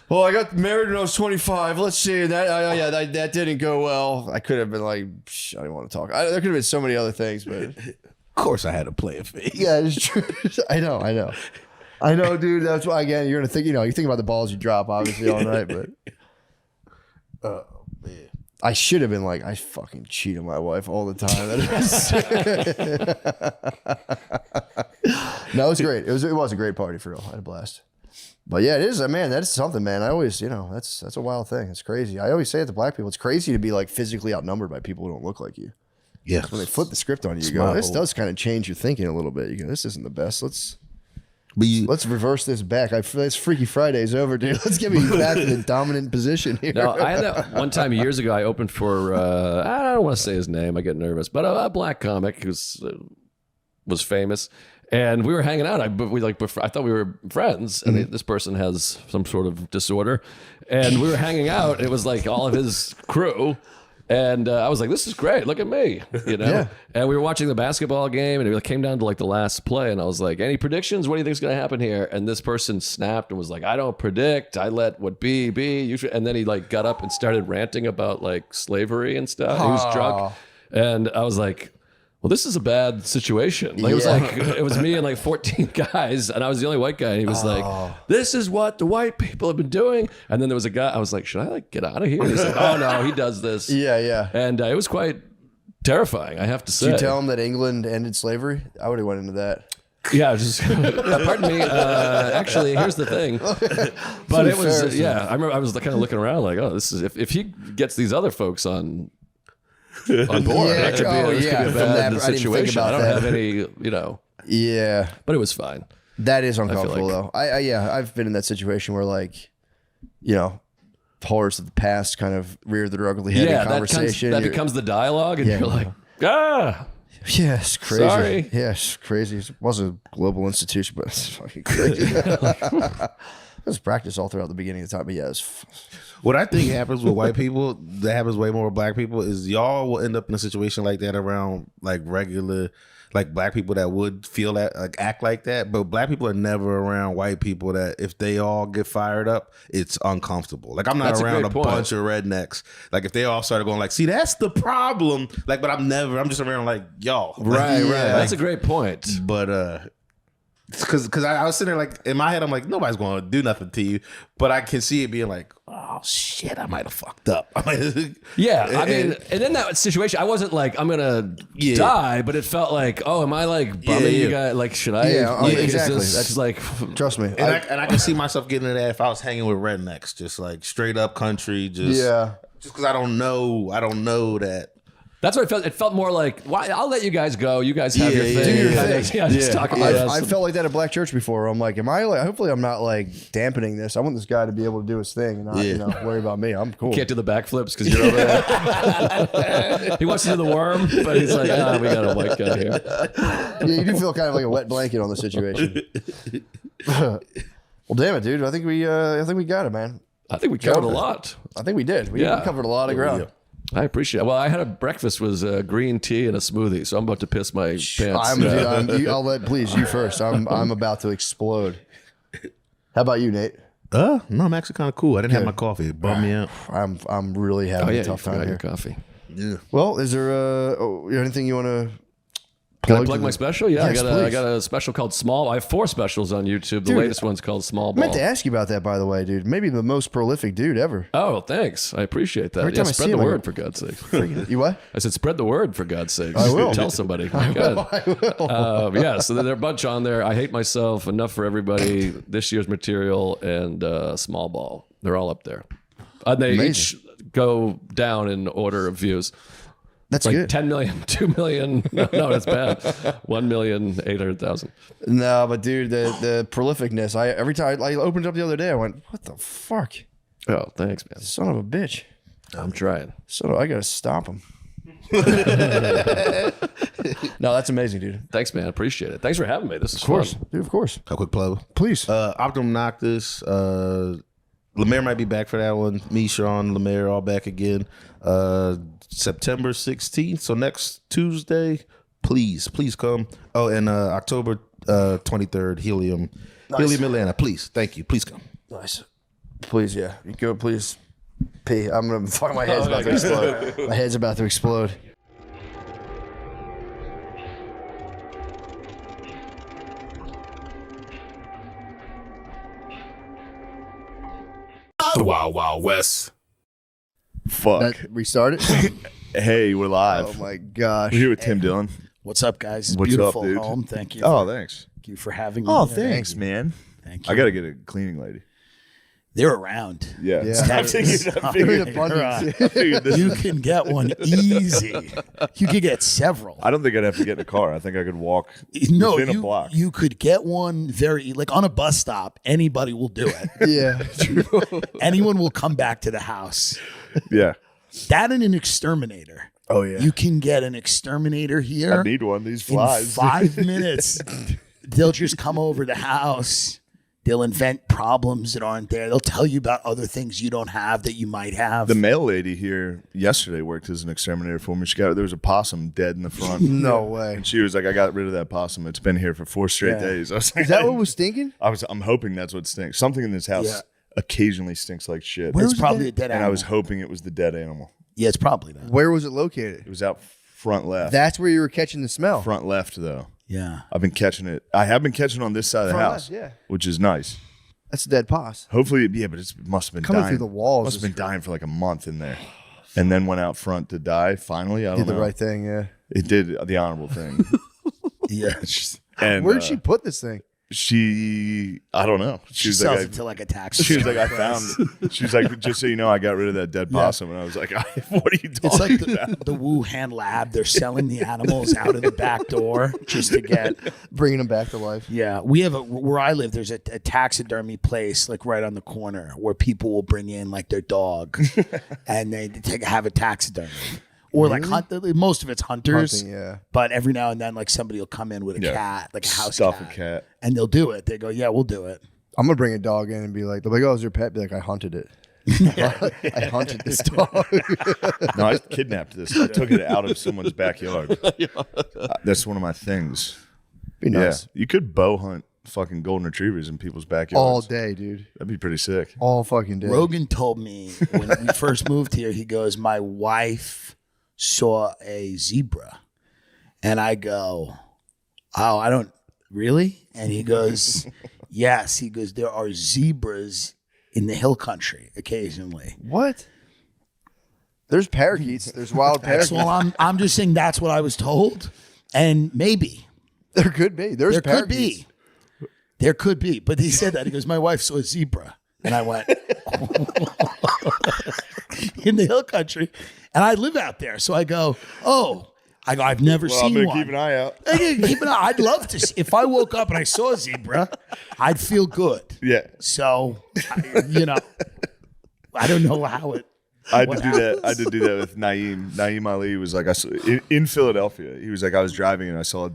Speaker 2: Well, I got married when I was 25. Let's see. That didn't go well. I could have been like, I don't want to talk. There could have been so many other things, but
Speaker 3: Of course I had a player face.
Speaker 2: yeah, it's true. I know, dude. That's why, again, you're going to think, you think about the balls you drop, obviously, all night, but. Oh, man. I should have been like, I fucking cheat on my wife all the time. No, it was great. It was a great party for real. I had a blast. But yeah, it is, man. That's something, man. I always, that's a wild thing. It's crazy. I always say it to black people. It's crazy to be like physically outnumbered by people who don't look like you.
Speaker 3: Yeah.
Speaker 2: When they flip the script on you, you go, this does kind of change your thinking a little bit. You go, this isn't the best. Let's reverse this back. It's Freaky Friday's over, dude. Let's get me back to the dominant position here.
Speaker 4: No, I had that one time years ago. I opened for I don't want to say his name. I get nervous, but a black comic who was famous, and we were hanging out. I thought we were friends, and this person has some sort of disorder, and we were hanging out. It was like all of his crew. And I was like, this is great. Look at me,
Speaker 2: Yeah.
Speaker 4: And we were watching the basketball game, and it came down to like the last play. And I was like, any predictions? What do you think is going to happen here? And this person snapped and was like, I don't predict. I let what be. And then he like got up and started ranting about like slavery and stuff. He was drunk. And I was like, well, this is a bad situation. Like, it was me and like 14 guys, and I was the only white guy. And he was like, this is what the white people have been doing. And then there was a guy, I was like, should I like get out of here? And he's like, oh no, he does this.
Speaker 2: Yeah.
Speaker 4: And it was quite terrifying, I have to say.
Speaker 2: Did you tell him that England ended slavery? I would have went into that.
Speaker 4: Yeah, just pardon me. Actually, here's the thing. But it was, I remember I was kind of looking around like, oh, this is, if he gets these other folks on board, that could be a bad situation. I don't have any,
Speaker 2: Yeah.
Speaker 4: But it was fine.
Speaker 2: That is uncomfortable though. I've been in that situation where like, horrors of the past kind of rear their ugly head in conversation.
Speaker 4: That becomes the dialogue, and you're like, ah.
Speaker 2: Yeah, it's crazy.
Speaker 4: Sorry.
Speaker 2: Yeah, it's crazy. It was a global institution, but it's fucking crazy. It was practice all throughout the beginning of the time, but yeah, it's
Speaker 3: what I think happens with white people, that happens way more with black people, is y'all will end up in a situation like that around like regular, like black people that would feel that, like act like that. But black people are never around white people that if they all get fired up, it's uncomfortable. Like I'm not
Speaker 4: That's
Speaker 3: around
Speaker 4: a
Speaker 3: a
Speaker 4: great point.
Speaker 3: bunch of rednecks. Like if they all started going like, see, that's the problem. Like, but I'm just around like, y'all.
Speaker 2: Right, right.
Speaker 4: That's a great point.
Speaker 3: But because I was sitting there like in my head, I'm like, nobody's going to do nothing to you, but I can see it being like, oh shit, I might have fucked up.
Speaker 4: Yeah, I mean, and in that situation, I wasn't like I'm gonna die, but it felt like, oh, am I like bumming you guys? Like, should I?
Speaker 2: Yeah,
Speaker 4: like, is
Speaker 2: exactly.
Speaker 4: this,
Speaker 2: That's
Speaker 4: like,
Speaker 2: Trust me.
Speaker 3: and I can see myself getting into that if I was hanging with rednecks, just like straight up country, just because I don't know that.
Speaker 4: that's what it felt. It felt more like, why? I'll let you guys go. You guys have your thing.
Speaker 2: Do your
Speaker 4: Kinda,
Speaker 2: thing.
Speaker 4: yeah, just talk about us.
Speaker 2: I felt like that at Black Church before. I'm like, am I like? Hopefully, I'm not like dampening this. I want this guy to be able to do his thing and not, worry about me. I'm cool.
Speaker 4: Can't do the backflips because you're over there. He wants to do the worm, but he's like, we got a white guy here.
Speaker 2: Yeah, you do feel kind of like a wet blanket on the situation. Well, damn it, dude. I think we got it, man.
Speaker 4: I think we covered a lot.
Speaker 2: I think we did. We
Speaker 4: Yeah.
Speaker 2: covered a lot of ground.
Speaker 4: I appreciate it. Well, I had a breakfast was green tea and a smoothie, so I'm about to piss my pants.
Speaker 2: I'll let please you first. I'm about to explode. How about you, Nate?
Speaker 3: No, I'm actually kind of cool. I didn't have my coffee. It bummed me out.
Speaker 2: I'm really having a tough time
Speaker 4: your
Speaker 2: here.
Speaker 4: coffee.
Speaker 3: Yeah.
Speaker 2: Well, is there anything you want to
Speaker 4: Can I plug my special? Yeah,
Speaker 2: Yes,
Speaker 4: I
Speaker 2: please.
Speaker 4: got a special called Small. I have 4 specials on YouTube. The
Speaker 2: Dude,
Speaker 4: latest one's called Small
Speaker 2: I meant
Speaker 4: Ball.
Speaker 2: to ask you about that, by the way, dude. Maybe the most prolific dude ever.
Speaker 4: Oh, thanks. I appreciate that.
Speaker 2: Every time I
Speaker 4: Spread
Speaker 2: see
Speaker 4: the
Speaker 2: him, I
Speaker 4: word
Speaker 2: go,
Speaker 4: for God's sake.
Speaker 2: You what?
Speaker 4: I said, spread the word for God's sake.
Speaker 2: I will.
Speaker 4: Tell somebody. Good. Yeah, so there are a bunch on there. I Hate Myself, Enough for Everybody, this year's material, and Small Ball. They're all up there. They
Speaker 2: Amazing.
Speaker 4: each go down in order of views.
Speaker 2: That's
Speaker 4: Like
Speaker 2: good.
Speaker 4: 10 million, 2 million. No, that's bad. 1,800,000.
Speaker 2: No, but dude, the prolificness. Every time I opened it up the other day, I went, "What the fuck,
Speaker 4: Oh, thanks, man.
Speaker 2: son of a bitch!"
Speaker 4: I'm trying.
Speaker 2: So I gotta stop him. No, that's amazing, dude.
Speaker 4: Thanks, man. Appreciate it. Thanks for having me. This is
Speaker 2: Of course,
Speaker 4: fun.
Speaker 2: dude. Of course.
Speaker 3: A quick plug.
Speaker 2: Please.
Speaker 3: Optimum Noctis. Lemaire might be back for that one. Me, Sean, Lemaire, all back again. September 16th. So next Tuesday, please come. Oh, and October 23rd, Helium Atlanta. Please, thank you. Please come.
Speaker 2: Nice. Please, yeah. You go, please. Pee. I'm gonna fuck. My head's about to explode. My head's about to explode.
Speaker 5: The Wild Wild West.
Speaker 6: Fuck.
Speaker 2: Restart it.
Speaker 6: Hey, we're live.
Speaker 2: Oh my gosh.
Speaker 6: We're here with Tim Dillon.
Speaker 5: What's up, guys? It's
Speaker 6: What's up,
Speaker 5: beautiful
Speaker 6: dude?
Speaker 5: home. Thank you.
Speaker 6: Oh, thanks.
Speaker 5: Thank you for having me.
Speaker 6: Oh,
Speaker 5: here.
Speaker 6: thanks, man.
Speaker 5: Thank you.
Speaker 6: I got to get a cleaning lady.
Speaker 5: They're around.
Speaker 6: Yeah.
Speaker 2: Yeah.
Speaker 6: I figured this.
Speaker 5: You can get one easy. You could get several.
Speaker 6: I don't think I'd have to get in a car. I think I could walk
Speaker 5: No,
Speaker 6: within a block.
Speaker 5: you could get one very, like on a bus stop, anybody will do it.
Speaker 2: Yeah.
Speaker 5: Anyone will come back to the house.
Speaker 6: Yeah.
Speaker 5: That and an exterminator.
Speaker 2: Oh yeah.
Speaker 5: You can get an exterminator here.
Speaker 6: I need one. These
Speaker 5: in
Speaker 6: flies.
Speaker 5: 5 minutes. They'll just come over the house. They'll invent problems that aren't there. They'll tell you about other things you don't have that you might have.
Speaker 6: The mail lady here yesterday worked as an exterminator for me. There was a possum dead in the front.
Speaker 2: No way.
Speaker 6: And she was like, I got rid of that possum. It's been here for 4 straight days. I was like,
Speaker 2: Is that what was stinking?
Speaker 6: I'm hoping that's what stinks. Something in this house
Speaker 5: Yeah.
Speaker 6: occasionally stinks like shit.
Speaker 5: it's probably a dead
Speaker 6: and
Speaker 5: animal.
Speaker 6: I was hoping it was the dead animal.
Speaker 5: Yeah, it's probably that.
Speaker 2: Where was it located?
Speaker 6: It was out front left.
Speaker 2: That's where you were catching the smell.
Speaker 6: Front left, though.
Speaker 5: Yeah.
Speaker 6: I've been catching it. I have been catching it on this side of the
Speaker 2: Front
Speaker 6: house,
Speaker 2: left, yeah.
Speaker 6: which is nice.
Speaker 2: That's a dead poss.
Speaker 6: Hopefully, yeah, but it must have been
Speaker 2: Coming
Speaker 6: dying
Speaker 2: through the walls
Speaker 6: Must have
Speaker 2: is
Speaker 6: been dying for like a month in there, and then went out front to die. Finally, I don't
Speaker 2: Did the
Speaker 6: know.
Speaker 2: right thing, yeah.
Speaker 6: It did the honorable thing.
Speaker 5: Yeah.
Speaker 6: And
Speaker 2: Where'd she put this thing?
Speaker 6: She, I don't know.
Speaker 5: She
Speaker 6: was
Speaker 5: sells
Speaker 6: like,
Speaker 5: it to like a tax.
Speaker 6: she was like, I found. She was like, just so you know, I got rid of that dead possum, and I was like, what are you talking
Speaker 5: It's like
Speaker 6: about?
Speaker 5: the Wuhan lab. They're selling the animals out of the back door just to get.
Speaker 2: Bringing them back to life.
Speaker 5: Yeah, we have where I live. There's a taxidermy place like right on the corner where people will bring in like their dog, and they have a taxidermy. Or like most of it's hunters,
Speaker 2: Hunting, yeah.
Speaker 5: but every now and then like somebody will come in with a
Speaker 6: Yeah.
Speaker 5: cat, like a house
Speaker 6: Stuff
Speaker 5: cat,
Speaker 6: a cat.
Speaker 5: and they'll do it. They go, yeah, we'll do it.
Speaker 2: I'm gonna bring a dog in and be like, they'll be like, oh, is your pet? Be like, I hunted it. I hunted this dog.
Speaker 6: No, I kidnapped this. I took it out of someone's backyard. That's one of my things.
Speaker 2: Be nice.
Speaker 6: Yeah, you could bow hunt fucking golden retrievers in people's backyards
Speaker 2: All day, dude.
Speaker 6: That'd be pretty sick.
Speaker 2: All fucking day.
Speaker 5: Rogan told me when we first moved here, he goes, my wife saw a zebra. And I go, oh, I don't, really? And he goes, yes. He goes, there are zebras in the hill country occasionally.
Speaker 2: What? There's parakeets. There's wild parakeets.
Speaker 5: Well, I'm just saying that's what I was told. And maybe.
Speaker 2: There could be. There
Speaker 5: could be. There could be. But he said that. He goes, my wife saw a zebra. And I went, in the hill country. And I live out there. So I go, I've never seen
Speaker 6: I'm gonna
Speaker 5: one.
Speaker 6: keep an eye out.
Speaker 5: Keep an eye. I'd love to see. If I woke up and I saw a zebra, I'd feel good.
Speaker 6: Yeah,
Speaker 5: So, I don't know how it.
Speaker 6: I did do that. I did do that with Naeem. Naeem Ali was like, in Philadelphia. He was like, I was driving and I saw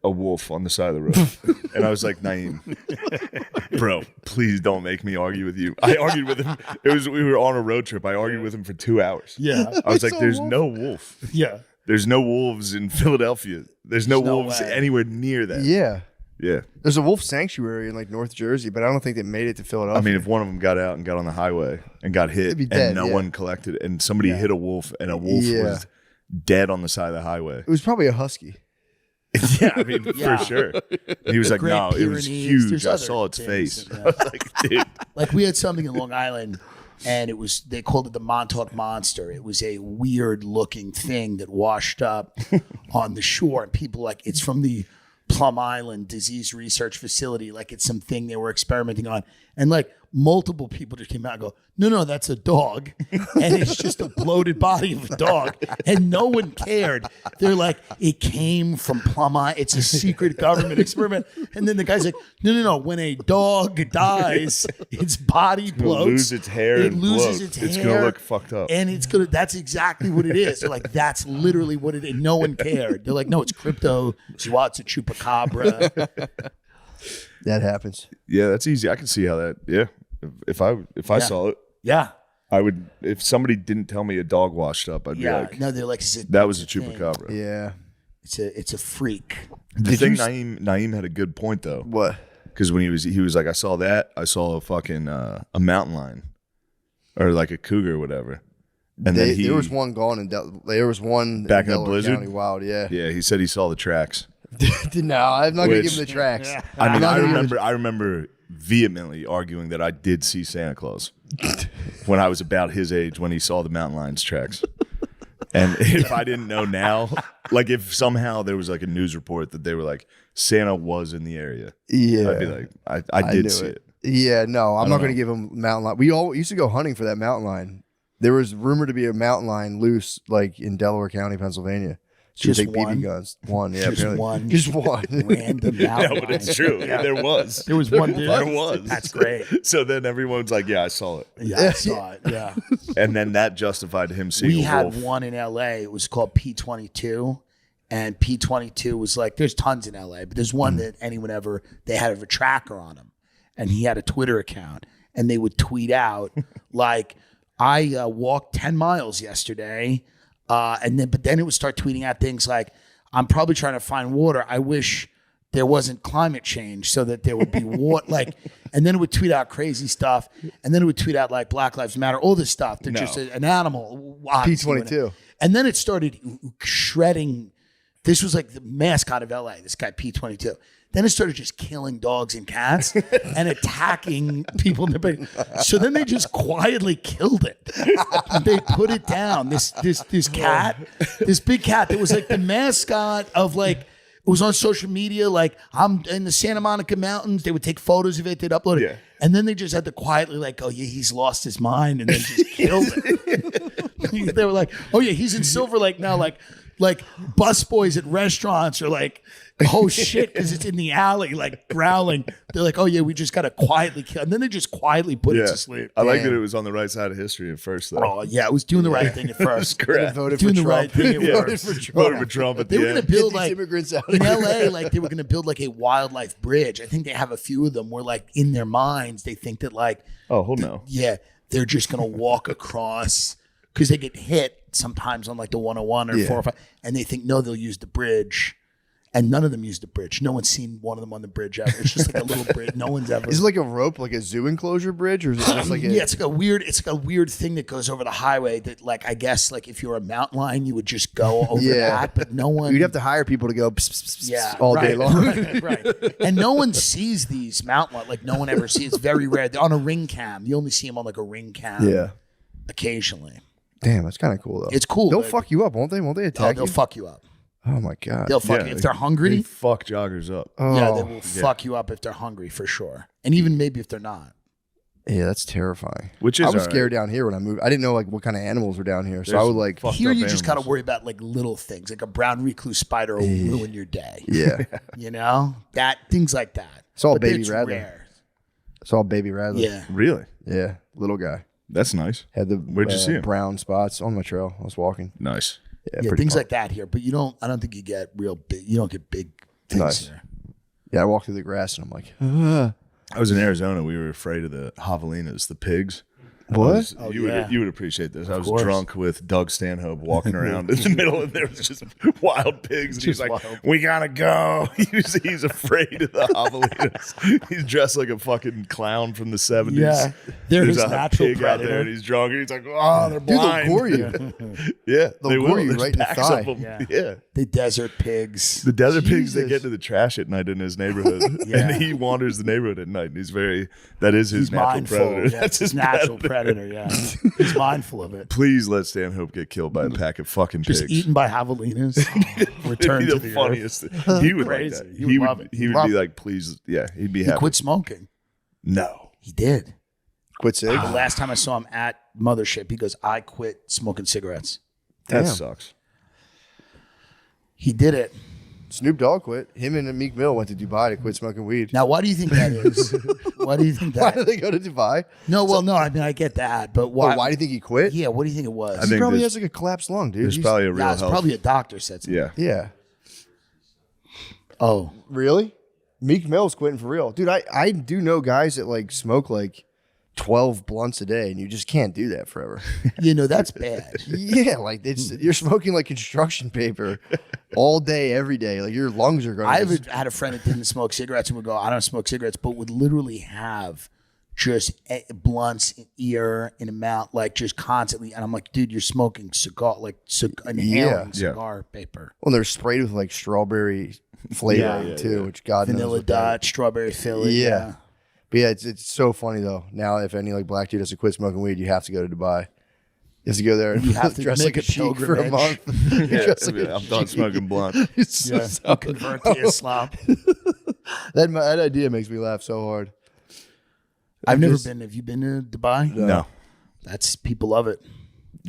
Speaker 6: a wolf on the side of the road, and I was like, Naeem, bro, please don't make me argue with you. I argued with him. We were on a road trip. I argued with him for 2 hours.
Speaker 5: Yeah.
Speaker 6: I was like, there's no wolf.
Speaker 5: Yeah.
Speaker 6: There's no wolves in Philadelphia. There's no
Speaker 5: no
Speaker 6: wolves
Speaker 5: way.
Speaker 6: anywhere near that.
Speaker 2: Yeah.
Speaker 6: Yeah.
Speaker 2: There's a wolf sanctuary in like North Jersey, but I don't think they made it to Philadelphia.
Speaker 6: I mean, if one of them got out and got on the highway and got hit
Speaker 2: They'd be dead,
Speaker 6: and no
Speaker 2: yeah.
Speaker 6: one collected and somebody hit a wolf and a wolf
Speaker 2: Yeah.
Speaker 6: was dead on the side of the highway.
Speaker 2: it was probably a husky.
Speaker 6: Yeah, I mean,
Speaker 5: Yeah.
Speaker 6: for sure. And he was like,
Speaker 5: Great
Speaker 6: no, it was
Speaker 5: Pyrenees.
Speaker 6: huge.
Speaker 5: There's
Speaker 6: I
Speaker 5: other
Speaker 6: saw its
Speaker 5: things,
Speaker 6: face.
Speaker 5: yeah.
Speaker 6: I was like, dude.
Speaker 5: Like we had something in Long Island, and they called it the Montauk Monster. It was a weird looking thing that washed up on the shore, and people like, it's from the Plum Island Disease Research Facility. Like it's something they were experimenting on, and like multiple people just came out and go, no, that's a dog, and it's just a bloated body of a dog, and no one cared. They're like, it came from Plum Island. It's a secret government experiment. And then the guy's like, no. When a dog dies, its body bloats.
Speaker 6: lose its hair
Speaker 5: It
Speaker 6: and
Speaker 5: loses
Speaker 6: bloat.
Speaker 5: its
Speaker 6: It's
Speaker 5: hair.
Speaker 6: gonna look fucked up.
Speaker 5: And that's exactly what it is. They're like, that's literally what it is. No one cared. They're like, no, it's cryptozoa, chupacabra.
Speaker 2: That happens.
Speaker 6: Yeah, that's easy. I can see how that. Yeah, if I saw it,
Speaker 5: Yeah.
Speaker 6: I would. If somebody didn't tell me a dog washed up, I'd be
Speaker 5: Yeah.
Speaker 6: like,
Speaker 5: No, they're like,
Speaker 6: that was a
Speaker 5: thing.
Speaker 6: chupacabra.
Speaker 2: Yeah.
Speaker 5: It's a freak.
Speaker 6: The thing Naeem had a good point though,
Speaker 2: What?
Speaker 6: because when he was like, I saw that. I saw a fucking a mountain lion, or like a cougar or whatever. And then
Speaker 2: There was one gone in there was one
Speaker 6: Back in the
Speaker 2: Delaware
Speaker 6: blizzard?
Speaker 2: County Wild. Yeah.
Speaker 6: Yeah, he said he saw the tracks.
Speaker 2: No, I'm not gonna
Speaker 6: Which-
Speaker 2: give him the tracks.
Speaker 6: I mean,
Speaker 2: I'm not gonna give him
Speaker 6: I remember vehemently arguing that I did see Santa Claus when I was about his age when he saw the mountain lion's tracks. And if I didn't know now, like if somehow there was like a news report that they were like Santa was in the area,
Speaker 2: Yeah.
Speaker 6: I'd be like, I did
Speaker 2: knew
Speaker 6: see it.
Speaker 2: Yeah, no, I'm not
Speaker 6: don't
Speaker 2: going to give him mountain lion. We all used to go hunting for that mountain lion. There was rumored to be a mountain lion loose, like in Delaware County, Pennsylvania. She would
Speaker 5: Just
Speaker 2: take
Speaker 5: one?
Speaker 2: BB guns. One, yeah,
Speaker 5: Just
Speaker 2: apparently.
Speaker 5: one.
Speaker 2: Just one.
Speaker 5: Random
Speaker 6: No,
Speaker 5: mountain
Speaker 6: but it's
Speaker 5: lion.
Speaker 6: true. There was.
Speaker 5: There was one dude.
Speaker 6: There was.
Speaker 5: That's great.
Speaker 6: So then everyone's like, yeah, I saw it.
Speaker 5: Yeah, I saw it. Yeah.
Speaker 6: And then that justified him seeing
Speaker 5: We
Speaker 6: a
Speaker 5: had
Speaker 6: wolf.
Speaker 5: one in LA. It was called P22. And P22 was like, there's tons in LA, but there's one that they had a tracker on him. And he had a Twitter account. And they would tweet out, like, I walked 10 miles yesterday. But then it would start tweeting out things like, I'm probably trying to find water. I wish there wasn't climate change so that there would be water. And then it would tweet out crazy stuff. And then it would tweet out like Black Lives Matter, all this stuff. They're just an animal. obviously.
Speaker 2: P22.
Speaker 5: And then it started shredding. This was like the mascot of LA, this guy P22. Then it started just killing dogs and cats and attacking people in the bed. So then they just quietly killed it. They put it down. This cat, this big cat that was like the mascot of like, it was on social media, like I'm in the Santa Monica Mountains. They would take photos of it, they'd upload it.
Speaker 6: Yeah.
Speaker 5: And then they just had to quietly like, oh yeah, he's lost his mind, and then just killed it. They were like, oh yeah, he's in Silver Lake now, like busboys at restaurants are like, oh shit, because it's in the alley, like growling. They're like, oh yeah, we just gotta quietly kill. And then they just quietly put it to sleep.
Speaker 6: I like that it was on the right side of history at first, though.
Speaker 5: Oh yeah, it was doing the right thing at first.
Speaker 6: Correct.
Speaker 2: Voted
Speaker 5: Doing
Speaker 2: for
Speaker 5: the
Speaker 2: Trump.
Speaker 5: right thing at
Speaker 6: Yeah.
Speaker 2: Voted for Trump.
Speaker 6: Voted for Trump at
Speaker 5: They
Speaker 6: the
Speaker 5: were gonna
Speaker 6: end.
Speaker 5: build
Speaker 2: Get these
Speaker 5: like
Speaker 2: immigrants out
Speaker 5: in
Speaker 2: of
Speaker 5: LA, like they were gonna build like a wildlife bridge. I think they have a few of them where like in their minds they think that like
Speaker 6: Oh, hold no.
Speaker 5: yeah, they're just going to walk across because they get hit sometimes on like the 101 or 405, and they think, no, they'll use the bridge. And none of them use the bridge. No one's seen one of them on the bridge ever. It's just like a little bridge. No one's ever.
Speaker 2: Is it like a rope, like a zoo enclosure bridge, or is it just like
Speaker 5: yeah, it's like a weird thing that goes over the highway that, like, I guess, like if you're a mountain lion, you would just go over that, but no one.
Speaker 2: You'd have to hire people to go all day long.
Speaker 5: Right. And no one sees these mountain lions. Like, no one ever sees. It's very rare. They're on a ring cam. You only see them on like a ring cam.
Speaker 2: Yeah.
Speaker 5: Occasionally.
Speaker 2: Damn, that's kind of cool though.
Speaker 5: It's cool.
Speaker 2: They'll fuck you up, won't they? Won't they attack
Speaker 5: they'll
Speaker 2: you?
Speaker 5: fuck you up.
Speaker 2: Oh my god.
Speaker 5: They'll fuck you if they're hungry.
Speaker 6: They fuck joggers up.
Speaker 5: Yeah, they will fuck you up if they're hungry for sure, and even maybe if they're not.
Speaker 2: Yeah, that's terrifying.
Speaker 6: Which is
Speaker 2: I was scared down here when I moved. I didn't know like what kind of animals were down here, so I would like.
Speaker 5: Here, you just got to worry about like little things, like a brown recluse spider will ruin your day.
Speaker 2: Yeah,
Speaker 5: you know things like that.
Speaker 2: It's all
Speaker 5: But
Speaker 2: baby
Speaker 5: it's
Speaker 2: rattler.
Speaker 5: rare.
Speaker 2: It's all baby rattler.
Speaker 5: Yeah,
Speaker 6: Really?
Speaker 2: Yeah, little guy.
Speaker 6: That's nice.
Speaker 2: Had the
Speaker 6: Where'd you see him?
Speaker 2: brown spots on my trail. I was walking.
Speaker 6: Nice.
Speaker 5: yeah,
Speaker 2: pretty
Speaker 5: things
Speaker 2: fun.
Speaker 5: like that here. But you don't. I don't think you get real big. You don't get big things
Speaker 2: Nice.
Speaker 5: here.
Speaker 2: Yeah, I walked through the grass and I'm like,
Speaker 6: I was in Arizona. We were afraid of the javelinas, the pigs.
Speaker 2: what?
Speaker 6: You would appreciate this. I was
Speaker 5: course.
Speaker 6: drunk with Doug Stanhope walking around in the middle, and there was just wild pigs. And he's like,
Speaker 5: wild.
Speaker 6: "We gotta go." He's afraid of the javelinas. He's dressed like a fucking clown from the 70s.
Speaker 5: Yeah, they're
Speaker 6: There's
Speaker 5: his
Speaker 6: a
Speaker 5: natural
Speaker 6: pig out there,
Speaker 5: predator.
Speaker 6: and he's drunk. And he's like, "Oh, they're
Speaker 2: Dude,
Speaker 6: blind."
Speaker 2: they'll gore you.
Speaker 6: Yeah,
Speaker 2: They'll
Speaker 6: they
Speaker 2: gore
Speaker 6: will.
Speaker 2: you
Speaker 6: There's
Speaker 2: right in the
Speaker 6: packs
Speaker 2: thigh.
Speaker 6: of them.
Speaker 5: Yeah.
Speaker 6: Yeah.
Speaker 5: The desert pigs.
Speaker 6: The desert pigs, they
Speaker 2: Jesus.
Speaker 6: get to the trash at night in his neighborhood,
Speaker 5: Yeah.
Speaker 6: and he wanders the neighborhood at night. And that is his
Speaker 5: He's
Speaker 6: natural
Speaker 5: mindful.
Speaker 6: predator.
Speaker 5: Yeah,
Speaker 6: That's
Speaker 5: his natural predator. Yeah, he's mindful of it.
Speaker 6: Please let Stanhope get killed by a pack of fucking
Speaker 5: Just
Speaker 6: pigs.
Speaker 5: eaten by javelinas. Return
Speaker 6: It'd
Speaker 5: to
Speaker 6: be
Speaker 5: the
Speaker 6: the funniest. Thing. He would
Speaker 5: Crazy.
Speaker 6: like that.
Speaker 5: He would love it.
Speaker 6: He would
Speaker 5: Love
Speaker 6: be
Speaker 5: it.
Speaker 6: like, please, yeah, he'd be
Speaker 5: He
Speaker 6: happy.
Speaker 5: quit smoking.
Speaker 6: No,
Speaker 5: He did.
Speaker 2: Quit sig?
Speaker 5: The last time I saw him at Mothership, he goes, "I quit smoking cigarettes."
Speaker 6: that
Speaker 2: Damn.
Speaker 6: sucks.
Speaker 5: He did it.
Speaker 2: Snoop Dogg quit. Him and Meek Mill went to Dubai to quit smoking weed.
Speaker 5: Now, why do you think that is? Why do you think
Speaker 2: Why
Speaker 5: that?
Speaker 2: did they go to Dubai?
Speaker 5: No, well, no. I mean, I get that, but why?
Speaker 2: Why do you think he quit?
Speaker 5: Yeah, what do you think it was?
Speaker 6: I
Speaker 2: He
Speaker 6: think
Speaker 2: probably
Speaker 6: there's-
Speaker 2: has like a collapsed lung, dude.
Speaker 6: There's
Speaker 2: He's-
Speaker 6: probably a real
Speaker 5: yeah, it's
Speaker 6: health.
Speaker 5: probably a doctor said something.
Speaker 6: Yeah,
Speaker 2: Yeah.
Speaker 5: Oh,
Speaker 2: Really? Meek Mill's quitting for real. Dude, I do know guys that like smoke like 12 blunts a day and you just can't do that forever.
Speaker 5: you know that's bad.
Speaker 2: Yeah, like you're smoking like construction paper all day, every day. Like your lungs are going
Speaker 5: I had a friend that didn't smoke cigarettes and would go, "I don't smoke cigarettes," but would literally have just blunts in ear, in a mouth, like just constantly. And I'm like, dude, you're smoking cigar, like inhaling
Speaker 6: Yeah.
Speaker 5: cigar paper.
Speaker 2: Well, they're sprayed with like strawberry flavoring too, which God knows.
Speaker 5: Vanilla
Speaker 2: what that
Speaker 5: Dutch, strawberry Philly.
Speaker 2: Yeah. But yeah, it's so funny though. Now, if any like black dude has to quit smoking weed, you have to go to Dubai. You have to go there and
Speaker 5: You have to
Speaker 2: dress
Speaker 5: make
Speaker 2: like a
Speaker 5: a
Speaker 2: sheik for a
Speaker 5: pilgrimage.
Speaker 2: month.
Speaker 6: yeah.
Speaker 2: Dress like a
Speaker 6: I'm done
Speaker 2: sheik.
Speaker 6: smoking blunt.
Speaker 2: It's so
Speaker 5: Yeah.
Speaker 2: so-
Speaker 5: Convert to Islam.
Speaker 2: that idea makes me laugh so hard.
Speaker 5: I've never been. Have you been to Dubai?
Speaker 6: No,
Speaker 5: That's people love it.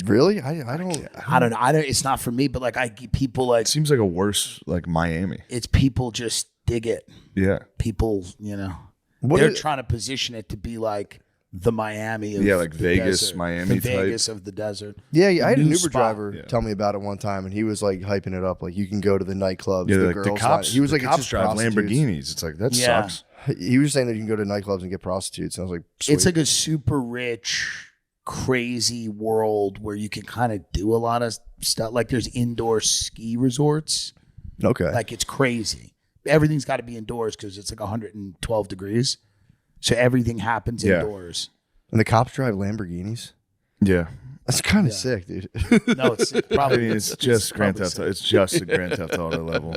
Speaker 2: Really? I don't.
Speaker 5: I don't know. It's not for me, but like people like
Speaker 6: it seems like a worse like Miami.
Speaker 5: it's people just dig it.
Speaker 6: Yeah,
Speaker 5: People, you know,
Speaker 2: What
Speaker 5: they're
Speaker 2: is-
Speaker 5: trying to position it to be like the Miami of
Speaker 6: Yeah, like
Speaker 5: the
Speaker 6: Vegas,
Speaker 5: desert.
Speaker 6: Miami
Speaker 5: the
Speaker 6: type.
Speaker 5: Vegas of the desert.
Speaker 2: Yeah, I had an
Speaker 5: new
Speaker 2: Uber
Speaker 5: spot.
Speaker 2: driver
Speaker 6: Yeah.
Speaker 2: tell me about it one time, and he was like hyping it up. Like you can go to the nightclubs,
Speaker 6: yeah.
Speaker 2: the
Speaker 6: Like
Speaker 2: girls.
Speaker 6: the cops.
Speaker 2: He was
Speaker 6: the
Speaker 2: like, it's
Speaker 6: cops
Speaker 2: just
Speaker 6: drive
Speaker 2: prostitutes.
Speaker 6: Lamborghinis. It's like that
Speaker 5: Yeah.
Speaker 6: sucks.
Speaker 2: He was saying that you can go to nightclubs and get prostitutes. And I was like,
Speaker 5: It's
Speaker 2: sweet.
Speaker 5: like a super rich, crazy world where you can kind of do a lot of stuff. Like there's indoor ski resorts.
Speaker 2: okay.
Speaker 5: Like it's crazy. Everything's got to be indoors because it's like 112 degrees. So everything happens
Speaker 6: Yeah.
Speaker 5: indoors.
Speaker 2: And the cops drive Lamborghinis.
Speaker 6: Yeah,
Speaker 2: That's kind of sick, dude.
Speaker 5: No, it's
Speaker 6: I
Speaker 5: probably
Speaker 6: mean it's just Grand
Speaker 5: probably
Speaker 6: Theft. It's just a Grand Theft Auto level.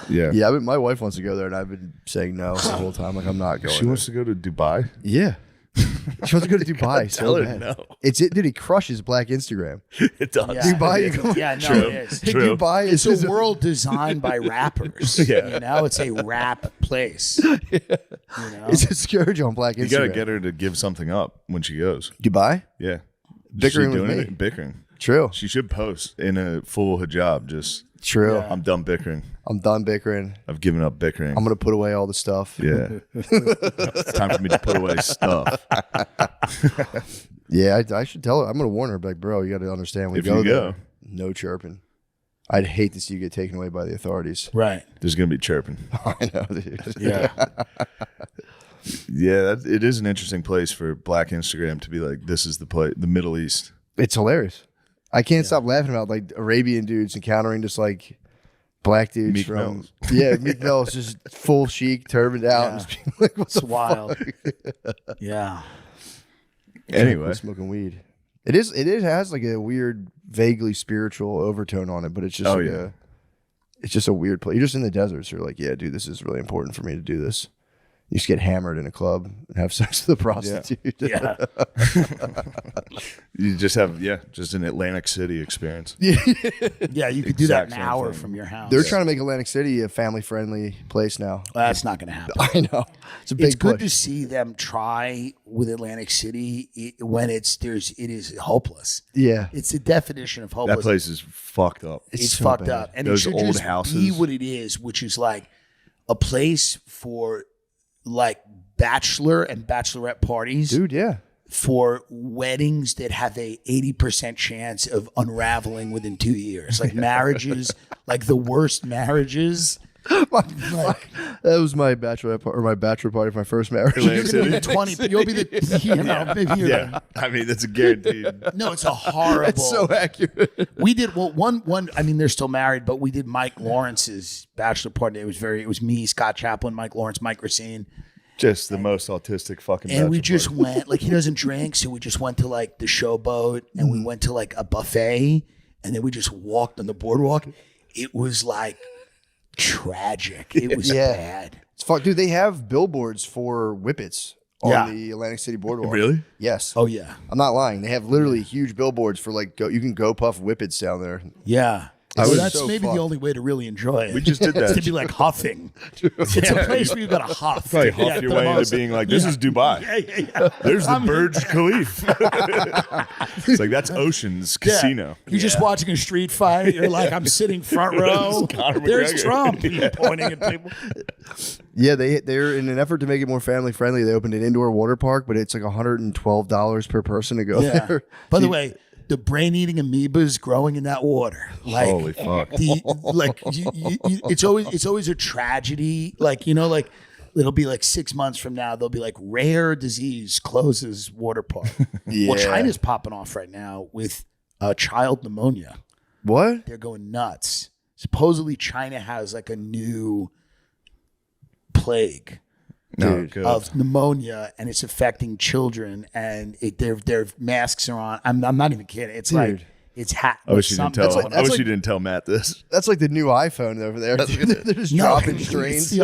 Speaker 6: Yeah,
Speaker 2: Yeah, my wife wants to go there, and I've been saying no the whole time. Like I'm not going.
Speaker 6: She wants to go to Dubai.
Speaker 2: Yeah, she wants to go to Dubai so
Speaker 6: Tell her
Speaker 2: bad.
Speaker 6: no.
Speaker 2: It's it, dude. He crushes Black Instagram.
Speaker 6: It does.
Speaker 5: Yeah.
Speaker 2: Dubai, you go,
Speaker 5: Yeah, no,
Speaker 6: True.
Speaker 5: it is.
Speaker 6: True.
Speaker 2: Dubai is
Speaker 5: It's a world designed by rappers.
Speaker 6: Yeah.
Speaker 5: You know, it's a rap place. You know?
Speaker 2: it's a scourge on Black Instagram.
Speaker 6: You gotta get her to give something up when she goes.
Speaker 2: Dubai.
Speaker 6: Yeah,
Speaker 2: Bickering
Speaker 6: She
Speaker 2: with
Speaker 6: doing
Speaker 2: me.
Speaker 6: it? Bickering.
Speaker 2: True,
Speaker 6: She should post in a full hijab. Just
Speaker 2: true.
Speaker 5: Yeah.
Speaker 6: I'm done bickering.
Speaker 2: I'm done bickering.
Speaker 6: I've given up bickering.
Speaker 2: I'm gonna put away all the stuff.
Speaker 6: Yeah, it's time for me to put away stuff.
Speaker 2: Yeah, I should tell her. I'm gonna warn her. Like, bro, you got to understand. We
Speaker 6: If
Speaker 2: go
Speaker 6: you
Speaker 2: there.
Speaker 6: go.
Speaker 2: No chirping. I'd hate to see you get taken away by the authorities.
Speaker 5: Right.
Speaker 6: There's gonna be chirping.
Speaker 2: I know, dude.
Speaker 5: Yeah.
Speaker 6: Yeah, it is an interesting place for Black Instagram to be like, this is the place, the Middle East.
Speaker 2: It's hilarious. I can't stop laughing about like Arabian dudes encountering just like black dudes
Speaker 6: Meek
Speaker 2: from
Speaker 6: Mills.
Speaker 2: Meek Mills just full chic, turbaned out, and just being like, "What's
Speaker 5: It's wild. Yeah.
Speaker 6: Anyway,
Speaker 2: smoking weed." It has like a weird, vaguely spiritual overtone on it, but it's just it's just a weird place. You're just in the desert, so you're like, yeah, dude, this is really important for me to do this. You just get hammered in a club and have sex with a prostitute.
Speaker 5: Yeah.
Speaker 6: you just have just an Atlantic City experience.
Speaker 5: Yeah, you could do that
Speaker 6: Exact
Speaker 5: an
Speaker 6: same
Speaker 5: hour
Speaker 6: thing.
Speaker 5: from your house.
Speaker 2: They're trying to make Atlantic City a family-friendly place now.
Speaker 5: Well, that's not going to happen.
Speaker 2: I know. It's a big
Speaker 5: It's good
Speaker 2: push.
Speaker 5: to see them try with Atlantic City when it is hopeless.
Speaker 2: Yeah.
Speaker 5: It's the definition of
Speaker 6: That
Speaker 5: hopeless.
Speaker 6: place is fucked up.
Speaker 5: It's
Speaker 2: so
Speaker 5: fucked
Speaker 2: bad.
Speaker 5: up, and
Speaker 6: Those
Speaker 5: it should
Speaker 6: old
Speaker 5: just be
Speaker 6: houses.
Speaker 5: what it is, which is like a place for like bachelor and bachelorette parties,
Speaker 2: Dude, yeah.
Speaker 5: for weddings that have a 80% chance of unraveling within 2 years, like marriages, like the worst marriages.
Speaker 2: That was my bachelor party for my first marriage.
Speaker 5: You're gonna be 20. You'll be the maybe you're
Speaker 6: Yeah, I mean that's a guaranteed.
Speaker 5: no, it's a horrible.
Speaker 2: It's so accurate.
Speaker 5: We did one. I mean, they're still married, but we did Mike Lawrence's bachelor party. It was me, Scott Chaplin, Mike Lawrence, Mike Racine,
Speaker 6: Just the most autistic fucking.
Speaker 5: and we
Speaker 6: bachelor
Speaker 5: just
Speaker 6: party.
Speaker 5: went like he doesn't drink, so we just went to like the Showboat, and we went to like a buffet, and then we just walked on the boardwalk. It was like tragic. It was
Speaker 2: Yeah.
Speaker 5: bad.
Speaker 2: It's fuck, dude. They have billboards for whippets on
Speaker 5: Yeah.
Speaker 2: the Atlantic City boardwalk.
Speaker 6: Really?
Speaker 2: Yes.
Speaker 5: Oh yeah,
Speaker 2: I'm not lying. They have literally huge billboards for like you can go puff whippets down there.
Speaker 5: yeah.
Speaker 2: I
Speaker 5: So
Speaker 2: was
Speaker 5: that's
Speaker 2: so
Speaker 5: maybe
Speaker 2: fucked.
Speaker 5: the only way to really enjoy it.
Speaker 6: We just did
Speaker 5: It's
Speaker 6: that.
Speaker 5: to be like huffing. It's a place where you got to huff.
Speaker 6: Probably
Speaker 5: to
Speaker 6: huff
Speaker 5: get
Speaker 6: your
Speaker 5: the
Speaker 6: way
Speaker 5: most-
Speaker 6: into being like, this is Dubai.
Speaker 5: Yeah.
Speaker 6: There's the Burj Khalifa. It's like that's Ocean's Casino.
Speaker 5: You're just watching a street fight. You're like, I'm sitting front row.
Speaker 6: Conor
Speaker 5: There's
Speaker 6: McGregor.
Speaker 5: Trump. You're pointing at people.
Speaker 2: Yeah, they're in an effort to make it more family friendly. They opened an indoor water park, but it's like $112 per person to go
Speaker 5: Yeah.
Speaker 2: there.
Speaker 5: By the way, the brain-eating amoebas growing in that water. Like,
Speaker 6: Holy fuck.
Speaker 5: it's always a tragedy. Like, like it'll be like 6 months from now, they'll be like rare disease closes water park.
Speaker 2: Yeah.
Speaker 5: Well, China's popping off right now with child pneumonia.
Speaker 2: What?
Speaker 5: They're going nuts. Supposedly China has like a new plague
Speaker 6: No,
Speaker 2: Dude,
Speaker 6: good.
Speaker 5: of pneumonia, and it's affecting children, and their masks are on. I'm not even kidding. It's like
Speaker 2: Dude.
Speaker 5: it's
Speaker 6: I wish you didn't tell.
Speaker 2: like-
Speaker 6: I wish
Speaker 2: like-
Speaker 6: you didn't tell Matt this.
Speaker 2: That's like the new iPhone over there. They're just dropping strains.
Speaker 6: They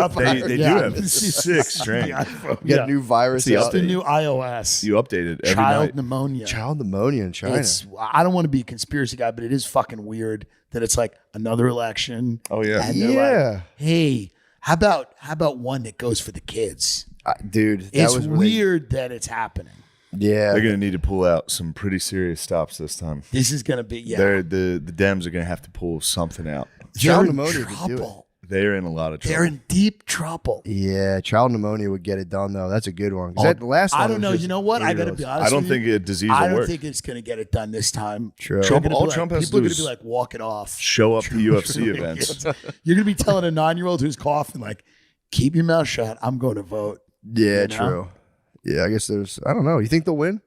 Speaker 6: do have 6 strains.
Speaker 2: You got a new virus.
Speaker 6: the
Speaker 2: out.
Speaker 5: the new iOS.
Speaker 6: You update it every
Speaker 5: Child
Speaker 6: night.
Speaker 5: pneumonia.
Speaker 2: Child pneumonia in China.
Speaker 5: I don't want to be a conspiracy guy, but it is fucking weird that it's like another election.
Speaker 6: Oh yeah.
Speaker 5: And they're
Speaker 2: Yeah.
Speaker 5: like, hey, how about one that goes for the kids?
Speaker 2: Dude, that
Speaker 5: It's
Speaker 2: was really-
Speaker 5: weird that it's happening.
Speaker 2: Yeah.
Speaker 6: They're gonna need to pull out some pretty serious stops this time.
Speaker 5: This is gonna be
Speaker 6: The Dems are gonna have to pull something out.
Speaker 2: Child
Speaker 5: they're in
Speaker 2: pneumonia would do it.
Speaker 5: trouble.
Speaker 6: They're in a lot of trouble.
Speaker 5: They're in deep trouble.
Speaker 2: Yeah, child pneumonia would get it done though. That's a good one. 'Cause that last
Speaker 5: I
Speaker 2: one
Speaker 5: don't
Speaker 2: was
Speaker 5: know.
Speaker 2: just
Speaker 5: You know what? I gotta
Speaker 2: ridiculous.
Speaker 5: be honest.
Speaker 6: I don't
Speaker 5: with
Speaker 6: think
Speaker 5: you.
Speaker 6: a disease
Speaker 5: I
Speaker 6: will
Speaker 5: don't
Speaker 6: work.
Speaker 5: think it's gonna get it done this time.
Speaker 2: True.
Speaker 5: They're gonna be
Speaker 6: all
Speaker 5: like-
Speaker 6: Trump has to
Speaker 5: people
Speaker 6: do
Speaker 5: are gonna be
Speaker 6: is
Speaker 5: like, walk it off.
Speaker 6: Show up to UFC events.
Speaker 5: You're gonna be telling a 9-year-old who's coughing, like, keep your mouth shut. I'm going to vote.
Speaker 2: Yeah,
Speaker 5: You know?
Speaker 2: true. Yeah, I guess there's. I don't know. You think they'll win?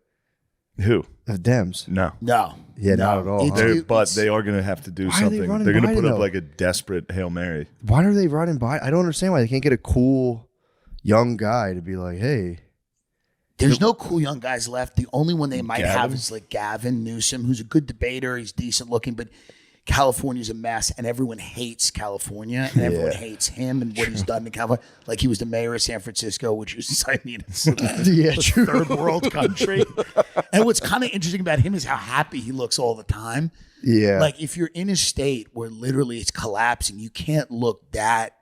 Speaker 6: Who?
Speaker 2: The Dems.
Speaker 6: No.
Speaker 5: No.
Speaker 2: Yeah,
Speaker 5: no.
Speaker 2: not at all.
Speaker 5: It's-
Speaker 6: They're, but
Speaker 5: it's-
Speaker 6: they are going to have to do
Speaker 2: Why are they
Speaker 6: something.
Speaker 2: running
Speaker 6: They're going to
Speaker 2: Biden,
Speaker 6: put up
Speaker 2: though?
Speaker 6: like a desperate Hail Mary.
Speaker 2: Why are they running by? I don't understand why they can't get a cool young guy to be like, hey.
Speaker 5: There's no cool young guys left. The only one they might have
Speaker 6: Gavin?
Speaker 5: is like Gavin Newsom, who's a good debater. He's decent looking, but California's a mess, and everyone hates California, and everyone hates him and what he's done to California. Like he was the mayor of San Francisco, which is, I mean, it's
Speaker 2: Yeah,
Speaker 5: a
Speaker 2: true.
Speaker 5: third world country. And what's kind of interesting about him is how happy he looks all the time.
Speaker 2: Yeah.
Speaker 5: Like if you're in a state where literally it's collapsing, you can't look that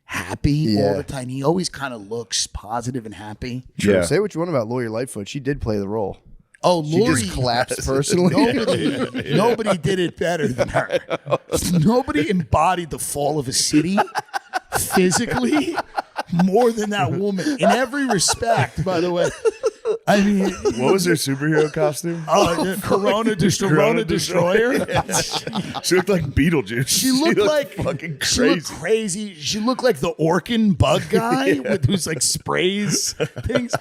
Speaker 5: happy all
Speaker 2: Yeah.
Speaker 5: the time. He always kind of looks positive and happy.
Speaker 2: True.
Speaker 6: Yeah.
Speaker 2: Say what you want about Lori Lightfoot. She did play the role.
Speaker 5: Oh,
Speaker 2: She
Speaker 5: Lori,
Speaker 2: just collapsed personally.
Speaker 5: nobody did it better than her. Nobody embodied the fall of a city physically more than that woman in every respect, by the way. I mean,
Speaker 6: What was her superhero costume?
Speaker 5: Corona Destroyer.
Speaker 6: She looked like Beetlejuice.
Speaker 5: She looked like
Speaker 6: fucking
Speaker 5: She
Speaker 6: crazy.
Speaker 5: looked crazy. She looked like the Orkin bug guy with who's like sprays things.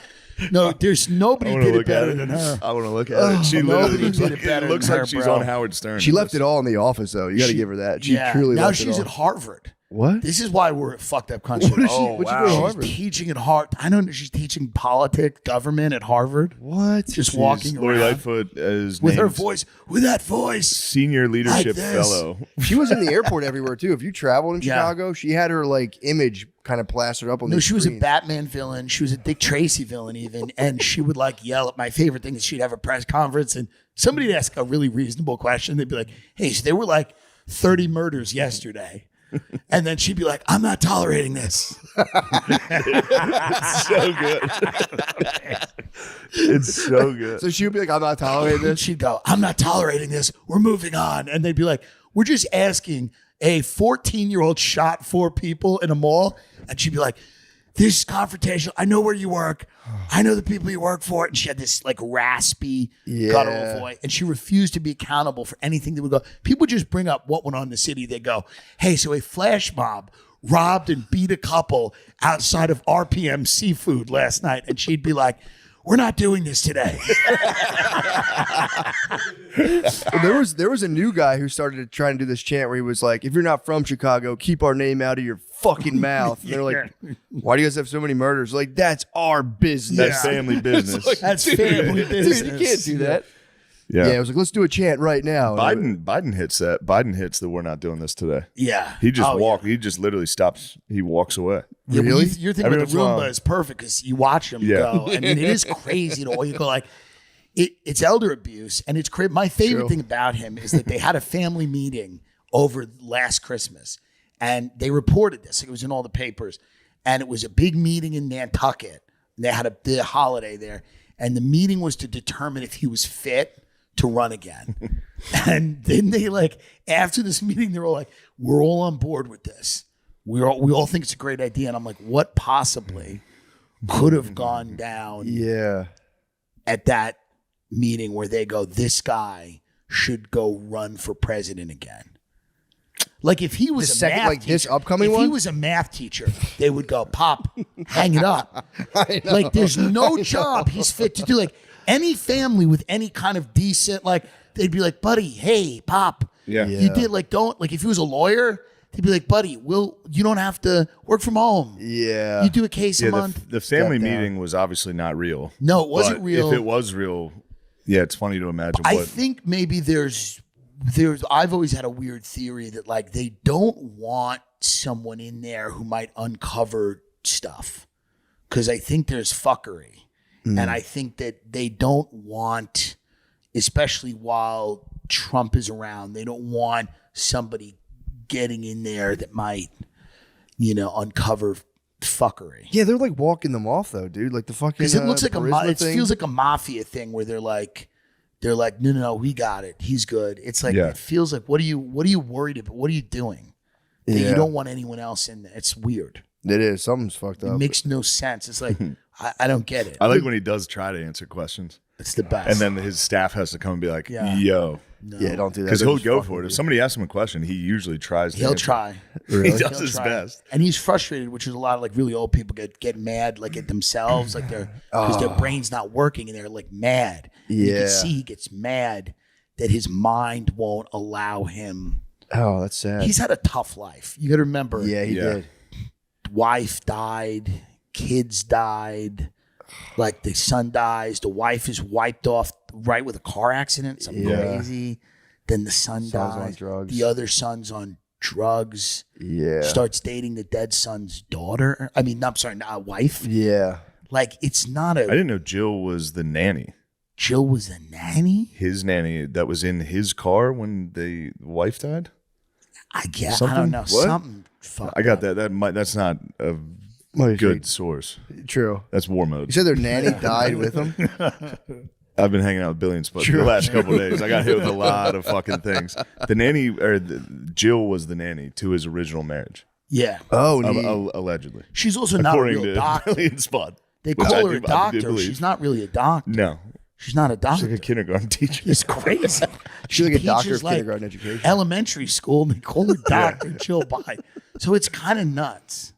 Speaker 5: No, there's nobody did it better than her.
Speaker 6: I want to look at it. She literally
Speaker 5: nobody
Speaker 6: looks
Speaker 5: did
Speaker 6: like,
Speaker 5: it better
Speaker 6: it looks
Speaker 5: than
Speaker 6: like
Speaker 5: her,
Speaker 6: she's
Speaker 5: bro.
Speaker 6: on Howard Stern.
Speaker 2: She left it all in the office, though. You got to give her that. She truly
Speaker 5: now
Speaker 2: left
Speaker 5: she's
Speaker 2: it all.
Speaker 5: at Harvard.
Speaker 2: What?
Speaker 5: This is why we're a fucked up country.
Speaker 2: What is she? What'd you go to
Speaker 5: She's
Speaker 2: Harvard?
Speaker 5: teaching at Harvard. I don't know. She's teaching politics, government at Harvard.
Speaker 2: What?
Speaker 5: Just walking
Speaker 6: Lori
Speaker 5: around
Speaker 6: Lightfoot is
Speaker 5: with her
Speaker 6: named
Speaker 5: voice. With that voice.
Speaker 6: Senior Leadership
Speaker 5: this.
Speaker 6: Fellow.
Speaker 2: She was in the airport everywhere too. If you traveled in
Speaker 5: Yeah.
Speaker 2: Chicago, she had her like image kind of plastered up on
Speaker 5: No,
Speaker 2: the
Speaker 5: she was a
Speaker 2: screens.
Speaker 5: Batman villain. She was a Dick Tracy villain, even. And she would like yell at my favorite thing is she'd have a press conference and somebody would ask a really reasonable question. They'd be like, hey, so there were like 30 murders yesterday. And then she'd be like, I'm not tolerating this.
Speaker 6: It's so good. It's so good.
Speaker 2: So she would be like, "I'm not tolerating
Speaker 5: And
Speaker 2: this."
Speaker 5: she'd go, I'm not tolerating this. We're moving on. And they'd be like, we're just asking a 14-year-old shot 4 people in a mall. And she'd be like, this is confrontational. I know where you work. I know the people you work for. And she had this like raspy, guttural voice. And she refused to be accountable for anything that would go. People just bring up what went on in the city. They go, hey, so a flash mob robbed and beat a couple outside of RPM Seafood last night. And she'd be like, we're not doing this today.
Speaker 2: Well, there was a new guy who started to try and do this chant where he was like, "If you're not from Chicago, keep our name out of your fucking mouth." And they're like, "Why do you guys have so many murders?" Like, that's our business.
Speaker 6: That's family business.
Speaker 5: That's family business.
Speaker 2: Dude, you can't do that.
Speaker 6: Yeah.
Speaker 2: Yeah, I was like, let's do a chant right now.
Speaker 6: Biden hits that. Biden hits the we're not doing this today.
Speaker 5: Yeah.
Speaker 6: He just
Speaker 5: Oh,
Speaker 6: walk. He just literally stops. He walks away.
Speaker 5: Yeah, well,
Speaker 2: Really?
Speaker 5: you're thinking
Speaker 6: Every
Speaker 5: about the
Speaker 6: once in a while.
Speaker 5: Roomba is perfect because you watch them
Speaker 6: Yeah.
Speaker 5: go. I mean, it is crazy to all you go like, it's elder abuse. And it's crazy. My favorite thing about him is that they had a family meeting over last Christmas and they reported this. It was in all the papers. And it was a big meeting in Nantucket. And they had the holiday there. And the meeting was to determine if he was fit to run again. And then they like, after this meeting, they're all like, we're all on board with this. We all think it's a great idea. And I'm like, what possibly could have gone down
Speaker 2: Yeah.
Speaker 5: at that meeting where they go, this guy should go run for president again? Like if he was
Speaker 2: The
Speaker 5: a
Speaker 2: second-
Speaker 5: math
Speaker 2: like
Speaker 5: teacher,
Speaker 2: this upcoming
Speaker 5: if he
Speaker 2: one?
Speaker 5: was a math teacher, they would go, Pop, hang it up. Like there's no job he's fit to do. Like any family with any kind of decent, like they'd be like, buddy, hey, Pop,
Speaker 6: Yeah.
Speaker 5: you did like don't like if he was a lawyer, they'd be like, buddy, you don't have to work from home.
Speaker 2: Yeah.
Speaker 5: You do a case a
Speaker 6: Yeah.
Speaker 5: month.
Speaker 6: The family
Speaker 2: Step down.
Speaker 6: meeting was obviously not real.
Speaker 5: No, it wasn't
Speaker 6: But
Speaker 5: real.
Speaker 6: If it was real, yeah, it's funny to imagine
Speaker 5: I
Speaker 6: what.
Speaker 5: think maybe there's I've always had a weird theory that like they don't want someone in there who might uncover stuff because I think there's fuckery. And I think that they don't want, especially while Trump is around, they don't want somebody getting in there that might, uncover fuckery.
Speaker 2: Yeah, they're like walking them off though, dude. Like the fucking.
Speaker 5: Because it looks like
Speaker 2: Burisma thing.
Speaker 5: feels like a mafia thing where they're like, no, we got it. He's good. It's like,
Speaker 6: Yeah.
Speaker 5: it feels like, what are you worried about? What are you doing? That
Speaker 2: Yeah.
Speaker 5: you don't want anyone else in there. It's weird.
Speaker 2: It is. Something's fucked
Speaker 5: It
Speaker 2: up.
Speaker 5: makes no sense. It's like, I don't get it.
Speaker 6: I like when he does try to answer questions,
Speaker 5: It's the best.
Speaker 6: and then his staff has to come and be like,
Speaker 5: Yeah.
Speaker 6: "Yo,"
Speaker 2: Yeah, don't do that.
Speaker 6: because
Speaker 2: They're
Speaker 6: he'll
Speaker 2: just
Speaker 6: go
Speaker 2: fucking
Speaker 6: for it.
Speaker 2: with
Speaker 6: If
Speaker 2: you.
Speaker 6: somebody asks him a question, he usually tries. To
Speaker 5: he'll
Speaker 6: answer.
Speaker 5: try.
Speaker 6: He does
Speaker 5: He'll
Speaker 6: his
Speaker 5: try.
Speaker 6: best.
Speaker 5: And he's frustrated, which is a lot of like really old people get mad like at themselves, like because their brain's not working and they're like mad. And you
Speaker 2: Yeah.
Speaker 5: can see he gets mad that his mind won't allow him.
Speaker 2: Oh, that's sad.
Speaker 5: He's had a tough life. You got to remember.
Speaker 2: Yeah, he
Speaker 6: Yeah.
Speaker 2: did.
Speaker 5: Wife died, kids died, like the son dies, the wife is wiped off right with a car accident, something
Speaker 2: Yeah.
Speaker 5: crazy. Then the son
Speaker 2: Son's on
Speaker 5: dies.
Speaker 2: drugs.
Speaker 5: The other son's on drugs.
Speaker 2: Yeah.
Speaker 5: Starts dating the dead son's daughter. I mean, no, I'm sorry, not wife.
Speaker 2: Yeah.
Speaker 5: Like it's not
Speaker 6: I
Speaker 5: a.
Speaker 6: didn't know Jill was the nanny.
Speaker 5: Jill was a nanny.
Speaker 6: His nanny that was in his car when the wife died.
Speaker 5: I guess I
Speaker 6: Something?
Speaker 5: don't know.
Speaker 6: What?
Speaker 5: Something. Fucked
Speaker 6: I got
Speaker 5: up.
Speaker 6: that. That's not a
Speaker 2: Might
Speaker 6: good
Speaker 2: be
Speaker 6: source.
Speaker 2: True.
Speaker 6: That's war
Speaker 2: You
Speaker 6: mode.
Speaker 2: said their nanny died with them.
Speaker 6: I've been hanging out with Billy and Spud for the last couple of days. I got hit with a lot of fucking things. The nanny, Jill was the nanny to his original marriage,
Speaker 5: Yeah.
Speaker 2: Oh, neat.
Speaker 6: allegedly,
Speaker 5: She's also not a
Speaker 6: according
Speaker 5: real
Speaker 6: to
Speaker 5: doctor.
Speaker 6: Billy and Spud.
Speaker 5: They
Speaker 6: Which
Speaker 5: call
Speaker 6: I
Speaker 5: her a
Speaker 6: do
Speaker 5: doctor.
Speaker 6: believe.
Speaker 5: She's not really a doctor.
Speaker 6: No,
Speaker 5: She's not a
Speaker 6: she's
Speaker 5: doctor.
Speaker 6: like a kindergarten teacher.
Speaker 5: It's crazy.
Speaker 2: She's like a doctor
Speaker 5: teaches,
Speaker 2: of kindergarten education.
Speaker 5: Elementary school, and they call her Dr. Jill Biden. So it's kind of nuts.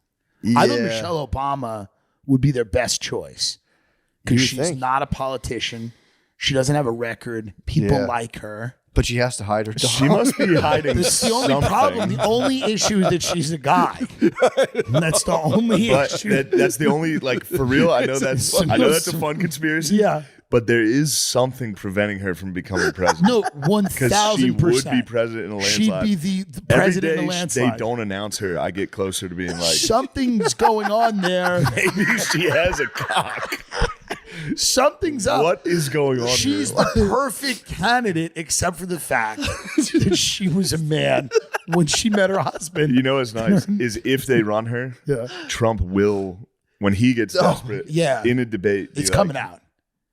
Speaker 5: I think Michelle Obama would be their best choice because
Speaker 2: You
Speaker 5: she's
Speaker 2: think?
Speaker 5: not a politician. She doesn't have a record. People
Speaker 2: Yeah.
Speaker 5: like her.
Speaker 2: But she has to hide her dog.
Speaker 6: She must be hiding
Speaker 5: That's the only
Speaker 6: something.
Speaker 5: problem. The only issue is that she's a guy. And that's the only
Speaker 6: But
Speaker 5: issue.
Speaker 6: that's the only, like, for real. I know that's a fun conspiracy.
Speaker 5: Yeah.
Speaker 6: But there is something preventing her from becoming president.
Speaker 5: No,
Speaker 6: Because she
Speaker 5: 1,000%.
Speaker 6: would be president in a landslide.
Speaker 5: She'd be the
Speaker 6: Every
Speaker 5: president
Speaker 6: day
Speaker 5: in a landslide.
Speaker 6: they don't announce her, I get closer to being like,
Speaker 5: Something's going on there.
Speaker 6: maybe she has a cock.
Speaker 5: Something's up.
Speaker 6: What is going on
Speaker 5: She's
Speaker 6: here?
Speaker 5: the perfect candidate, except for the fact that she was a man when she met her husband.
Speaker 6: You know what's nice is if they run her, Trump will, when he gets desperate,
Speaker 5: yeah.
Speaker 6: in a debate, be
Speaker 5: It's
Speaker 6: like,
Speaker 5: coming out.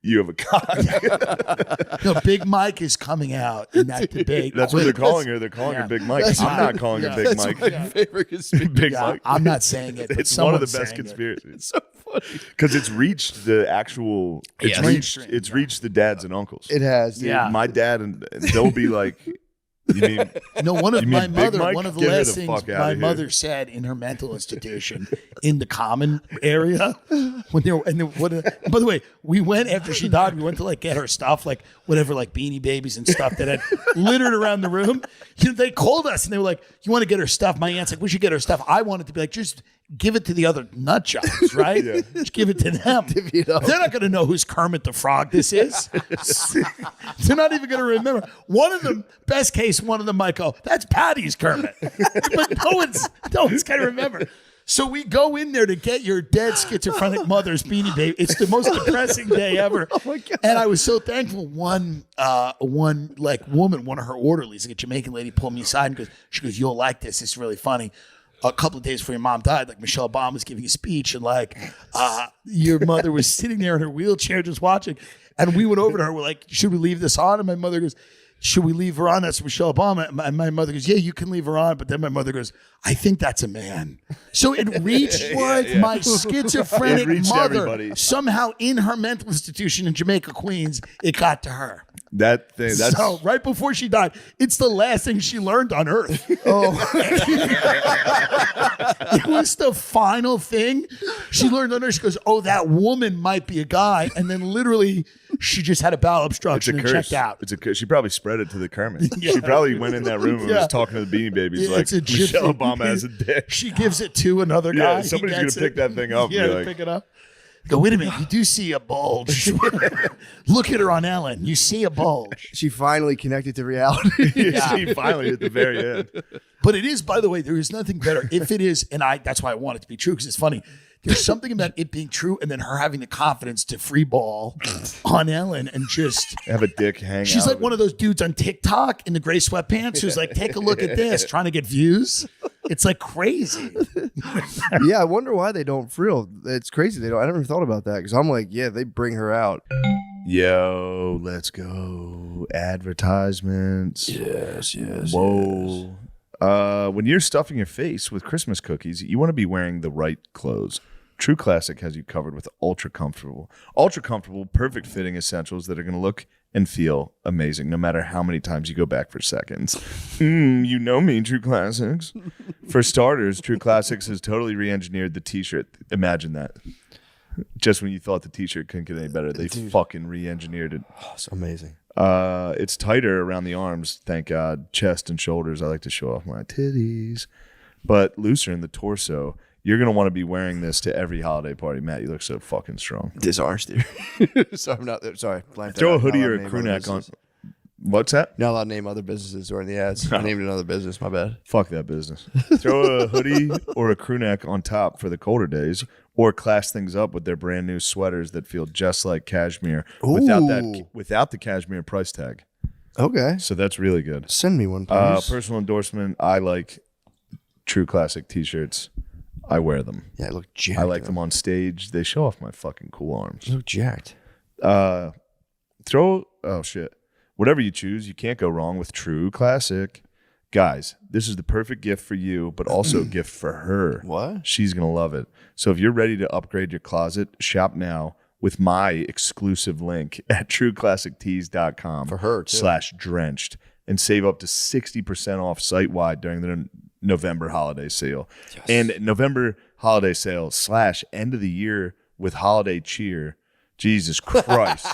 Speaker 6: You have a cock.
Speaker 5: No, Big Mike is coming out in that debate.
Speaker 6: That's what they're calling her. They're calling
Speaker 5: Yeah.
Speaker 6: her Big Mike.
Speaker 5: That's
Speaker 6: I'm
Speaker 5: right.
Speaker 6: not calling
Speaker 5: Yeah.
Speaker 6: her Big
Speaker 5: That's
Speaker 6: Mike.
Speaker 5: my
Speaker 1: favorite conspiracy.
Speaker 6: Big
Speaker 5: Yeah,
Speaker 6: Mike.
Speaker 5: I'm not saying it. But
Speaker 6: It's one of the
Speaker 5: someone's
Speaker 6: best
Speaker 5: saying it.
Speaker 6: conspiracies.
Speaker 1: It's so funny.
Speaker 6: Because it's reached the actual. It's
Speaker 5: Yeah.
Speaker 6: reached.
Speaker 5: Mainstream,
Speaker 6: It's reached the dads and uncles.
Speaker 2: It has. Dude.
Speaker 5: Yeah.
Speaker 6: My dad and they'll be like, "You mean
Speaker 5: No, one of
Speaker 6: You
Speaker 5: my
Speaker 6: mean Big
Speaker 5: mother.
Speaker 6: Mike?
Speaker 5: One of the
Speaker 6: Get her
Speaker 5: last
Speaker 6: the
Speaker 5: things
Speaker 6: fuck outta
Speaker 5: my
Speaker 6: here.
Speaker 5: mother said in her mental institution in the common area when they were. And by the way, we went after she died. We went to like get her stuff, like whatever, like Beanie Babies and stuff that had littered around the room. You know, they called us and they were like, "You want to get her stuff?" My aunt's like, "We should get her stuff." I wanted to be like, just give it to the other nut jobs, right? Just give it to them.
Speaker 2: Divvy it up.
Speaker 5: They're not going to know who's Kermit the Frog this is. They're not even going to remember. One of them, best case, one of them might go, "That's Patty's Kermit," but no one's going to remember. So we go in there to get your dead schizophrenic mother's Beanie Baby. It's the most depressing day ever. Oh my God. And I was so thankful. One like woman, one of her orderlies, like a Jamaican lady, pulled me aside and goes, "You'll like this. It's really funny." A couple of days before your mom died, like Michelle Obama was giving a speech, and like your mother was sitting there in her wheelchair just watching. And we went over to her. We're like, "Should we leave this on?" And my mother goes, "Should we leave her on? That's Michelle Obama." And my mother goes, "Yeah, you can leave her on." But then my mother goes, "I think that's a man." So it reached my schizophrenic
Speaker 6: It reached
Speaker 5: mother.
Speaker 6: everybody.
Speaker 5: Somehow in her mental institution in Jamaica, Queens, it got to her.
Speaker 6: that thing? That's
Speaker 5: So right before she died, it's the last thing she learned on Earth. It was the final thing she learned on Earth. She goes, "Oh, that woman might be a guy," and then literally she just had a bowel
Speaker 6: it's a
Speaker 5: obstruction and
Speaker 6: curse.
Speaker 5: checked out.
Speaker 6: It's a curse. She probably spread it to the Kermit.
Speaker 5: Yeah.
Speaker 6: She probably went in that room and
Speaker 5: Yeah.
Speaker 6: was talking to the Beanie Babies
Speaker 5: Yeah,
Speaker 6: like,
Speaker 5: it's a
Speaker 6: Michelle
Speaker 5: gypsy.
Speaker 6: Obama has a dick.
Speaker 5: She gives it to another guy.
Speaker 6: Yeah,
Speaker 5: He
Speaker 6: somebody's gonna
Speaker 5: gets
Speaker 6: pick
Speaker 5: it.
Speaker 6: that thing up and
Speaker 5: Yeah,
Speaker 6: be like-
Speaker 5: pick it up. Go, "Wait a minute, you do see a bulge." Look at her on Ellen. You see a bulge.
Speaker 2: She finally connected to reality.
Speaker 6: She finally at the very end.
Speaker 5: But it is, by the way, there is nothing better if it is, and that's why I want it to be true, because it's funny. There's something about it being true and then her having the confidence to free ball on Ellen and just
Speaker 6: Have a dick hang
Speaker 5: she's
Speaker 6: out
Speaker 5: like
Speaker 6: of
Speaker 5: one
Speaker 6: it.
Speaker 5: of those dudes on TikTok in the gray sweatpants who's like, "Take a look at this," trying to get views. It's like crazy.
Speaker 2: Yeah, I wonder why they don't frill. It's crazy. They don't. I never thought about that because I'm like, yeah, they bring her out.
Speaker 6: Yo, let's go. Advertisements.
Speaker 1: Yes.
Speaker 6: Whoa. When you're stuffing your face with Christmas cookies, you want to be wearing the right clothes. True Classic has you covered with ultra comfortable, perfect fitting essentials that are going to look and feel amazing no matter how many times you go back for seconds. You know me, True Classics. For starters, True Classics has totally re-engineered the t-shirt. Imagine that. Just when you thought the t-shirt couldn't get any better, they fucking re-engineered it.
Speaker 2: Oh, it's amazing.
Speaker 6: It's tighter around the arms, thank God. Chest and shoulders, I like to show off my titties. But looser in the torso. You're going to want to be wearing this to every holiday party. Matt, you look so fucking strong.
Speaker 2: Dishonest theory. So I'm not. Sorry. blanked
Speaker 6: Throw
Speaker 2: out.
Speaker 6: a hoodie
Speaker 2: Not
Speaker 6: or
Speaker 2: allowed
Speaker 6: a
Speaker 2: to
Speaker 6: crew
Speaker 2: name other
Speaker 6: neck on.
Speaker 2: businesses.
Speaker 6: What's that?
Speaker 2: Not allowed to name other businesses or in the ads. I named another business. My bad.
Speaker 6: Fuck that business. Throw a hoodie or a crew neck on top for the colder days, or class things up with their brand new sweaters that feel just like cashmere without the cashmere price tag.
Speaker 2: Okay.
Speaker 6: So that's really good.
Speaker 2: Send me one, please.
Speaker 6: Personal endorsement. I like True Classic t-shirts. I wear them.
Speaker 2: Yeah, I look jacked.
Speaker 6: I like them on stage. They show off my fucking cool arms.
Speaker 2: You look jacked.
Speaker 6: Whatever you choose, you can't go wrong with True Classic. Guys, this is the perfect gift for you, but also a gift for her.
Speaker 2: What?
Speaker 6: She's going to love it. So if you're ready to upgrade your closet, shop now with my exclusive link at trueclassictees.com
Speaker 2: For her, too.
Speaker 6: /drenched and save up to 60% off site-wide during the November holiday sale. Yes. And November holiday sale / end of the year with holiday cheer. Jesus Christ.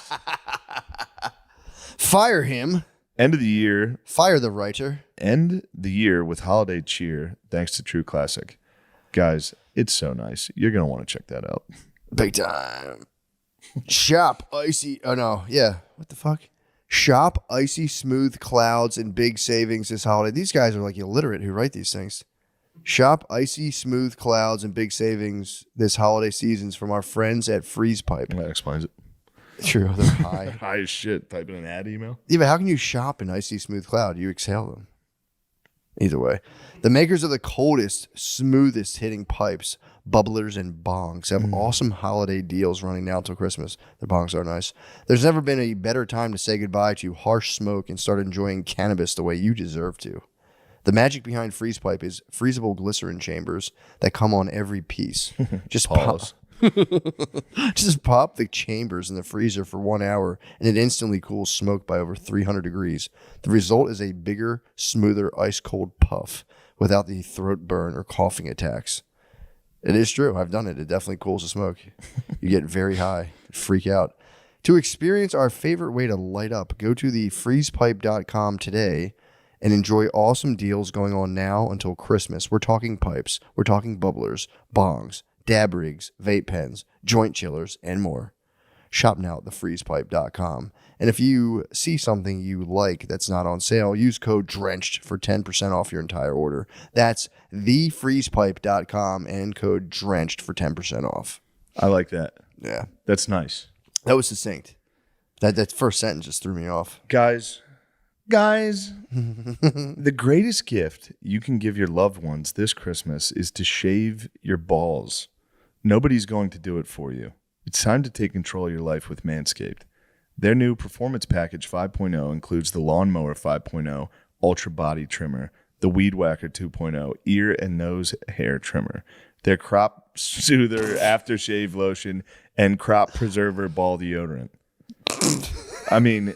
Speaker 2: Fire him.
Speaker 6: End of the year.
Speaker 2: Fire the writer.
Speaker 6: End the year with holiday cheer thanks to True Classic. Guys, it's so nice. You're going to want to check that out.
Speaker 2: Big time. Shop icy. Oh, no. Yeah. What the fuck? Shop icy smooth clouds and big savings this holiday. These guys are like illiterate who write these things. Shop icy smooth clouds and big savings this holiday seasons from our friends at Freeze Pipe.
Speaker 6: That explains it.
Speaker 2: True. They're high.
Speaker 6: High as shit. Type in an ad email.
Speaker 2: Yeah, but how can you shop an icy smooth cloud? You exhale them. Either way. The makers of the coldest, smoothest hitting pipes, bubblers, and bongs have awesome holiday deals running now till Christmas. The bongs are nice. There's never been a better time to say goodbye to harsh smoke and start enjoying cannabis the way you deserve to. The magic behind Freeze Pipe is freezable glycerin chambers that come on every piece. Just
Speaker 6: Pause.
Speaker 2: Just pop the chambers in the freezer for 1 hour and it instantly cools smoke by over 300 degrees. The result is a bigger, smoother, ice-cold puff without the throat burn or coughing attacks. It is true. I've done it. It definitely cools the smoke. You get very high. Freak out. To experience our favorite way to light up, go to thefreezepipe.com today and enjoy awesome deals going on now until Christmas. We're talking pipes. We're talking bubblers, bongs, dab rigs, vape pens, joint chillers, and more. Shop now at thefreezepipe.com. And if you see something you like that's not on sale, use code DRENCHED for 10% off your entire order. That's thefreezepipe.com and code DRENCHED for 10% off.
Speaker 6: I like that.
Speaker 2: Yeah.
Speaker 6: That's nice.
Speaker 2: That was succinct. That first sentence just threw me off.
Speaker 6: Guys, the greatest gift you can give your loved ones this Christmas is to shave your balls. Nobody's going to do it for you. It's time to take control of your life with Manscaped. Their new Performance Package 5.0 includes the Lawnmower 5.0 Ultra Body Trimmer, the Weed Whacker 2.0 Ear and Nose Hair Trimmer, their Crop Soother Aftershave Lotion, and Crop Preserver Ball Deodorant. I mean,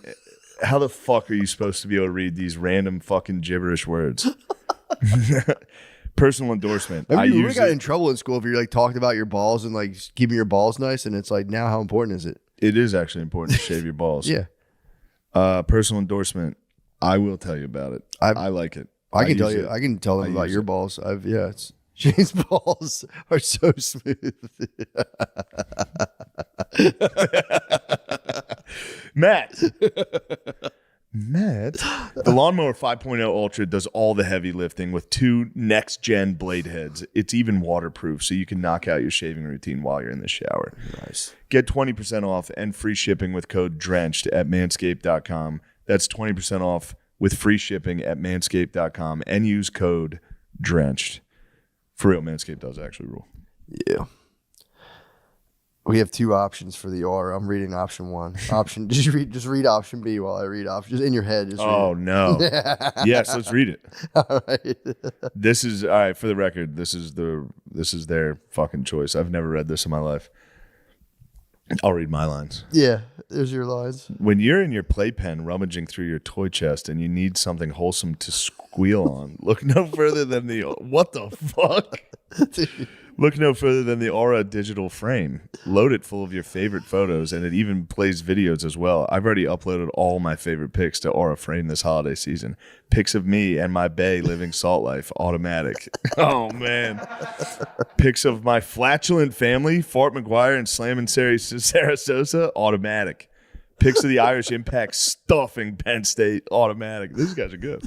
Speaker 6: how the fuck are you supposed to be able to read these random fucking gibberish words? Personal endorsement.
Speaker 2: I mean, you got in trouble in school if you're like talking about your balls and like keeping your balls nice, and it's like, now how important is it?
Speaker 6: It is actually important to shave your balls.
Speaker 2: Yeah.
Speaker 6: Personal endorsement. I will tell you about it. I like it.
Speaker 2: I can tell you. I can tell them about your balls. It's Shane's balls are so smooth.
Speaker 6: Matt, the Lawnmower 5.0 Ultra does all the heavy lifting with 2 next-gen blade heads. It's even waterproof, so you can knock out your shaving routine while you're in the shower.
Speaker 2: Nice.
Speaker 6: Get 20% off and free shipping with code DRENCHED at manscaped.com. That's 20% off with free shipping at manscaped.com and use code DRENCHED. For real, Manscaped does actually rule.
Speaker 2: Yeah. We have 2 options for the R. I'm reading option 1. Just read option B while I read option. Just in your head. Just
Speaker 6: read
Speaker 2: it.
Speaker 6: No. Yes, let's read it.
Speaker 2: All right.
Speaker 6: This is all right. For the record, this is their fucking choice. I've never read this in my life. I'll read my lines.
Speaker 2: Yeah, there's your lines.
Speaker 6: When you're in your playpen rummaging through your toy chest and you need something wholesome to squeal on, look no further than the what the fuck? Look no further than the Aura digital frame. Load it full of your favorite photos, and it even plays videos as well. I've already uploaded all my favorite pics to Aura Frame this holiday season. Pics of me and my bae living salt life, automatic. Oh, man. Pics of my flatulent family, Fort McGuire and slamming Sarah Sosa, automatic. Pics of the Irish Impact stuffing Penn State, automatic. These guys are good.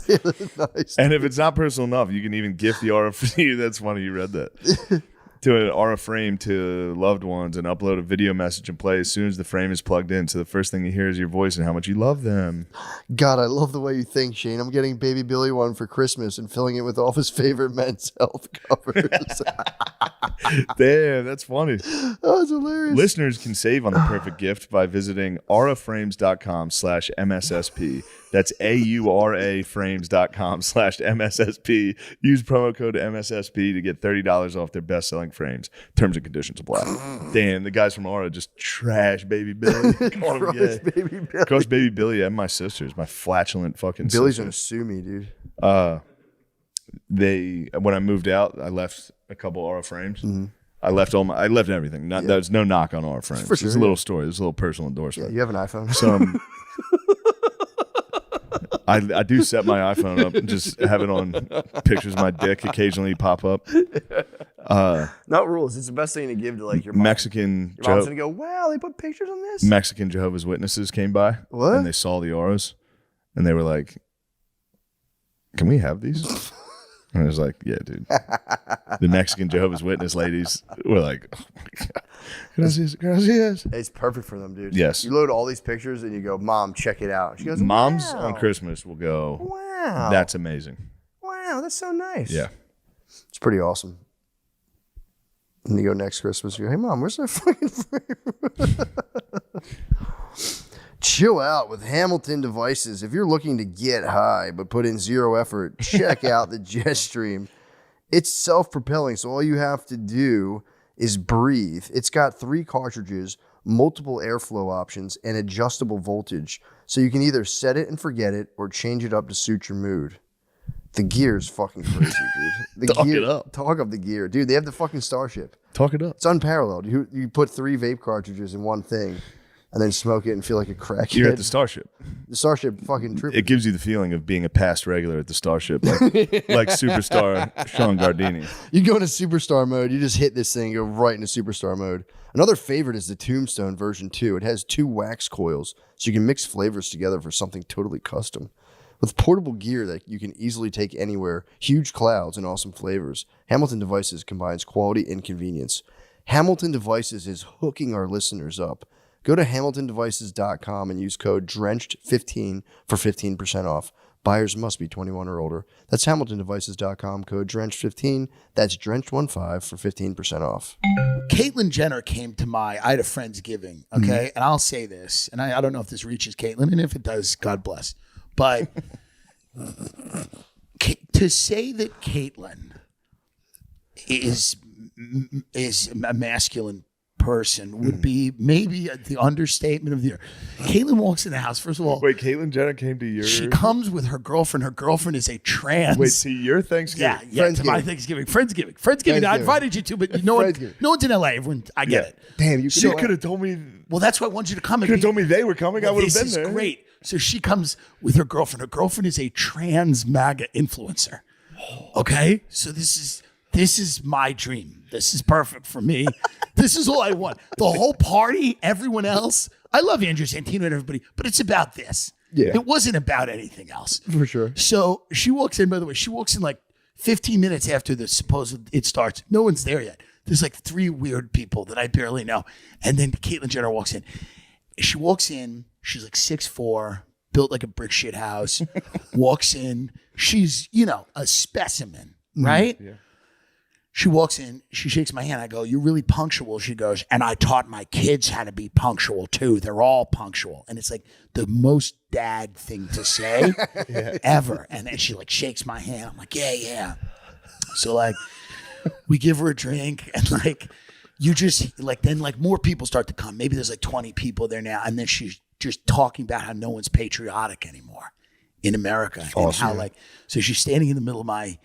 Speaker 2: Nice.
Speaker 6: And if it's not personal enough, you can even gift the Aura for you. That's funny you read that. to an Aura frame to loved ones and upload a video message and play as soon as the frame is plugged in. So the first thing you hear is your voice and how much you love them.
Speaker 2: God, I love the way you think, Shane. I'm getting Baby Billy one for Christmas and filling it with all of his favorite men's health covers.
Speaker 6: Damn, that's funny.
Speaker 2: Oh, it's hilarious.
Speaker 6: Listeners can save on the perfect gift by visiting auraframes.com/MSSP. That's AURAFrames.com/MSSP. Use promo code MSSP to get $30 off their best-selling frames. Terms and conditions apply. Damn, the guys from Aura just trash Baby Billy.
Speaker 2: Gross Baby Billy.
Speaker 6: Gross Baby Billy and my sisters, my flatulent fucking
Speaker 2: Billy's
Speaker 6: sisters.
Speaker 2: gonna sue me, dude.
Speaker 6: When I moved out, I left a couple Aura frames. I left everything. There's no knock on Aura frames.
Speaker 2: For sure,
Speaker 6: It's a little story. It's a little personal endorsement.
Speaker 2: You have an iPhone.
Speaker 6: Some I do set my iPhone up and just have it on pictures of my dick occasionally pop up.
Speaker 2: Not rules. It's the best thing to give to like your mom.
Speaker 6: Mexican
Speaker 2: Your mom's gonna go, wow, they put pictures on this?
Speaker 6: Mexican Jehovah's Witnesses came by.
Speaker 2: What?
Speaker 6: And they saw the auras and they were like, can we have these? And I was like, yeah, dude. The Mexican Jehovah's Witness ladies were like, oh my God. Gracias.
Speaker 2: It's perfect for them, dude.
Speaker 6: Yes.
Speaker 2: You load all these pictures and you go, Mom, check it out. She goes,
Speaker 6: Moms
Speaker 2: wow.
Speaker 6: on Christmas will go,
Speaker 2: Wow.
Speaker 6: that's amazing.
Speaker 2: Wow, that's so nice.
Speaker 6: Yeah.
Speaker 2: It's pretty awesome. And you go next Christmas, you go, hey, Mom, where's that fucking frame? Chill out with Hamilton devices. If you're looking to get high but put in zero effort, check out the Jetstream. It's self-propelling, so all you have to do is breathe. It's got 3 cartridges, multiple airflow options, and adjustable voltage, so you can either set it and forget it or change it up to suit your mood. The gear is fucking crazy, dude.
Speaker 6: Talk it up.
Speaker 2: Talk up the gear. Dude, they have the fucking Starship.
Speaker 6: Talk it up.
Speaker 2: It's unparalleled. You put 3 vape cartridges in one thing and then smoke it and feel like a crackhead.
Speaker 6: You're at the Starship.
Speaker 2: The Starship fucking tripping.
Speaker 6: It gives you the feeling of being a past regular at the Starship, like superstar Sean Gardini.
Speaker 2: You go into superstar mode, you just hit this thing, go right into superstar mode. Another favorite is the Tombstone version 2. It has 2 wax coils, so you can mix flavors together for something totally custom. With portable gear that you can easily take anywhere, huge clouds, and awesome flavors, Hamilton Devices combines quality and convenience. Hamilton Devices is hooking our listeners up. Go to HamiltonDevices.com and use code DRENCHED15 for 15% off. Buyers must be 21 or older. That's HamiltonDevices.com, code DRENCHED15. That's DRENCHED15 for 15% off.
Speaker 5: Caitlyn Jenner came to I had a Friendsgiving, okay? And I'll say this, and I don't know if this reaches Caitlyn, and if it does, God bless. But to say that Caitlyn is a masculine person would be maybe the understatement of the year. Caitlyn walks in the house. First of all,
Speaker 6: Wait, Caitlyn Jenner came to your...
Speaker 5: She comes with her girlfriend. Her girlfriend is a trans.
Speaker 6: Wait, to your Thanksgiving?
Speaker 5: Yeah, to my Thanksgiving. Friendsgiving. I invited you to, but no one's in LA. Everyone, I get it.
Speaker 2: Damn, you
Speaker 6: could have told me...
Speaker 5: Well, that's why I wanted you to come.
Speaker 6: You could have told me they were coming. I would have been there.
Speaker 5: This is great. So she comes with her girlfriend. Her girlfriend is a trans MAGA influencer. Okay? So this is my dream. This is perfect for me. This is all I want. The whole party, everyone else. I love Andrew Santino and everybody, but it's about this.
Speaker 2: Yeah.
Speaker 5: It wasn't about anything else.
Speaker 2: For sure.
Speaker 5: So she walks in, by the way, she walks in like 15 minutes after the supposed it starts. No one's there yet. There's like 3 weird people that I barely know. And then Caitlyn Jenner walks in. She walks in, she's like 6'4", built like a brick shit house, walks in. She's, a specimen, right? Yeah. She walks in, she shakes my hand. I go, you're really punctual. She goes, and I taught my kids how to be punctual too. They're all punctual. And it's like the most dad thing to say ever. And then she like shakes my hand. I'm like, yeah. So like we give her a drink and like you just like then like more people start to come. Maybe there's like 20 people there now. And then she's just talking about how no one's patriotic anymore in America. Awesome. And how like, so she's standing in the middle of my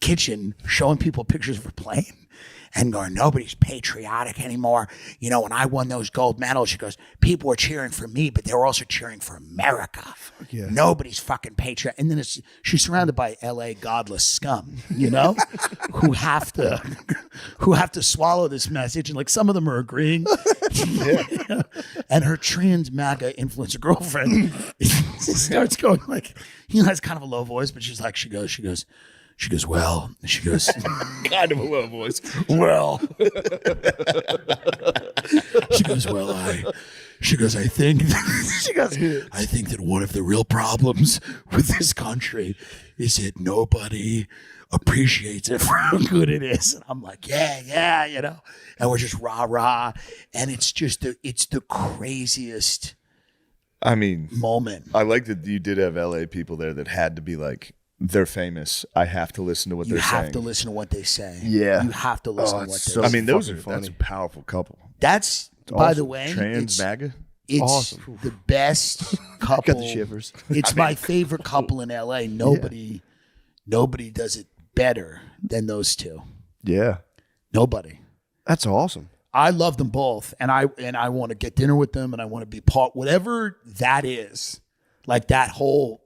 Speaker 5: kitchen showing people pictures of her plane and going, nobody's patriotic anymore. When I won those gold medals, she goes, people were cheering for me, but they were also cheering for America. Yeah. Nobody's fucking patriotic. And then she's surrounded by LA godless scum, who have to swallow this message. And like some of them are agreeing. And her trans MAGA influencer girlfriend starts going like, has kind of a low voice, but she goes, She goes, well, she goes,
Speaker 6: Kind of a low voice.
Speaker 5: well, she goes, well, I think, I think that one of the real problems with this country is that nobody appreciates it for how good it is. And I'm like, yeah, you know, and we're just rah, rah. And it's just, it's the craziest
Speaker 6: I mean,
Speaker 5: moment.
Speaker 6: I like that you did have LA people there that had to be like, they're famous. I have to listen to what they're saying.
Speaker 5: You have to listen to what they say.
Speaker 2: Yeah.
Speaker 5: You have to listen to what they say.
Speaker 6: I mean, that's
Speaker 2: funny.
Speaker 6: a powerful couple.
Speaker 5: That's, by the way,
Speaker 6: Trans MAGA.
Speaker 5: it's
Speaker 2: awesome.
Speaker 5: the best couple.
Speaker 2: Got the shivers.
Speaker 5: It's my favorite couple in LA. Nobody does it better than those two.
Speaker 2: Yeah.
Speaker 5: Nobody.
Speaker 2: That's awesome.
Speaker 5: I love them both, and I want to get dinner with them, and I want to be part, whatever that is, like that whole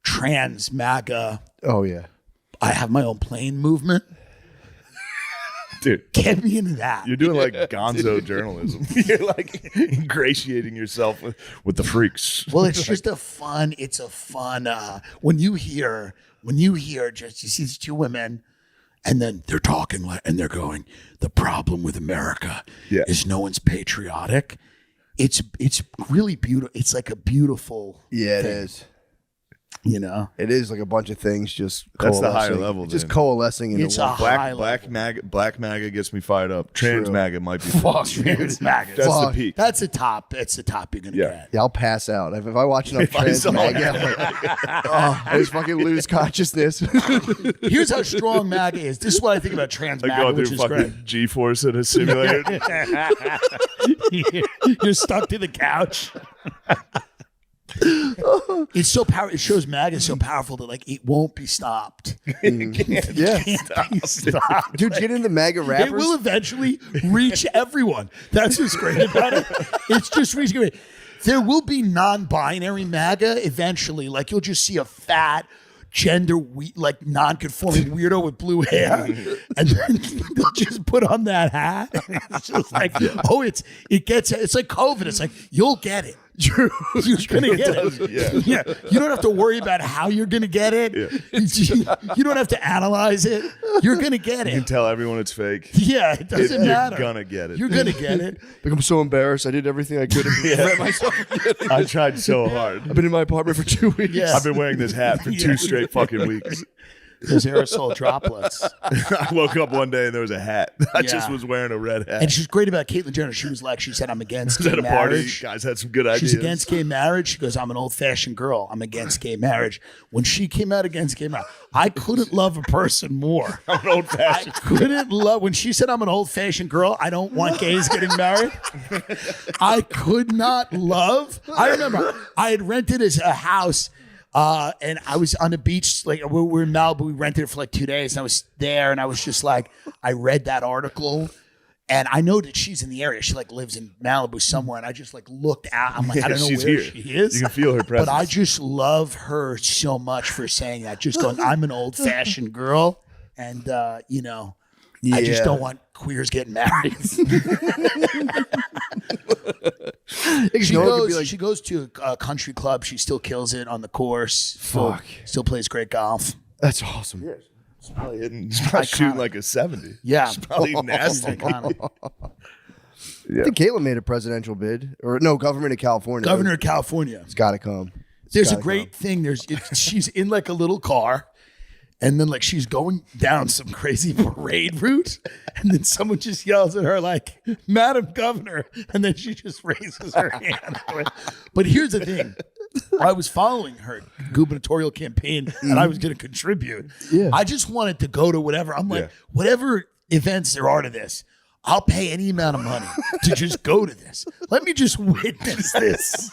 Speaker 5: trans MAGA.
Speaker 2: Oh, yeah.
Speaker 5: I have my own plane movement.
Speaker 6: Dude,
Speaker 5: Get me into that.
Speaker 6: you're doing like gonzo journalism. You're like ingratiating yourself with the freaks.
Speaker 5: Well, it's just a fun. When you hear just you see these two women, and then they're talking and they're going, the problem with America is no one's patriotic. It's really beautiful. It's like a beautiful.
Speaker 2: Yeah, it
Speaker 5: thing,
Speaker 2: is.
Speaker 5: You know,
Speaker 2: It is like a bunch of things just
Speaker 6: That's the higher
Speaker 2: coalescing.
Speaker 6: level,
Speaker 2: It's just
Speaker 6: then.
Speaker 2: coalescing into
Speaker 5: It's
Speaker 2: one.
Speaker 5: a high
Speaker 6: Black MAGA gets me fired up. Trans
Speaker 2: True.
Speaker 6: MAGA might be
Speaker 5: Trans MAGA.
Speaker 6: That's the
Speaker 2: Fuck.
Speaker 6: peak.
Speaker 5: That's the top. It's the top you're gonna get.
Speaker 2: Yeah, I'll pass out. If I watch enough
Speaker 6: I
Speaker 2: trans
Speaker 6: saw
Speaker 2: MAGA, I'm like, I just fucking lose consciousness.
Speaker 5: Here's how strong MAGA is. This is what I think about trans
Speaker 6: Like
Speaker 5: MAGA,
Speaker 6: going
Speaker 5: which
Speaker 6: through
Speaker 5: is
Speaker 6: fucking
Speaker 5: great.
Speaker 6: G-force in a simulator.
Speaker 5: You're stuck to the couch. It's so powerful. It shows MAGA is so powerful that like it won't be stopped.
Speaker 2: Yeah.
Speaker 5: Can't be stopped.
Speaker 2: Dude, get into MAGA rappers.
Speaker 5: It will eventually reach everyone. That's what's great about it. It's just reaching everyone. There will be non-binary MAGA eventually. Like you'll just see a fat, like non-conforming weirdo with blue hair, and then they'll just put on that hat. It's just like, oh, it's like COVID. It's like you'll get it. You're gonna get it. Yeah. You don't have to worry about how you're gonna get it. You don't have to analyze it. You're gonna get
Speaker 6: You can
Speaker 5: it.
Speaker 6: tell everyone it's fake.
Speaker 5: Yeah, it doesn't matter.
Speaker 6: You're gonna get it.
Speaker 5: You're gonna get it.
Speaker 2: Like, I'm so embarrassed. I did everything I could to prevent myself from getting it.
Speaker 6: I tried so hard.
Speaker 2: I've been in my apartment for 2 weeks.
Speaker 5: Yeah.
Speaker 6: I've been wearing this hat for 2 straight fucking weeks.
Speaker 5: Those aerosol droplets.
Speaker 6: I woke up one day and there was a hat. I just
Speaker 5: Yeah.
Speaker 6: was wearing a red hat.
Speaker 5: And she's great about Caitlyn Jenner. She said, I'm against
Speaker 6: was
Speaker 5: gay
Speaker 6: at a party.
Speaker 5: marriage.
Speaker 6: Guys had some good ideas.
Speaker 5: She's against gay marriage. She goes, I'm an old-fashioned girl. I'm against gay marriage. When she came out against gay marriage, I couldn't love a person more.
Speaker 6: I'm an old
Speaker 5: I
Speaker 6: fashioned.
Speaker 5: couldn't love, when she said I'm an old-fashioned girl, I don't want gays getting married. I could not love. I remember I had rented a house and I was on the beach, like we were in Malibu. We rented it for like 2 days, and I was there, and I was just like, I read that article, and I know that she's in the area. She like lives in Malibu somewhere, and I just like looked out. I'm like, I don't know
Speaker 6: She's
Speaker 5: where
Speaker 6: here.
Speaker 5: she is.
Speaker 6: You can feel her presence.
Speaker 5: But I just love her so much for saying that. Just going, I'm an old-fashioned girl, and you know, I just
Speaker 2: Yeah.
Speaker 5: don't want queers getting married. She goes to a country club. She still kills it on the course.
Speaker 2: Fuck.
Speaker 5: Still plays great golf.
Speaker 2: That's awesome.
Speaker 6: He's probably shooting like a 70.
Speaker 5: Yeah.
Speaker 6: It's probably nasty.
Speaker 5: Iconic.
Speaker 2: I think Caitlyn made a presidential bid. Or no, government of California.
Speaker 5: Governor of California.
Speaker 2: It's got to come.
Speaker 5: There's a
Speaker 2: gotta
Speaker 5: great thing. She's in like a little car, and then like she's going down some crazy parade route, and then someone just yells at her like, "Madam Governor," and then she just raises her hand. But here's the thing. I was following her gubernatorial campaign, and I was going to contribute.
Speaker 2: Yeah.
Speaker 5: I just wanted to go to whatever. I'm like,
Speaker 6: Yeah.
Speaker 5: whatever events there are to this, I'll pay any amount of money to just go to this. Let me just witness this,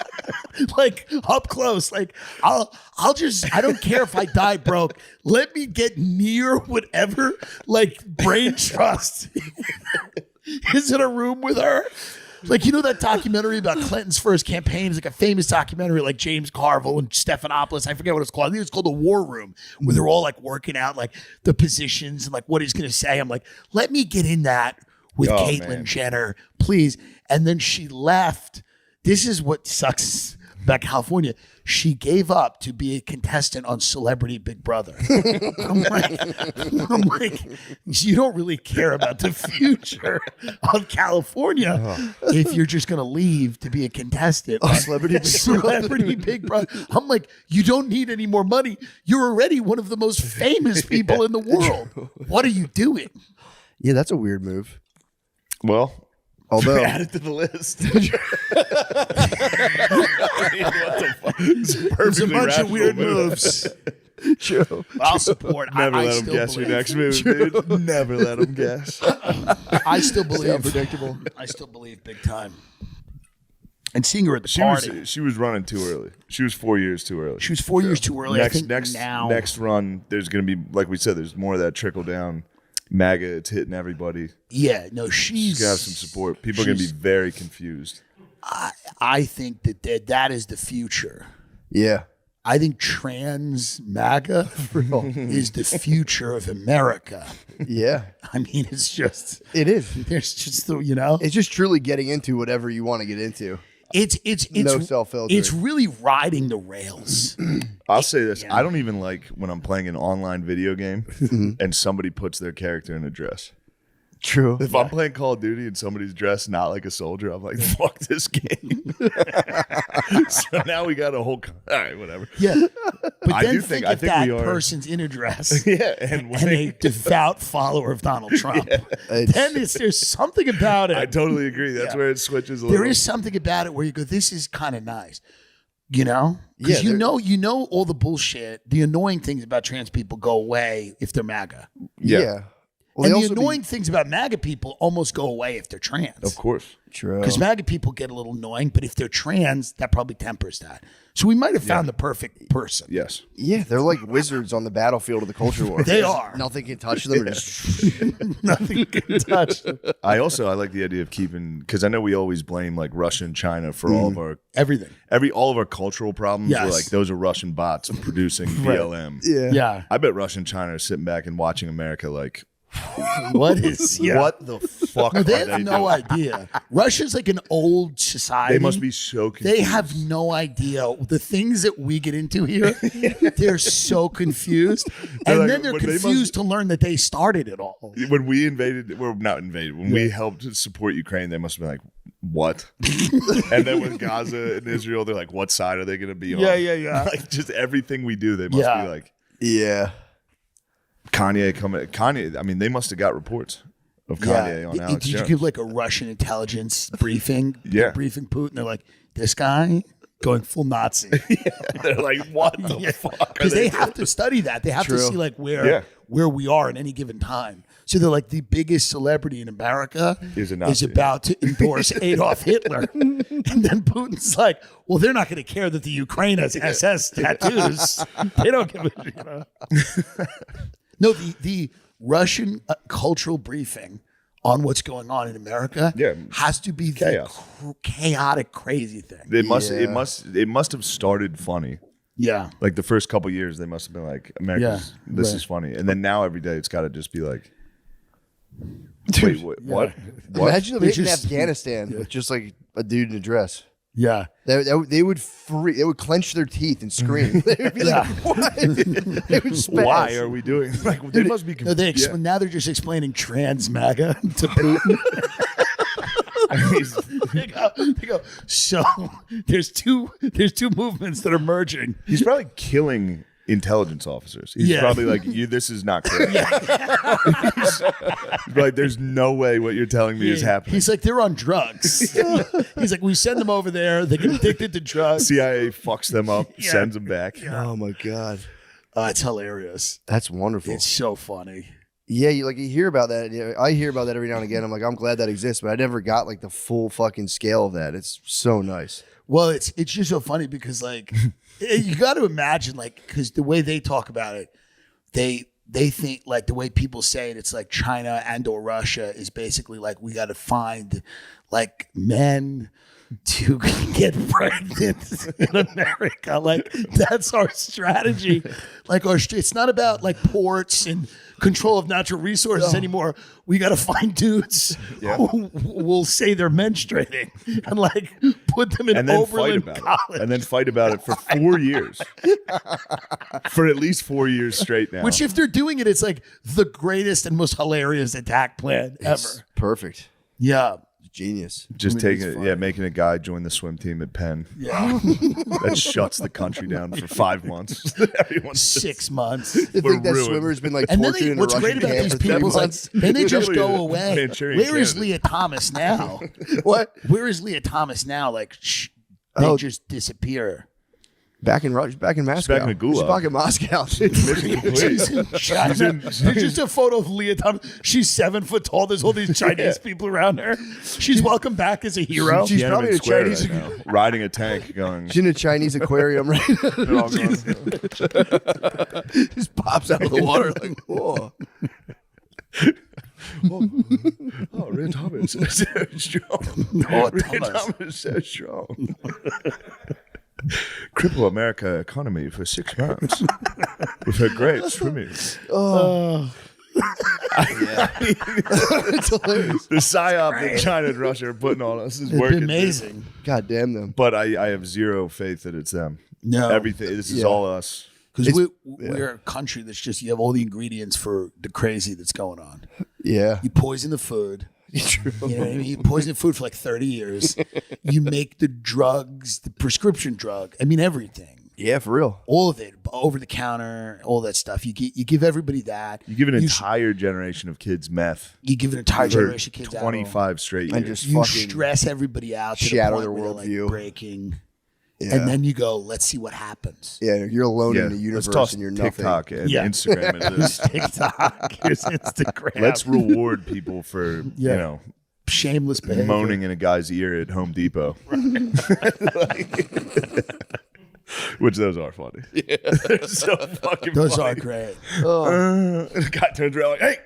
Speaker 5: like up close. Like I don't care if I die broke. Let me get near whatever, like brain trust is in a room with her. Like, you know that documentary about Clinton's first campaign? It's like a famous documentary, like James Carville and Stephanopoulos. I forget what it's called. I think it's called The War Room, where they're all like working out like the positions and like what he's going to say. I'm like, let me get in that with Caitlyn
Speaker 6: man.
Speaker 5: Jenner, please. And then she left. This is what sucks about California. She gave up to be a contestant on Celebrity Big Brother. I'm like, you don't really care about the future of California if you're just going to leave to be a contestant on Celebrity Big Brother. I'm like, you don't need any more money. You're already one of the most famous people in the world. What are you doing?
Speaker 2: Yeah, that's a weird move.
Speaker 6: Well,
Speaker 2: Although
Speaker 6: add it to the list. I mean, what the fuck? It's
Speaker 5: There's a bunch of weird moves.
Speaker 2: True.
Speaker 5: I'll support.
Speaker 6: Never
Speaker 5: I
Speaker 6: let them
Speaker 5: still
Speaker 6: guess your
Speaker 5: believe-
Speaker 6: next move, dude. Never let them guess.
Speaker 5: I still believe.
Speaker 2: Unpredictable.
Speaker 5: I still believe big time. And seeing her at the party.
Speaker 6: She was running too early. She was 4 years too early.
Speaker 5: She was 4 years too early. I think
Speaker 6: next
Speaker 5: now.
Speaker 6: next run, there's going to be, like we said, there's more of that trickle down. MAGA, it's hitting everybody.
Speaker 5: Yeah, no, she's
Speaker 6: She's got to have some support. People are going to be very confused.
Speaker 5: I think that is the future.
Speaker 2: Yeah.
Speaker 5: I think trans MAGA is the future of America.
Speaker 2: Yeah.
Speaker 5: I mean, it's just
Speaker 2: It is.
Speaker 5: there's just the you know
Speaker 2: It's just truly getting into whatever you want to get into.
Speaker 5: it's
Speaker 2: No self-filtering.
Speaker 5: It's really riding the rails.
Speaker 6: I'll say this. I don't even like when I'm playing an online video game and somebody puts their character in a dress.
Speaker 2: True.
Speaker 6: If I'm playing Call of Duty and somebody's dressed not like a soldier, I'm like, fuck this game. So now we got a whole. All right, whatever.
Speaker 5: Yeah, but
Speaker 6: I
Speaker 5: then
Speaker 6: do
Speaker 5: think
Speaker 6: think- I
Speaker 5: if
Speaker 6: think
Speaker 5: that
Speaker 6: we are-
Speaker 5: person's in a dress
Speaker 6: Yeah, and
Speaker 5: and a devout follower of Donald Trump, then there's something about it.
Speaker 6: I totally agree. That's where it switches a
Speaker 5: There
Speaker 6: little.
Speaker 5: is something about it where you go, this is kind of nice, you know? Because
Speaker 2: Yeah,
Speaker 5: you know all the bullshit, the annoying things about trans people go away if they're MAGA.
Speaker 2: Yeah. Well,
Speaker 5: And
Speaker 2: they
Speaker 5: the
Speaker 2: also
Speaker 5: annoying things about MAGA people almost go away if they're trans.
Speaker 6: Of course.
Speaker 2: True.
Speaker 5: Because MAGA people get a little annoying, but if they're trans, that probably tempers that. So we might have found the perfect person.
Speaker 6: Yes.
Speaker 2: Yeah, they're like wizards on the battlefield of the culture war.
Speaker 5: They are.
Speaker 2: Nothing can touch them. Just
Speaker 5: Nothing can touch them.
Speaker 6: I like the idea of keeping, because I know we always blame like Russia and China for all of our
Speaker 5: Everything.
Speaker 6: all of our cultural problems.
Speaker 5: Yes.
Speaker 6: We're like, those are Russian bots producing BLM.
Speaker 2: yeah.
Speaker 5: Yeah.
Speaker 6: I bet Russia and China are sitting back and watching America like,
Speaker 5: What is
Speaker 6: what the fuck
Speaker 5: No, they
Speaker 6: are
Speaker 5: have
Speaker 6: they
Speaker 5: no
Speaker 6: doing?
Speaker 5: idea. Russia's like an old society.
Speaker 6: They must be so confused.
Speaker 5: They have no idea the things that we get into here. They're so confused,
Speaker 6: They're
Speaker 5: and
Speaker 6: like,
Speaker 5: then they're
Speaker 6: but they
Speaker 5: confused to learn that they started it all.
Speaker 6: When we invaded, well, not invaded, when we helped support Ukraine, they must have been like, what? And then with Gaza and Israel, they're like, what side are they going to be on?
Speaker 5: Yeah.
Speaker 6: Like just everything we do, they must be like,
Speaker 2: Yeah.
Speaker 6: Kanye, I mean, they must have got reports of Kanye on Alex
Speaker 5: Did you
Speaker 6: Jones.
Speaker 5: give like a Russian intelligence briefing?
Speaker 6: Yeah.
Speaker 5: Briefing Putin. They're like, this guy going full Nazi.
Speaker 6: They're like, what the fuck? are
Speaker 5: Because they have
Speaker 6: doing?
Speaker 5: to study that. They have to
Speaker 2: True.
Speaker 5: see like where we are at any given time. So they're like the biggest celebrity in America
Speaker 6: Is a Nazi.
Speaker 5: about to endorse Adolf Hitler. And then Putin's like, well, they're not going to care that the Ukraine has SS tattoos. They don't give a shit. No, the Russian cultural briefing on what's going on in America has to be
Speaker 6: Chaos.
Speaker 5: the chaotic, crazy thing.
Speaker 6: It must have started funny.
Speaker 5: Yeah.
Speaker 6: Like the first couple years, they must have been like, America's, this is funny. And then now every day, it's got to just be like, wait, what?
Speaker 2: Imagine them hitting
Speaker 5: just-
Speaker 2: Afghanistan with just like a dude in a dress.
Speaker 5: Yeah.
Speaker 2: They would they would clench their teeth and scream. They would be like, "What?" They would spaz.
Speaker 6: Why are we doing? Like, they must be.
Speaker 5: No, now they're just explaining trans MAGA to Putin. They go, so there's two movements that are merging.
Speaker 6: He's probably killing intelligence officers. He's probably like, this is not correct. He's like, there's no way what you're telling me is happening.
Speaker 5: He's like, they're on drugs. He's like, we send them over there. They get addicted to drugs.
Speaker 6: CIA fucks them up, sends them back.
Speaker 2: Oh my god,
Speaker 5: It's hilarious.
Speaker 2: that's wonderful.
Speaker 5: It's so funny.
Speaker 2: Yeah, you hear about that. I hear about that every now and again. I'm like, I'm glad that exists, but I never got like the full fucking scale of that. It's so nice.
Speaker 5: Well, it's just so funny because like you got to imagine like because the way they talk about it, they think like the way people say it, it's like China and or Russia is basically like we got to find like men to get pregnant in America. Like that's our strategy. Like it's not about like ports and control of natural resources anymore. We got to find dudes who will say they're menstruating and like put them in
Speaker 6: and then
Speaker 5: Oberlin
Speaker 6: fight about
Speaker 5: College.
Speaker 6: it. And then fight about it for 4 years. For at least 4 years straight now.
Speaker 5: Which, if they're doing it, it's like the greatest and most hilarious attack plan ever.
Speaker 2: Perfect.
Speaker 5: Yeah.
Speaker 2: Genius.
Speaker 6: Just making a guy join the swim team at Penn.
Speaker 5: Yeah.
Speaker 6: That shuts the country down for 5 months. Everyone's
Speaker 5: 6 months.
Speaker 2: I think that
Speaker 6: ruined.
Speaker 2: swimmer's been like
Speaker 5: And then
Speaker 2: tortured in a
Speaker 5: what's
Speaker 2: Russian
Speaker 5: great about
Speaker 2: camp
Speaker 5: these
Speaker 2: for 3
Speaker 5: people is like,
Speaker 2: months.
Speaker 5: then they just
Speaker 6: Definitely
Speaker 5: go
Speaker 6: a
Speaker 5: away.
Speaker 6: Manchurian
Speaker 5: Where is
Speaker 6: candidate.
Speaker 5: Leah Thomas now?
Speaker 2: What?
Speaker 5: Where is Leah Thomas now? Like, they just disappear.
Speaker 2: Back in Moscow.
Speaker 6: back in the Gulag.
Speaker 2: She's back in Moscow.
Speaker 5: She's in China. There's just a photo of Leah Thomas. She's 7 foot tall. There's all these Chinese people around her. She's welcome back as a hero.
Speaker 2: She's probably in a
Speaker 6: Square
Speaker 2: Chinese.
Speaker 6: right now, riding a tank going.
Speaker 2: She's in a Chinese aquarium right now.
Speaker 6: They're all going,
Speaker 2: Just pops out of the water like, whoa.
Speaker 6: oh, Red Thomas is so strong.
Speaker 5: Oh,
Speaker 6: Red
Speaker 5: Thomas.
Speaker 6: Thomas is so strong. Cripple America economy for 6 months with her great swimming.
Speaker 2: It's hilarious.
Speaker 6: The psyop that China and Russia are putting on us is
Speaker 5: It'd
Speaker 6: working.
Speaker 5: be amazing.
Speaker 2: God damn them.
Speaker 6: But I have zero faith that it's them.
Speaker 5: No.
Speaker 6: Everything. This is all us.
Speaker 5: Because we're a country that's just, you have all the ingredients for the crazy that's going on.
Speaker 2: Yeah.
Speaker 5: You poison the food.
Speaker 2: True.
Speaker 5: You know what I mean? You poison the food for like 30 years. You make the drugs, the prescription drug. I mean, everything.
Speaker 2: Yeah, for real.
Speaker 5: All of it, over the counter, all that stuff. You give everybody that.
Speaker 6: You give an entire generation of kids meth.
Speaker 5: You give an entire
Speaker 6: For
Speaker 5: generation of kids
Speaker 6: 25 straight
Speaker 2: And
Speaker 6: years.
Speaker 2: just
Speaker 5: You
Speaker 2: fucking
Speaker 5: stress everybody out to
Speaker 2: shatter
Speaker 5: the
Speaker 2: their
Speaker 5: point where they're,
Speaker 2: worldview.
Speaker 5: like breaking.
Speaker 2: Yeah.
Speaker 5: And then you go, let's see what happens.
Speaker 2: Yeah, you're alone in the
Speaker 6: Let's
Speaker 2: universe
Speaker 6: toss
Speaker 2: and you're
Speaker 6: TikTok
Speaker 2: nothing.
Speaker 6: and
Speaker 5: Yeah.
Speaker 6: Instagram into this.
Speaker 5: TikTok, here's Instagram.
Speaker 6: Let's reward people for
Speaker 5: Yeah. Shameless behavior.
Speaker 6: moaning in a guy's ear at Home Depot. Which those are funny. Yeah. They're so fucking
Speaker 5: Those
Speaker 6: funny.
Speaker 5: are great.
Speaker 6: And the guy turns around like, hey,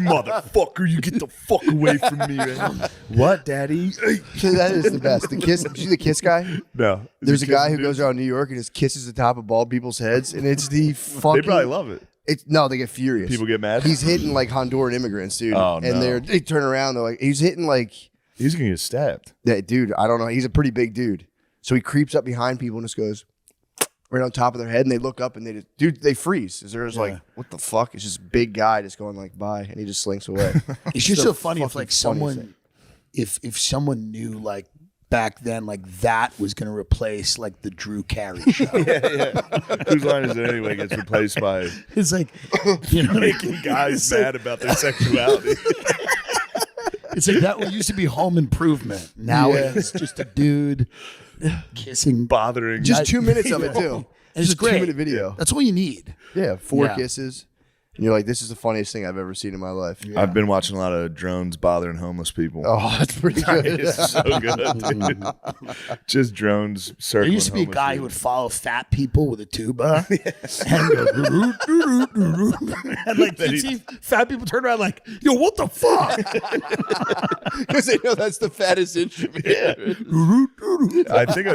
Speaker 6: motherfucker, you get the fuck away from me. Man. What, daddy? Hey.
Speaker 2: So that is the best. The kiss. Did you see the kiss guy?
Speaker 6: No.
Speaker 2: There's a guy who
Speaker 6: Dude,
Speaker 2: goes around New York and just kisses the top of bald people's heads, and it's the fucking.
Speaker 6: They probably love it.
Speaker 2: No, they get furious.
Speaker 6: People get mad?
Speaker 2: He's hitting like Honduran immigrants, dude.
Speaker 6: Oh,
Speaker 2: and
Speaker 6: no.
Speaker 2: they turn around. They're like, he's hitting like
Speaker 6: He's going to get stabbed.
Speaker 2: that dude. I don't know. He's a pretty big dude. So he creeps up behind people and just goes right on top of their head, and they look up and they freeze. They're just like, what the fuck? It's just a big guy just going like bye, and he just slinks away.
Speaker 5: It's just
Speaker 2: the
Speaker 5: so funny if
Speaker 2: fucking
Speaker 5: like
Speaker 2: funniest
Speaker 5: someone,
Speaker 2: thing.
Speaker 5: if someone knew like back then like that was going to replace like the Drew Carey show.
Speaker 6: Whose line is it anyway gets replaced by
Speaker 5: It's like, you know,
Speaker 6: making guys mad about their sexuality.
Speaker 5: it's like that used to be Home Improvement. Now it's just a dude kissing.
Speaker 6: Bothering.
Speaker 2: Just 2 minutes of it too.
Speaker 5: And it's
Speaker 2: Just a
Speaker 5: great.
Speaker 2: 2-minute video.
Speaker 5: That's all you need.
Speaker 2: Yeah, 4
Speaker 5: Yeah.
Speaker 2: kisses. And you're like, this is the funniest thing I've ever seen in my life.
Speaker 6: I've been watching a lot of drones bothering homeless people.
Speaker 2: Oh, that's pretty good.
Speaker 6: It's so good, dude. Just drones circling.
Speaker 5: There used to be a
Speaker 6: homeless
Speaker 5: guy who
Speaker 6: people.
Speaker 5: would follow fat people with a tuba and go, and like you'd see fat people turn around like, yo, what the fuck?
Speaker 2: Because they know that's the fattest instrument.
Speaker 6: I think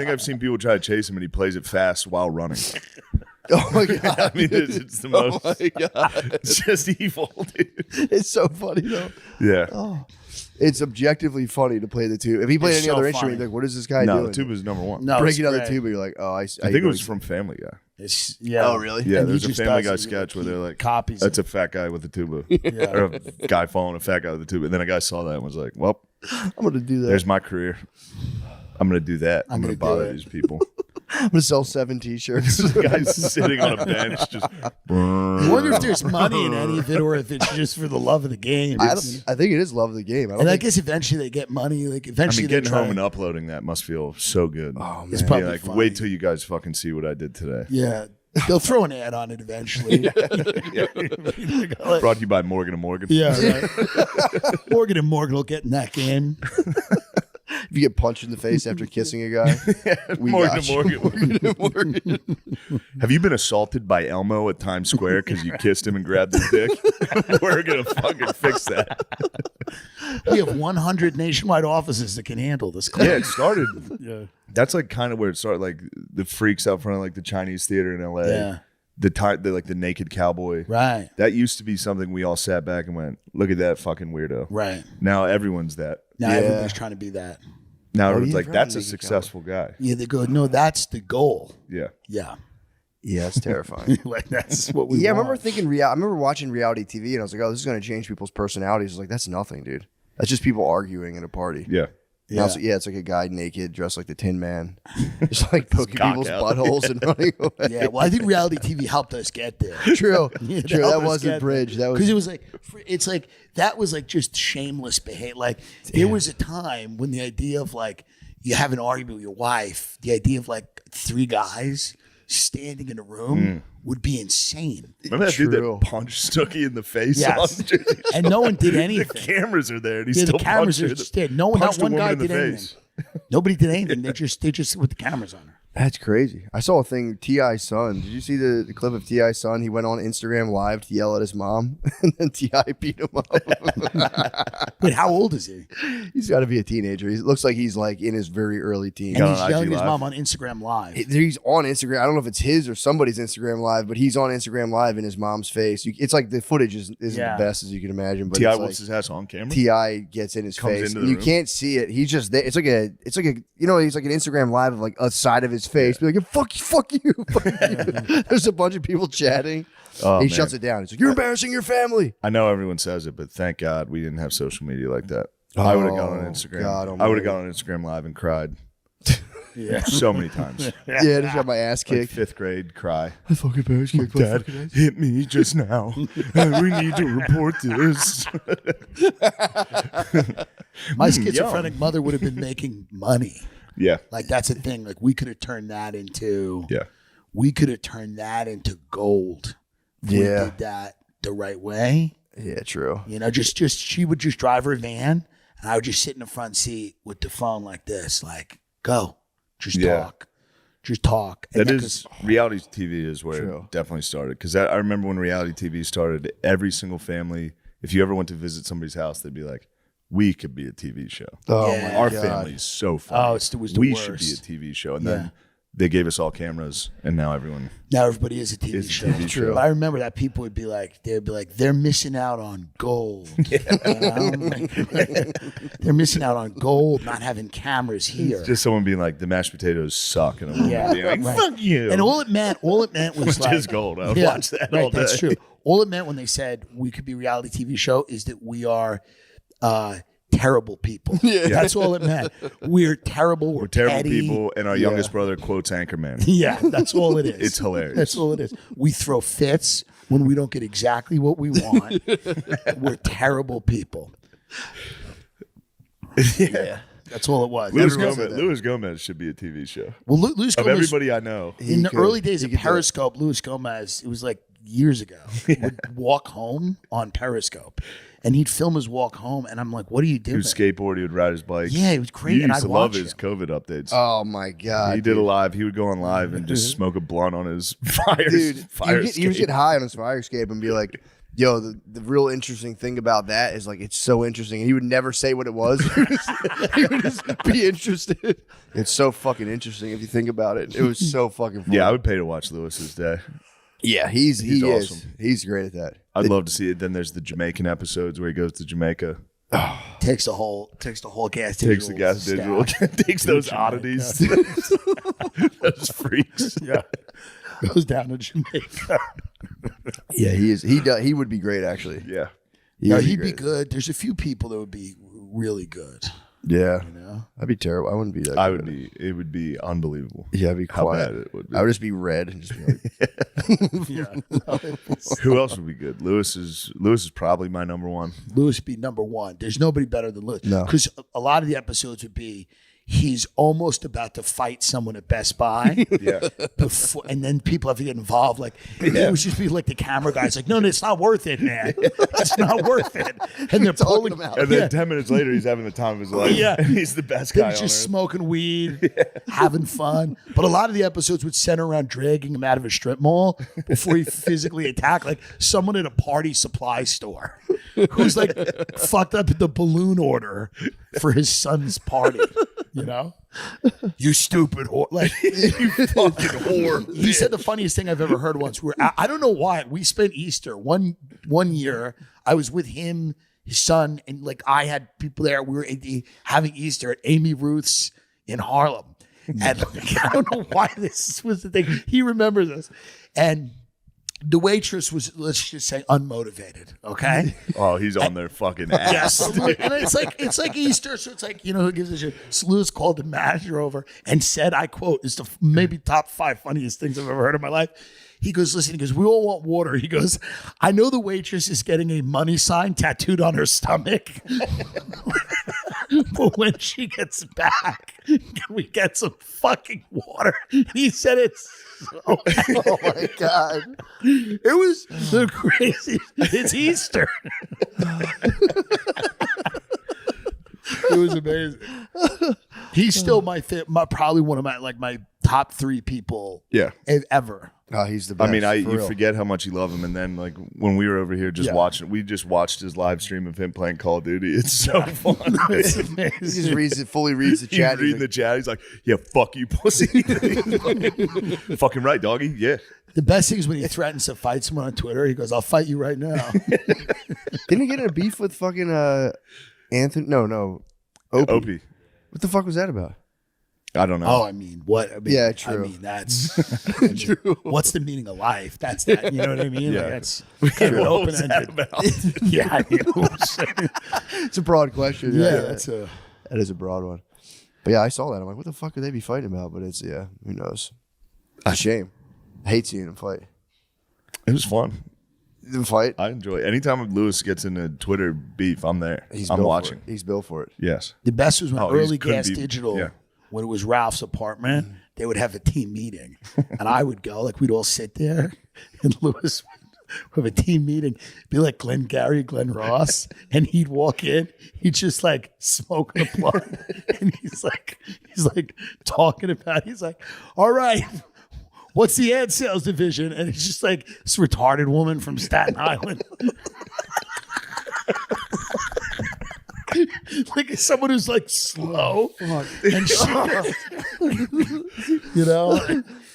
Speaker 6: I've seen people try to chase him and he plays it fast while running.
Speaker 2: Oh my god!
Speaker 6: I mean, it's the most.
Speaker 2: Oh my god!
Speaker 6: It's just evil, dude.
Speaker 2: It's so funny though.
Speaker 6: Yeah.
Speaker 2: It's objectively funny to play the tuba. If he played
Speaker 5: It's
Speaker 2: any
Speaker 5: so
Speaker 2: other
Speaker 5: funny.
Speaker 2: instrument, you're like, what is this guy
Speaker 6: No,
Speaker 2: doing?
Speaker 6: the tuba's number one.
Speaker 5: No,
Speaker 2: Breaking
Speaker 5: it's
Speaker 2: out the
Speaker 5: great.
Speaker 2: tuba, you're like, oh,
Speaker 6: I think it was from Family Guy.
Speaker 5: It's, yeah.
Speaker 2: Oh, really?
Speaker 6: Yeah,
Speaker 5: And he
Speaker 6: there's a
Speaker 5: just
Speaker 6: Family
Speaker 5: does
Speaker 6: Guy
Speaker 5: it.
Speaker 6: sketch where they're like,
Speaker 5: Copies
Speaker 6: that's
Speaker 5: it.
Speaker 6: a fat guy with a tuba. Or a guy following a fat guy with a tuba. And then a guy saw that and was like, well,
Speaker 2: I'm gonna do that.
Speaker 6: there's my career. I'm going to do that. I'm going to
Speaker 5: gonna do
Speaker 6: bother
Speaker 5: it.
Speaker 6: these people.
Speaker 2: I'm gonna sell 7 T-shirts.
Speaker 6: The guy's sitting on a bench just.
Speaker 5: I wonder if there's money in any of it or if it's just for the love of the game.
Speaker 2: I think it is love of the game. I don't
Speaker 5: And I
Speaker 2: think
Speaker 5: guess eventually they get money. Like
Speaker 6: I
Speaker 5: eventually
Speaker 6: mean,
Speaker 5: they
Speaker 6: getting
Speaker 5: try.
Speaker 6: home and uploading that must feel so good.
Speaker 2: Oh,
Speaker 5: It's
Speaker 2: man.
Speaker 5: probably
Speaker 6: like,
Speaker 5: funny.
Speaker 6: wait till you guys fucking see what I did today.
Speaker 5: Yeah. They'll throw an ad on it eventually.
Speaker 6: Brought to you by Morgan & Morgan.
Speaker 5: Yeah, right. Morgan and Morgan will get in that game.
Speaker 2: you get punched in the face after kissing a guy, we got you.
Speaker 6: Morgan. Have you been assaulted by Elmo at Times Square because you kissed him and grabbed his dick? We're gonna fucking fix that.
Speaker 5: We have 100 nationwide offices that can handle this.
Speaker 6: Yeah, it started. That's like kind of where it started. Like the freaks out front of like the Chinese theater in LA.
Speaker 5: Yeah.
Speaker 6: The like the naked cowboy.
Speaker 5: Right.
Speaker 6: That used to be something we all sat back and went, look at that fucking weirdo.
Speaker 5: Right.
Speaker 6: Now everyone's that.
Speaker 5: Now everybody's trying to be that.
Speaker 6: Now everyone's
Speaker 2: you've
Speaker 6: like,
Speaker 2: heard
Speaker 6: that's a
Speaker 2: naked
Speaker 6: successful guy.
Speaker 5: Yeah, they go, no, that's the goal.
Speaker 6: Yeah.
Speaker 5: Yeah.
Speaker 2: Yeah, it's terrifying.
Speaker 5: Like that's what we
Speaker 2: Yeah, I
Speaker 5: want.
Speaker 2: remember thinking I remember watching reality TV and I was like, oh, this is going to change people's personalities. I was like, that's nothing, dude. That's just people arguing at a party.
Speaker 6: Yeah.
Speaker 2: And I was like, it's like a guy naked, dressed like the Tin Man, just like poking people's buttholes and running away.
Speaker 5: Yeah, well, I think reality TV helped us get there.
Speaker 2: True.
Speaker 5: Yeah,
Speaker 2: True.
Speaker 5: helped
Speaker 2: That
Speaker 5: us
Speaker 2: was the
Speaker 5: get
Speaker 2: bridge. That was
Speaker 5: because it was like it's like that was like just shameless behavior. Like there was a time when the idea of like you have an argument with your wife, the idea of like 3 guys standing in a room would be insane.
Speaker 6: Remember that dude that punched Snooki in the face?
Speaker 5: Yes.
Speaker 6: On Jersey Shore?
Speaker 5: And no one did
Speaker 6: The
Speaker 5: anything.
Speaker 6: cameras are there, and he
Speaker 5: Yeah,
Speaker 6: still
Speaker 5: the cameras
Speaker 6: punched
Speaker 5: are
Speaker 6: her.
Speaker 5: just there. No one, not
Speaker 6: Punched a
Speaker 5: one
Speaker 6: woman
Speaker 5: guy
Speaker 6: in the
Speaker 5: did anything.
Speaker 6: face.
Speaker 5: Nobody did anything. They just with the cameras on her.
Speaker 2: That's crazy. I saw a thing, T.I.'s son. Did you see the clip of T.I.'s son? He went on Instagram Live to yell at his mom, and then T.I. beat him up.
Speaker 5: Wait, how old is he?
Speaker 2: He's got to be a teenager. He looks like he's like in his very early teens.
Speaker 5: And
Speaker 6: on
Speaker 5: he's
Speaker 6: IG
Speaker 5: yelling at his
Speaker 6: Live.
Speaker 5: mom on Instagram Live.
Speaker 2: He's on Instagram. I don't know if it's his or somebody's Instagram Live, but he's on Instagram Live in his mom's face. It's like the footage isn't
Speaker 5: Yeah.
Speaker 2: the best as you can imagine. But
Speaker 6: T.I.
Speaker 2: it's
Speaker 6: whoops
Speaker 2: like
Speaker 6: his ass on camera.
Speaker 2: T.I. gets in his
Speaker 6: Comes
Speaker 2: face.
Speaker 6: into
Speaker 2: And
Speaker 6: the
Speaker 2: you
Speaker 6: room.
Speaker 2: can't see it. He's just there. It's like a you know, he's like an Instagram Live of like a side of his face. Be like, fuck you, fuck you. Fuck you. There's a bunch of people chatting.
Speaker 6: Oh,
Speaker 2: He
Speaker 6: man.
Speaker 2: shuts it down. He's like, you're embarrassing your family.
Speaker 6: I know everyone says it, but thank God we didn't have social media like that. I would have gone on Instagram.
Speaker 2: God
Speaker 6: I would
Speaker 2: almighty.
Speaker 6: have gone on Instagram Live and cried
Speaker 5: Yeah.
Speaker 6: so many times.
Speaker 2: Yeah, just got my ass
Speaker 6: Like
Speaker 2: kicked.
Speaker 6: 5th grade cry.
Speaker 2: I fucking parents kicked my fucking ass.
Speaker 6: Hit me just now. We need to report this.
Speaker 5: My schizophrenic mother would have been making money.
Speaker 6: Yeah.
Speaker 5: Like that's a thing. Like we could have turned that into
Speaker 6: Yeah.
Speaker 5: gold. If we
Speaker 2: Yeah.
Speaker 5: did that the right way.
Speaker 2: Yeah, true.
Speaker 5: You know, just she would just drive her van and I would just sit in the front seat with the phone like this, like, go. Just
Speaker 6: Yeah.
Speaker 5: talk. Just talk. And
Speaker 6: That
Speaker 5: then-
Speaker 6: is reality TV is where
Speaker 2: True.
Speaker 6: it definitely started. Because I remember when reality TV started, every single family, if you ever went to visit somebody's house, they'd be like, we could be a TV show.
Speaker 2: Oh,
Speaker 5: Yeah.
Speaker 2: my
Speaker 6: Our
Speaker 2: God.
Speaker 6: family is so funny.
Speaker 5: Oh, it was the
Speaker 6: we
Speaker 5: worst.
Speaker 6: should be a TV show. And
Speaker 5: Yeah.
Speaker 6: then they gave us all cameras, and now everyone
Speaker 5: now everybody is a TV
Speaker 6: is a
Speaker 5: show.
Speaker 6: TV show.
Speaker 5: But I remember that people would be like, they're missing out on gold. You know? They're missing out on gold, not having cameras here.
Speaker 6: Just someone being like, the mashed potatoes suck. And a woman
Speaker 5: Yeah,
Speaker 6: being like,
Speaker 5: right.
Speaker 6: fuck you.
Speaker 5: And all it meant was
Speaker 6: Which
Speaker 5: like,
Speaker 6: is gold. I would
Speaker 5: Yeah,
Speaker 6: watch that
Speaker 5: right,
Speaker 6: all day.
Speaker 5: That's true. All it meant when they said we could be a reality TV show is that we are terrible people. Yeah. That's all it meant. We're terrible. We're
Speaker 6: Terrible
Speaker 5: petty.
Speaker 6: people, and our youngest brother quotes Anchorman.
Speaker 5: Yeah, that's all it is.
Speaker 6: It's hilarious.
Speaker 5: That's all it is. We throw fits when we don't get exactly what we want. We're terrible people.
Speaker 2: Yeah.
Speaker 5: That's all it was.
Speaker 6: Luis Gomez should be a TV show.
Speaker 5: Well, Luis
Speaker 6: Of
Speaker 5: Gomez,
Speaker 6: everybody I know.
Speaker 5: in the
Speaker 2: could.
Speaker 5: early days
Speaker 2: He
Speaker 5: of
Speaker 2: could do it.
Speaker 5: Periscope, Luis Gomez, it was like years ago, would walk home on Periscope. And he'd film his walk home, and I'm like, what are you
Speaker 6: He
Speaker 5: doing?
Speaker 6: would skateboard. He would ride his bike.
Speaker 5: Yeah, it was great,
Speaker 6: You
Speaker 5: and
Speaker 6: used
Speaker 5: I'd
Speaker 6: to love
Speaker 5: watch
Speaker 6: his
Speaker 5: him.
Speaker 6: COVID updates.
Speaker 2: Oh my God.
Speaker 6: he did a live. He would go on live and just smoke a blunt on his fire.
Speaker 2: Dude,
Speaker 6: fire
Speaker 2: he would
Speaker 6: escape.
Speaker 2: get high on his fire escape and be like, yo, the real interesting thing about that is like it's so interesting. And he would never say what it was. He would just be interested. It's so fucking interesting if you think about it. It was so fucking funny.
Speaker 6: Yeah, I would pay to watch Lewis's day.
Speaker 2: Yeah, he
Speaker 6: He's
Speaker 2: is.
Speaker 6: awesome.
Speaker 2: He's great at that.
Speaker 6: I'd love to see it. Then there's the Jamaican episodes where he goes to Jamaica,
Speaker 5: Takes the whole gas.
Speaker 6: takes the gas digital, takes those oddities, those freaks.
Speaker 5: Yeah, goes down to Jamaica.
Speaker 2: Yeah, he is. He would be great actually.
Speaker 6: Yeah.
Speaker 5: No,
Speaker 2: would
Speaker 5: he'd be
Speaker 2: great.
Speaker 5: good. There's a few people that would be really good.
Speaker 2: Yeah,
Speaker 5: You know,
Speaker 2: I'd be terrible. I wouldn't be that.
Speaker 6: I
Speaker 2: good.
Speaker 6: would be. It would be unbelievable.
Speaker 2: Yeah, I'd be
Speaker 6: How
Speaker 2: quiet.
Speaker 6: bad it would be.
Speaker 2: I would just be red and just be like,
Speaker 6: Who else would be good? Lewis is probably my number one.
Speaker 5: Lewis would be number one. There's nobody better than Lewis.
Speaker 2: No.
Speaker 5: Because a lot of the episodes would be he's almost about to fight someone at Best Buy.
Speaker 6: Yeah.
Speaker 5: Before, and then people have to get involved. Like it would just be like the camera guy's like, no, it's not worth it, man. It's not worth it. And they're pulling him out.
Speaker 6: And then 10 minutes later, he's having the time of his life.
Speaker 5: Yeah.
Speaker 6: And he's the best
Speaker 5: They're
Speaker 6: guy
Speaker 5: just
Speaker 6: on earth.
Speaker 5: smoking weed, having fun. But a lot of the episodes would center around dragging him out of a strip mall before he physically attacked, like someone at a party supply store who's like fucked up the balloon order for his son's party. You know, you stupid whore! Like you fucking whore. He said the funniest thing I've ever heard once. I don't know why. We spent Easter one year. I was with him, his son, and like I had people there. We were having Easter at Amy Ruth's in Harlem, and like, I don't know why this was the thing. He remembers this, and the waitress was, let's just say, unmotivated. Okay.
Speaker 6: Oh, he's on their fucking ass.
Speaker 5: Yes, and it's like Easter, so it's like, who gives a shit? So Lewis called the manager over and said, I quote, "It's the maybe top 5 funniest things I've ever heard in my life." He goes, listen, he goes, "We all want water." He goes, "I know the waitress is getting a money sign tattooed on her stomach, but when she gets back, can we get some fucking water?" And he said it's
Speaker 2: Oh my God.
Speaker 5: it was the craziest. It's Easter. It was amazing. He's still my probably one of my top 3 people
Speaker 6: Yeah.
Speaker 5: ever.
Speaker 2: Oh, he's the best.
Speaker 6: I mean,
Speaker 2: for
Speaker 6: you
Speaker 2: real.
Speaker 6: forget how much you love him, and then like when we were over here just
Speaker 5: Yeah.
Speaker 6: watching, we just watched his live stream of him playing Call of Duty. It's so fun.
Speaker 5: It's
Speaker 2: He
Speaker 5: amazing.
Speaker 2: just fully reads the
Speaker 6: He's
Speaker 2: chat.
Speaker 6: reading the chat. He's like, "Yeah, fuck you, pussy." Fucking right, doggy. Yeah.
Speaker 5: The best thing is when he threatens to fight someone on Twitter. He goes, "I'll fight you right now."
Speaker 2: Didn't he get in a beef with fucking Anthony? No.
Speaker 6: Opie.
Speaker 2: What the fuck was that about?
Speaker 6: I don't know.
Speaker 5: Oh, I mean, what? I mean,
Speaker 2: Yeah, true.
Speaker 5: I mean, that's true. What's the meaning of life? That's that. You know what I mean?
Speaker 6: Yeah.
Speaker 5: Like, that's kind of an
Speaker 6: What was that
Speaker 5: open-ended.
Speaker 6: about?
Speaker 5: Yeah, I mean,
Speaker 2: It's a broad question.
Speaker 5: yeah, that's a.
Speaker 2: That is a broad one. But yeah, I saw that. I'm like, what the fuck could they be fighting about? But it's, who knows? It's a shame. I hate seeing them fight.
Speaker 6: It was fun.
Speaker 2: The fight,
Speaker 6: I enjoy it. Anytime Lewis gets into Twitter beef, I'm there.
Speaker 2: he's
Speaker 6: I'm
Speaker 2: built
Speaker 6: watching.
Speaker 2: For it. He's built for it.
Speaker 6: Yes.
Speaker 5: The best was when
Speaker 6: Oh, he's
Speaker 5: early
Speaker 6: couldn't
Speaker 5: Gas
Speaker 6: be-
Speaker 5: Digital,
Speaker 6: yeah.
Speaker 5: when it was Ralph's apartment, they would have a team meeting, and I would go. Like we'd all sit there, and Lewis would have a team meeting. Be like Glenn Gary, Glenn Ross, and he'd walk in. He'd just like smoke a blunt, and he's like talking about. He's like, "All right, what's the ad sales division?" And it's just like this retarded woman from Staten Island. Like someone who's like slow and she,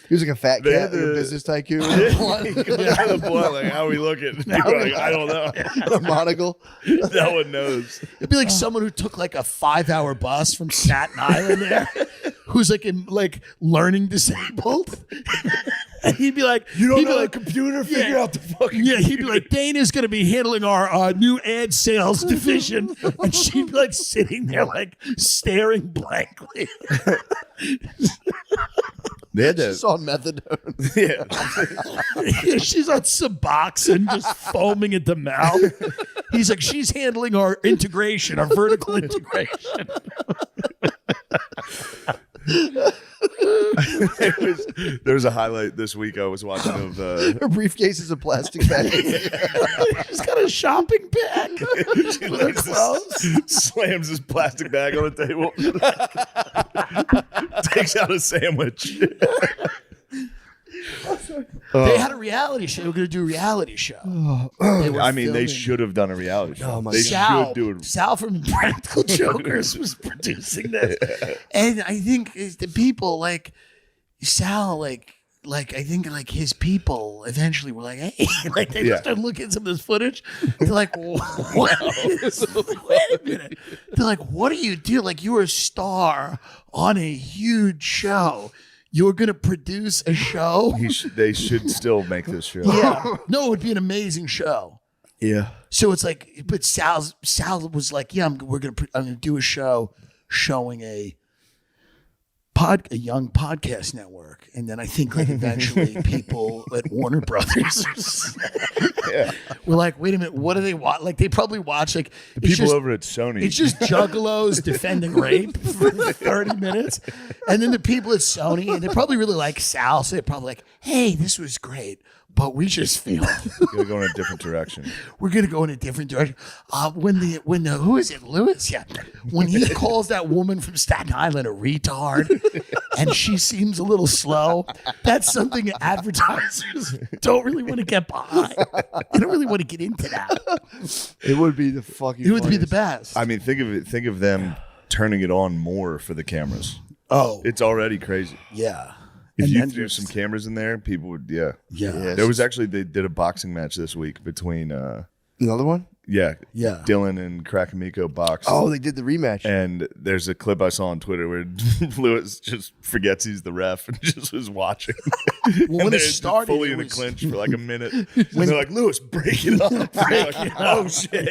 Speaker 2: He was like a fat
Speaker 6: They
Speaker 2: cat,
Speaker 6: had
Speaker 2: like a
Speaker 6: the-
Speaker 2: business tycoon.
Speaker 6: The boy, like, how are we looking? People are like, I don't know.
Speaker 2: A monocle.
Speaker 6: No one knows.
Speaker 5: it'd be like someone who took like a 5-hour bus from Staten Island there, who's like learning disabled. And he'd be like,
Speaker 6: You don't
Speaker 5: he'd be
Speaker 6: know
Speaker 5: like,
Speaker 6: the computer?
Speaker 5: Yeah.
Speaker 6: Figure out the fucking
Speaker 5: yeah, he'd be like, Dana's going to be handling our new ad sales division. And she'd be like sitting there, like staring blankly.
Speaker 6: They had
Speaker 2: It's
Speaker 6: that.
Speaker 2: on methadone.
Speaker 6: Yeah.
Speaker 5: She's on Suboxone, just foaming at the mouth. He's like, she's handling our integration, our vertical integration.
Speaker 6: There was a highlight this week I was watching of
Speaker 2: Her briefcase is a plastic bag.
Speaker 5: She's got a shopping bag.
Speaker 6: she like slams his plastic bag on the table, takes out a sandwich.
Speaker 5: They had a reality show. They were going to do a reality show. They were
Speaker 6: I mean, they
Speaker 5: filming-
Speaker 6: should have done a reality show.
Speaker 2: Oh my
Speaker 6: They
Speaker 2: God.
Speaker 6: should do it.
Speaker 5: Sal from Practical Jokers was producing this, and I think the people like Sal, like I think like his people eventually were like, hey, like they
Speaker 6: Yeah.
Speaker 5: just started looking at some of this footage. They're like, what? Wait a minute. They're like, what do you do? Like you were a star on a huge show. You were going to produce a show.
Speaker 6: They should still make this show.
Speaker 5: Yeah. No, it would be an amazing show.
Speaker 2: Yeah.
Speaker 5: So it's like, but Sal was like, yeah, I'm going to do a show showing a young podcast network. network, and then I think like eventually people at Warner Brothers were like, wait a minute, what do they watch? Like they probably watch like
Speaker 6: The people over at Sony.
Speaker 5: It's just juggalos defending rape for 30 minutes. And then the people at Sony, and they probably really like Sal, so they're probably like, hey, this was great, but we just feel
Speaker 6: Gonna go in a different direction.
Speaker 5: we're going to go in a different direction. When the who is it, Lewis? Yeah. When he calls that woman from Staten Island a retard and she seems a little slow, that's something advertisers don't really want to get behind. They don't really want to get into that.
Speaker 2: It would be the fucking.
Speaker 5: It would be the
Speaker 2: funniest.
Speaker 5: best.
Speaker 6: I mean, think of them turning it on more for the cameras.
Speaker 5: Oh,
Speaker 6: It's already crazy.
Speaker 5: yeah.
Speaker 6: If
Speaker 5: And
Speaker 6: you
Speaker 5: then
Speaker 6: threw
Speaker 5: just-
Speaker 6: some cameras in there, people would, yeah.
Speaker 5: Yeah.
Speaker 6: There was actually, they did a boxing match this week between,
Speaker 2: Another one?
Speaker 5: Yeah.
Speaker 6: Dylan and Krakamiko boxed.
Speaker 2: Oh, they did the rematch.
Speaker 6: And there's a clip I saw on Twitter where Lewis just forgets he's the ref and just was watching.
Speaker 5: Well, when
Speaker 6: and
Speaker 5: it
Speaker 6: they're just
Speaker 5: started,
Speaker 6: fully
Speaker 5: it
Speaker 6: in a
Speaker 5: was-
Speaker 6: clinch for like a minute. And they're like, Lewis, break it up. Like, oh, shit.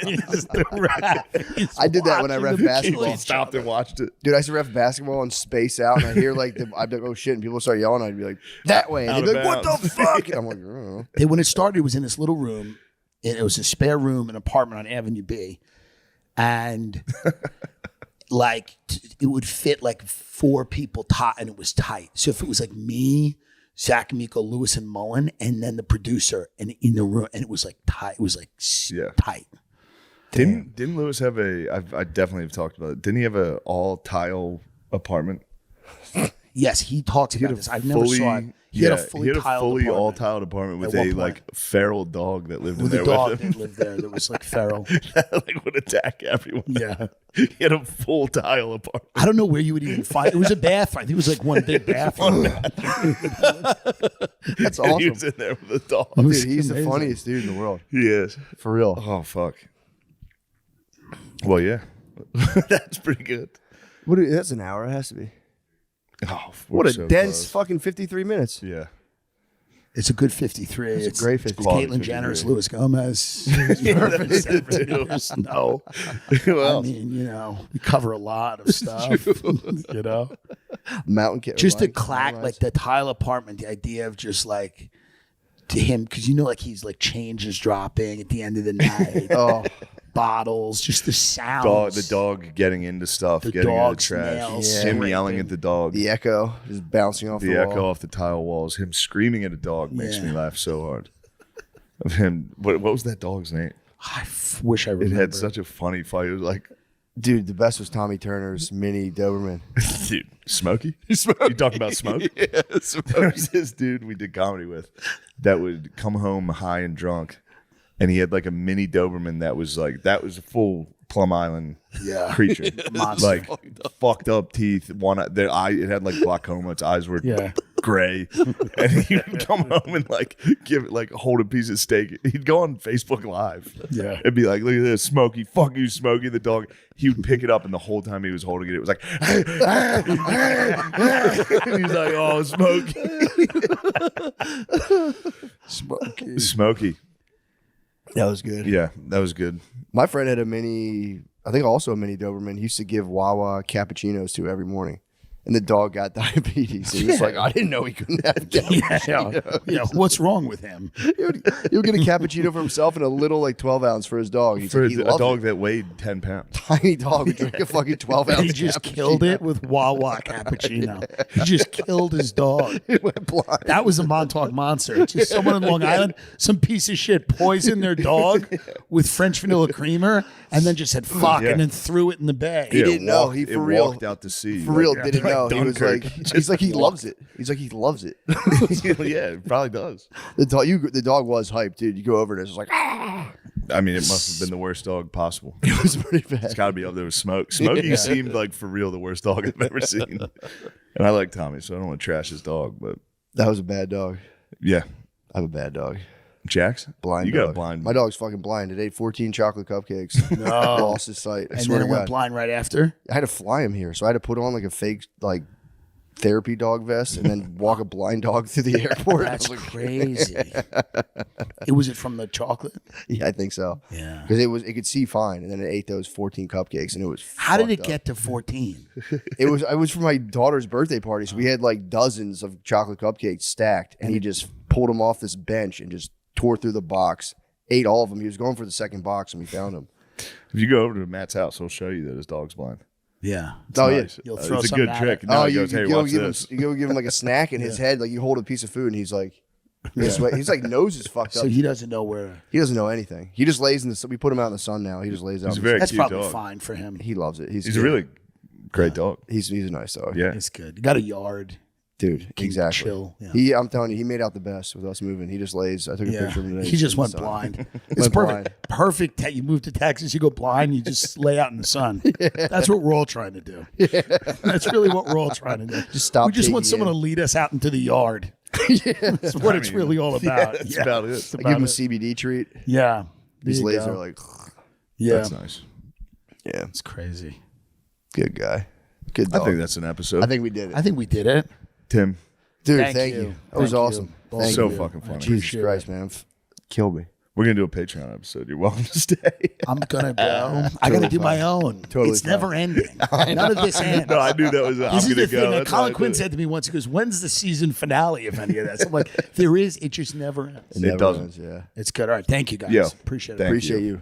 Speaker 2: I did that when I ref basketball.
Speaker 6: He stopped and watched it.
Speaker 2: Dude, I used to ref basketball and space out, and I hear like I'd be like, "Oh shit!" and people start yelling. I'd be like, "That way!" And
Speaker 6: Out
Speaker 2: they'd be
Speaker 6: of
Speaker 2: like, "What
Speaker 6: bounds.
Speaker 2: the fuck?" And I'm like, "Oh."
Speaker 5: And when it started, it was in this little room. It was a spare room, an apartment on Avenue B. And like it would fit like 4 people and it was tight. So if it was like me, Zach Amico, Lewis, and Mullen, and then the producer and in the room, and it was like tight. It was like tight.
Speaker 6: Didn't Lewis have I definitely have talked about it. Didn't he have a all tile apartment?
Speaker 5: Yes, he talked about this. I never saw it. He had a fully tiled
Speaker 6: all
Speaker 5: apartment
Speaker 6: tiled apartment with
Speaker 5: at one
Speaker 6: a
Speaker 5: point.
Speaker 6: like feral dog that lived
Speaker 5: with
Speaker 6: in
Speaker 5: a
Speaker 6: there
Speaker 5: dog
Speaker 6: with him.
Speaker 5: that lived there that was like feral.
Speaker 6: Like would attack everyone.
Speaker 5: Yeah.
Speaker 6: He had a full tile apartment.
Speaker 5: I don't know where you would even find it. Was a bathroom. I think it was like one big bathroom.
Speaker 2: That's
Speaker 6: And he
Speaker 2: awesome,
Speaker 6: was in there with a dog.
Speaker 2: dude. He's the
Speaker 5: amazing.
Speaker 2: funniest dude in the world,
Speaker 6: He is.
Speaker 2: for real.
Speaker 6: Oh fuck. Well, yeah. That's pretty good.
Speaker 2: That's an hour. It has to be.
Speaker 6: Oh,
Speaker 2: What
Speaker 6: we're
Speaker 2: a
Speaker 6: so
Speaker 2: dense
Speaker 6: close.
Speaker 2: fucking 53 minutes.
Speaker 6: Yeah.
Speaker 5: It's a good 53.
Speaker 2: It's a great 53.
Speaker 6: quality
Speaker 5: Caitlyn Jenner,
Speaker 6: 53.
Speaker 5: Lewis Gomez. No.
Speaker 6: Well,
Speaker 5: I mean, you know, we cover a lot of stuff. You know,
Speaker 2: Mountain Cat.
Speaker 5: just the
Speaker 2: Lions,
Speaker 5: clack,
Speaker 2: Lions.
Speaker 5: like the tile apartment. The idea of just like to him, because you know, like he's like change is dropping at the end of the night.
Speaker 2: Oh,
Speaker 5: Bottles, just the sounds.
Speaker 6: the dog getting into stuff,
Speaker 5: The
Speaker 6: getting into
Speaker 5: dog
Speaker 6: the trash.
Speaker 5: smells,
Speaker 6: Him
Speaker 5: scraping.
Speaker 6: yelling at the dog.
Speaker 2: the echo just bouncing off the,
Speaker 6: The echo
Speaker 2: wall.
Speaker 6: off the tile walls. Him screaming at a dog makes
Speaker 5: Yeah.
Speaker 6: me laugh so hard. Of him, what was that dog's name?
Speaker 5: I wish I
Speaker 6: It
Speaker 5: remember.
Speaker 6: had such a funny fight. It was like,
Speaker 2: Dude, the best was Tommy Turner's mini Doberman.
Speaker 6: dude, Smokey? You talking about Smoke? There was this dude we did comedy with that would come home high and drunk, and he had like a mini Doberman that was a full Plum Island creature. Like fucked up teeth. It had like glaucoma. Its eyes were gray. And he would come home and like hold a piece of steak. He'd go on Facebook Live.
Speaker 5: Yeah.
Speaker 6: It'd be like, look at this, Smokey. Fuck you, Smokey, the dog. He would pick it up, and the whole time he was holding it, it was like, and he's like, oh, Smokey. Smokey.
Speaker 2: That was good.
Speaker 6: Yeah, that was good.
Speaker 2: My friend had a mini, I think also a mini Doberman. He used to give Wawa cappuccinos to every morning. And the dog got diabetes. He was like, I didn't know he couldn't have cappuccino.
Speaker 5: Yeah, what's wrong with him?
Speaker 2: He would get a cappuccino for himself and a little like 12 ounce for his dog. He's
Speaker 6: For
Speaker 2: like, he
Speaker 6: a
Speaker 2: loved
Speaker 6: dog
Speaker 2: it.
Speaker 6: that weighed 10 pounds.
Speaker 2: Tiny dog would drink a fucking 12 ounce.
Speaker 5: He just killed it with Wawa cappuccino. He just killed his dog.
Speaker 2: It went blind.
Speaker 5: That was a Montauk Monster. Just someone in Long Island, some piece of shit poisoned their dog with French vanilla creamer and then just said fuck
Speaker 6: Yeah.
Speaker 5: and then threw it in the bay.
Speaker 2: He didn't know. He
Speaker 6: It
Speaker 2: for real
Speaker 6: walked out to sea.
Speaker 2: For real,
Speaker 6: like-
Speaker 2: didn't
Speaker 6: like
Speaker 2: know. He was
Speaker 6: Dunkirk.
Speaker 2: like, he's like, he loves it. He's like, he loves it.
Speaker 6: Yeah, it probably does.
Speaker 2: The dog was hyped, dude. You go over there, it's just like,
Speaker 6: I mean, it must have been the worst dog possible.
Speaker 2: it was pretty bad.
Speaker 6: It's got to be up there with Smoke. Smokey seemed like for real the worst dog I've ever seen. And I like Tommy, so I don't want to trash his dog. But
Speaker 2: That was a bad dog.
Speaker 6: yeah,
Speaker 2: I have a bad dog.
Speaker 6: Jax,
Speaker 2: Blind
Speaker 6: You
Speaker 2: dog.
Speaker 6: got a blind.
Speaker 2: My dog's fucking blind. It ate 14 chocolate cupcakes. No. Lost his sight. I
Speaker 5: And
Speaker 2: swear
Speaker 5: then
Speaker 2: to
Speaker 5: it went
Speaker 2: God.
Speaker 5: blind right after.
Speaker 2: I had to fly him here, so I had to put on like a fake like therapy dog vest and then walk a blind dog through the airport.
Speaker 5: That's crazy. Was it from the chocolate?
Speaker 2: Yeah, I think so.
Speaker 5: Yeah.
Speaker 2: Because it could see fine, and then it ate those 14 cupcakes, and it was.
Speaker 5: How did it
Speaker 2: fucked
Speaker 5: get to 14?
Speaker 2: It was for my daughter's birthday party, so we had like dozens of chocolate cupcakes stacked, and he just pulled them off this bench and just tore through the box, ate all of them. He was going for the second box, and we found him.
Speaker 6: If you go over to Matt's house, he'll show you that his dog's blind.
Speaker 5: Yeah.
Speaker 6: Nice.
Speaker 5: You'll throw
Speaker 6: it's a
Speaker 5: something
Speaker 6: good
Speaker 5: at
Speaker 6: trick.
Speaker 5: it.
Speaker 6: Now he
Speaker 2: you
Speaker 6: goes, hey,
Speaker 2: go
Speaker 6: watch
Speaker 2: give
Speaker 6: this.
Speaker 2: him, you go give him like a snack in his head, like you hold a piece of food, and he's like, this way. He's like nose is fucked up.
Speaker 5: So he doesn't know where.
Speaker 2: He doesn't know anything. He just lays in the sun. We put him out in the sun now. He just lays out.
Speaker 6: He's
Speaker 2: in
Speaker 6: a
Speaker 2: the
Speaker 6: very
Speaker 5: That's
Speaker 6: cute
Speaker 5: probably
Speaker 6: dog.
Speaker 5: fine for him.
Speaker 2: He loves it.
Speaker 6: He's a really great dog.
Speaker 2: He's a nice dog.
Speaker 6: Yeah.
Speaker 5: It's good. You got a yard.
Speaker 2: Dude, exactly.
Speaker 5: Chill. Yeah.
Speaker 2: I'm telling you, he made out the best with us moving. He just lays. I took a picture of him today.
Speaker 5: He just
Speaker 2: in the
Speaker 5: went
Speaker 2: sun.
Speaker 5: blind. It's
Speaker 2: Went
Speaker 5: perfect.
Speaker 2: blind.
Speaker 5: Perfect. You move to Texas, you go blind, you just lay out in the sun. That's what we're all trying to do. That's really what we're all trying to do.
Speaker 2: Just stop
Speaker 5: We just want
Speaker 2: taking
Speaker 5: someone
Speaker 2: in.
Speaker 5: to lead us out into the yard. That's what it's really all about.
Speaker 6: That's about it.
Speaker 5: It's
Speaker 2: I give him a
Speaker 5: it.
Speaker 2: CBD treat.
Speaker 5: Yeah.
Speaker 2: These
Speaker 5: There you
Speaker 2: lays
Speaker 5: go.
Speaker 2: are like,
Speaker 5: Yeah.
Speaker 6: That's nice.
Speaker 2: yeah,
Speaker 5: It's crazy.
Speaker 2: good guy. Good
Speaker 6: I
Speaker 2: dog.
Speaker 6: think that's an episode.
Speaker 2: I think we did it.
Speaker 5: I think we did it.
Speaker 6: Tim,
Speaker 2: Dude,
Speaker 5: Thank
Speaker 2: thank
Speaker 5: you.
Speaker 2: you. That was
Speaker 5: Thank you.
Speaker 2: awesome.
Speaker 5: Both
Speaker 2: Thank
Speaker 6: so
Speaker 2: you.
Speaker 6: fucking funny.
Speaker 2: Jesus
Speaker 5: Appreciate
Speaker 2: Christ, man. Killed me.
Speaker 6: We're going to do a Patreon episode. You're welcome to stay.
Speaker 5: I'm gonna go. I gotta do my own.
Speaker 2: Totally
Speaker 5: It's
Speaker 2: fine.
Speaker 5: never ending. None of this ends.
Speaker 6: No, I knew that was.
Speaker 5: This
Speaker 6: I'm
Speaker 5: is
Speaker 6: going
Speaker 5: the
Speaker 6: to
Speaker 5: thing
Speaker 6: go.
Speaker 5: that
Speaker 6: That's why
Speaker 5: Colin
Speaker 6: I
Speaker 5: Quinn
Speaker 6: did it.
Speaker 5: said to me once. He goes, "When's the season finale of any of this?" I'm like, "There is. It just never ends."
Speaker 2: It never
Speaker 6: doesn't.
Speaker 2: ends, yeah.
Speaker 5: It's good. All right. Thank you guys.
Speaker 6: Yo,
Speaker 5: Appreciate it.
Speaker 6: thank
Speaker 2: Appreciate you.